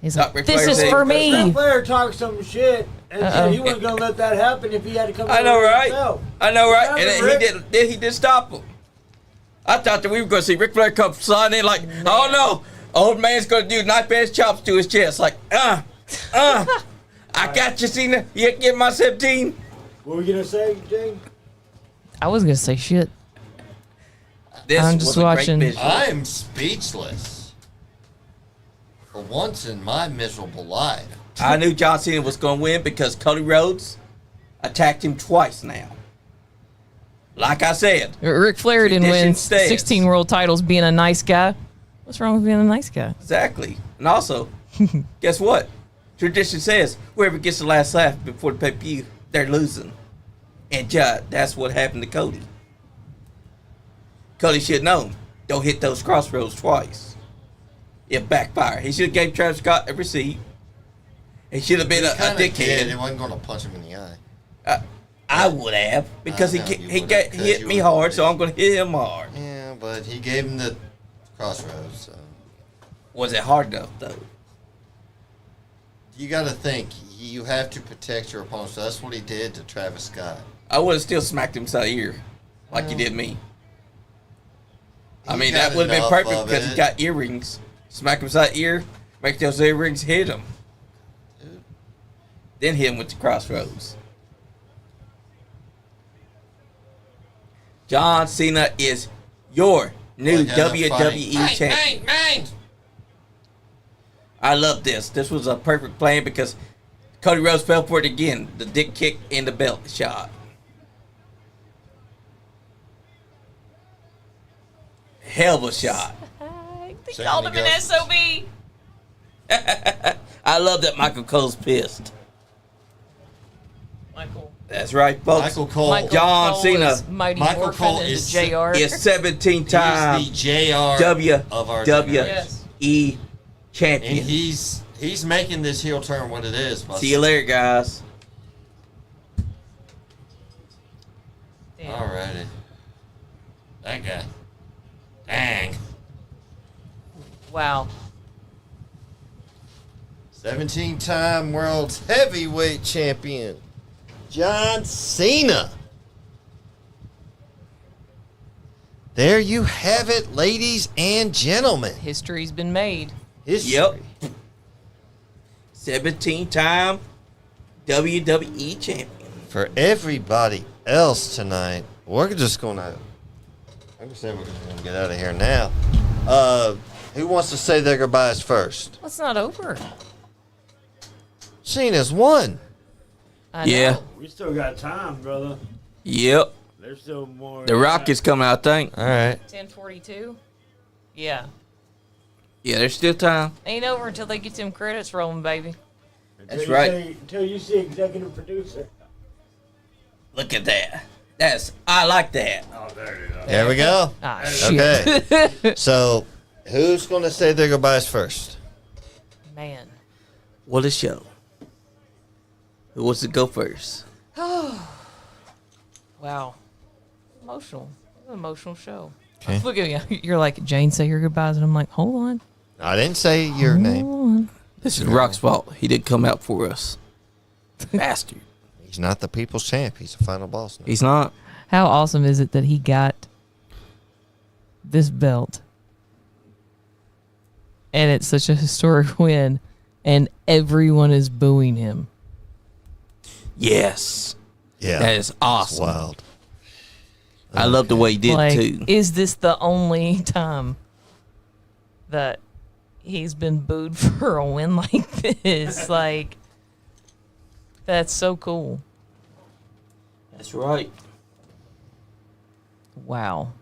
He's Not like, Ric this Flair is said- for Ric me. Flair talked some shit and said he wasn't gonna let that happen if he had to come. I know, over right? himself. I know, right? Yeah, And Rick. he did stop him. I thought that we were going to see Ric Flair come sliding in like, oh no, old man's going to do knife edge chops to his chest. Like, I got you, Cena. You get my 17. What were you gonna say, Jane? I was going to say shit. This I'm was just a great watching. visual. I'm speechless. For once in my miserable life. I knew John Cena was going to win because Cody Rhodes attacked him twice now. Like I said, Ric Flair didn't Tradition win stands. 16 world titles being a nice guy. What's wrong with being a nice guy? exactly. And also, guess what? Tradition says whoever gets the last laugh before the pay-per-view, they're losing. And that's what happened to Cody. Cody should have known. Don't hit those crossroads twice. It backfired. He should have gave Travis Scott a receipt. He should have been a Kinda did. dickhead. It wasn't going to punch him in the eye. I would have because I know you he would've, 'cause hit you me would've hard, so been- I'm going to hit him hard. Yeah, but he gave him the crossroads. So. Was it hard enough though? You got to think. You have to protect your opponent. So that's what he did to Travis Scott. I would have still smacked him side ear like you did me. I He mean, got that would have been enough perfect of because it. he got earrings. Smack him side ear, make those earrings hit him. Then hit him with the crossroads. John Cena is your new Like, yeah, WWE champion. I love this. This was a perfect plan because Cody Rhodes fell for it again. The dick kick and the belt shot. Hell of a shot. They Same called him an goes. SOB. I love that Michael Cole's pissed. Michael. That's right, folks. Michael Cole Michael John Cole Cena. is Mighty Michael Morphin Cole into is- JR. Is 17 He's time the JR of our WWE generation. Yes. And champion. he's making this heel turn what it is. by- See you later, guys. Damn. Alrighty. That guy. Dang. Wow. 17-time world heavyweight champion, John Cena. There you have it, ladies and gentlemen. History's been made. History. Yep. 17-time WWE champion. For everybody else tonight, we're just gonna. Like I said, we're just gonna get out of here now. Who wants to say their goodbyes first? Well, it's not over. Cena's won. I know. Yeah. We still got time, brother. Yep. There's still more. The Rock is coming out, I think. All right. 10:42. Yeah. Yeah, there's still time. Ain't over until they get them credits rolling, baby. That's you right. Until you see executive producer. Look at that. I like that. Oh, there you go. There we go. Ah, shit. Okay. So, who's going to say their goodbyes first? Man. What a show. Who wants to go first? Wow. Emotional. An emotional show. Okay. Look at you. You're like, Jane, say your goodbyes. And I'm like, hold on. I didn't say your name. Hold on. This is Rock's fault. He didn't come out for us. Bastard. He's not the people's champ. He's the final boss now. He's not. How awesome is it that he got this belt? And it's such a historic win, and everyone is booing him. Yes. Yeah. That is awesome. That's wild. I love the way he did Like, too. is this the only time that he's been booed for a win like this? Like, that's so cool. That's right. Wow.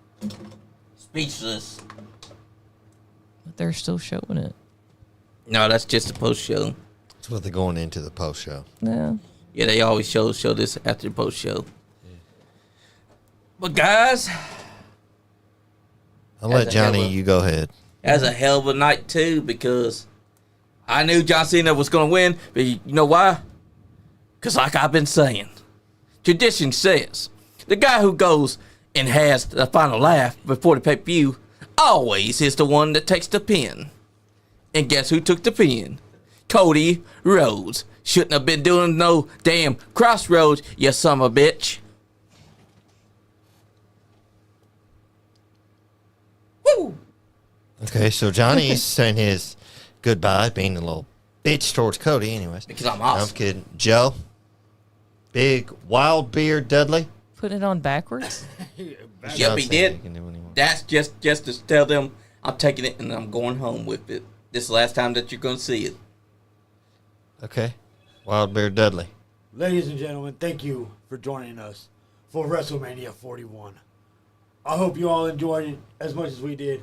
Speechless. But they're still showing it. No, that's just a post show. That's what they're going into the post show. Yeah. Yeah, they always show this after the post show. But guys, I'll let That's a Johnny, hell of- you go ahead. that was a hell of a night too, because I knew John Cena was going to win. But you know why? Because like I've been saying, tradition says the guy who goes and has the final laugh before the pay-per-view always is the one that takes the pin. And guess who took the pin? Cody Rhodes. Shouldn't have been doing no damn crossroads, you son of a bitch. Woo! Okay, so Johnny's saying his goodbye, being a little bitch towards Cody, anyways. Because I'm No, I'm awesome. kidding. Joe, big wild beard Dudley. Put it on backwards? Yep, he John's saying did. he can do what he wants. That's just to tell them I'm taking it and I'm going home with it. This is the last time that you're going to see it. Okay, wild beard Dudley. Ladies and gentlemen, thank you for joining us for WrestleMania 41. I hope you all enjoyed it as much as we did.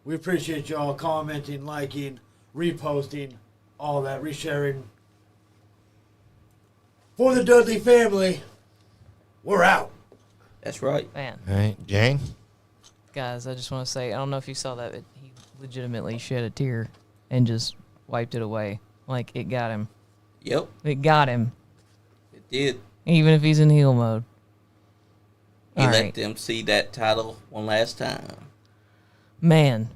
We appreciate y'all commenting, liking, reposting, all that, resharing. For the Dudley family, we're out. That's right. Man, All right, Jane. guys, I just want to say, I don't know if you saw that, but he legitimately shed a tear and just wiped it away. Like, it got him. Yep, It got him. it did. Even if he's in heel mode. He All let right. them see that title one last time. Man.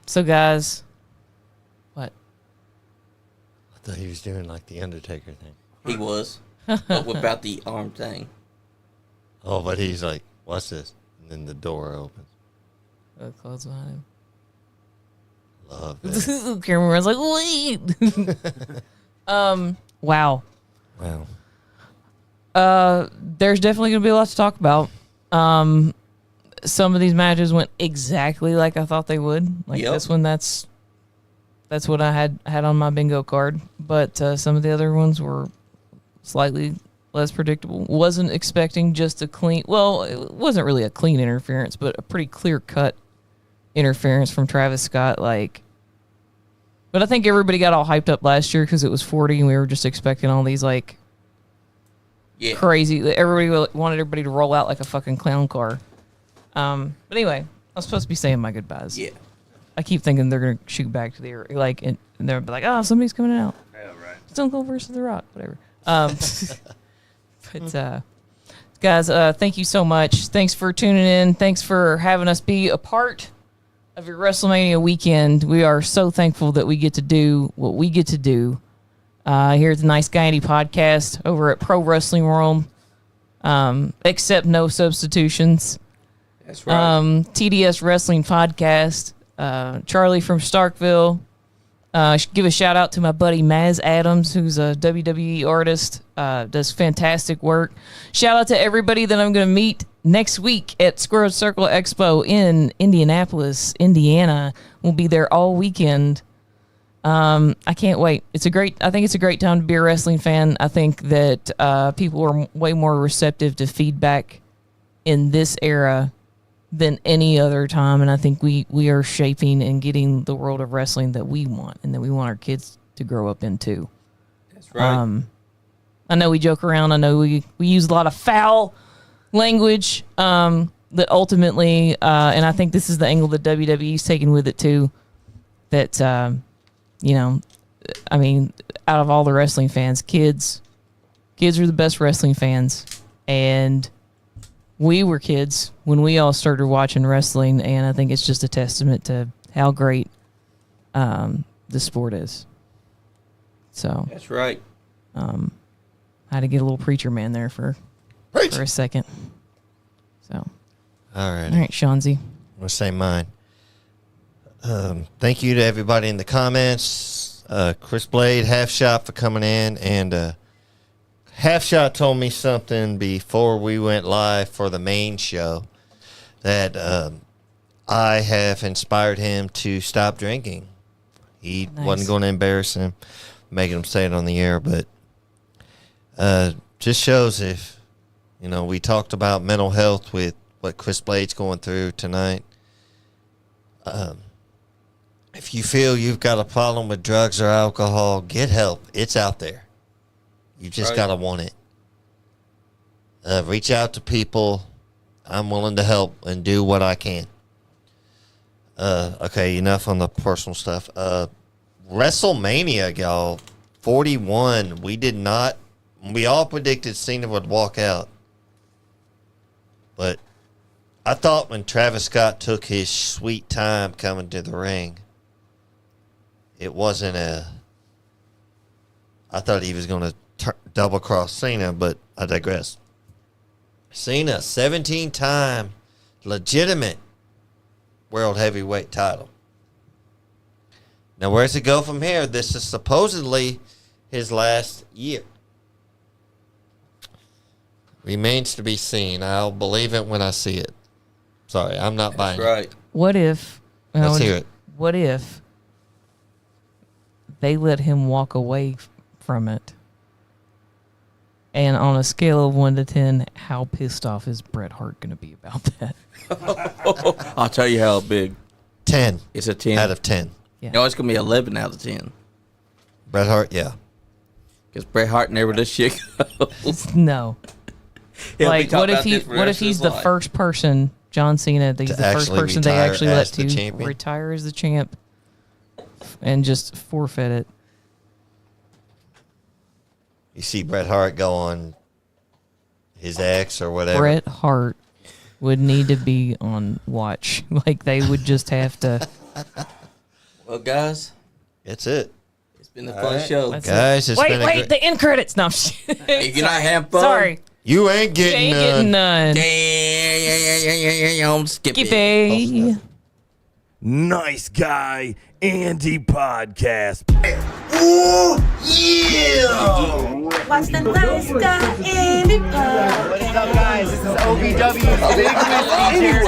So, guys, what? I thought he was doing like the Undertaker thing. He was. But without the arm thing. Oh, but he's like, what's this? And then the door opens. Close behind him. Love it. Cameraman's like, wait. Wow. Wow. There's definitely gonna be a lot to talk about. Some of these matches went exactly like I thought they would. Like Yep. this one, that's what I had on my bingo card. But some of the other ones were slightly less predictable. Wasn't expecting just a clean. Well, it wasn't really a clean interference, but a pretty clear cut interference from Travis Scott. Like, but I think everybody got all hyped up last year because it was 40, and we were just expecting all these like Yeah. crazy. Everybody wanted everybody to roll out like a fucking clown car. But anyway, I'm supposed to be saying my goodbyes. Yeah. I keep thinking they're gonna shoot back to the like, and they'll be like, "Oh, somebody's coming out." Yeah, right. Stone Cold versus The Rock, whatever. But guys, thank you so much. Thanks for tuning in. Thanks for having us be a part of your WrestleMania weekend. We are so thankful that we get to do what we get to do here at the NiceGuyAndy podcast over at Pro Wrestling World. Except no substitutions. That's right. TDS Wrestling Podcast. Charlie from Starkville. Give a shout out to my buddy Maz Adams, who's a WWE artist. Does fantastic work. Shout out to everybody that I'm going to meet next week at Squirrel Circle Expo in Indianapolis, Indiana. We'll be there all weekend. I can't wait. I think it's a great time to be a wrestling fan. I think that people are way more receptive to feedback in this era than any other time, and I think we are shaping and getting the world of wrestling that we want and that we want our kids to grow up into. That's right. I know we joke around. I know we use a lot of foul language that ultimately, and I think this is the angle that WWE's taking with it too, that, I mean, out of all the wrestling fans, kids are the best wrestling fans, and we were kids when we all started watching wrestling, and I think it's just a testament to how great the sport is. So That's right. I had to get a little preacher man there for a second. So All right. all right, Shanzi. I'm going to say mine. Thank you to everybody in the comments. Chris Blade, Half Shot for coming in. And Half Shot told me something before we went live for the main show that I have inspired him to stop drinking. He wasn't going to embarrass him, making him say it on the air, but just shows if, we talked about mental health with what Chris Blade's going through tonight. If you feel you've got a problem with drugs or alcohol, get help. It's out there. You just got to want it. Reach out to people. I'm willing to help and do what I can. Okay, enough on the personal stuff. WrestleMania, y'all. 41. We all predicted Cena would walk out. But I thought when Travis Scott took his sweet time coming to the ring, it wasn't I thought he was going to double cross Cena, but I digress. Cena, 17-time legitimate world heavyweight title. Now, where's it go from here? This is supposedly his last year. Remains to be seen. I'll believe it when I see it. Sorry, I'm not buying it. What if? Let's hear it. What if they let him walk away from it? And on a scale of 1 to 10, how pissed off is Bret Hart going to be about that? I'll tell you how big. 10. It's a 10 out of 10. Yeah. No, it's gonna be 11 out of 10. Bret Hart, yeah. Because Bret Hart never does shit. No. He'll be Like, talking what if about this for the what rest if of he's his the life. first person, John Cena, he's the first actually person they retire actually let as the to champion? retire as the champ and just forfeit it? You see Bret Hart go on his ex or whatever. Bret Hart would need to be on watch. Like, they would just have to. Well, guys, That's it. it's been a fun show. That's Guys, it's been a wait, great... the end credits. No, I'm If you're not having fun, sorry. You ain't getting none. Damn, skip it. Skippy. Nice Guy Andy podcast. Watch the Nice Guy Andy podcast. What's up, guys? This is OVW. Big Whiskey here.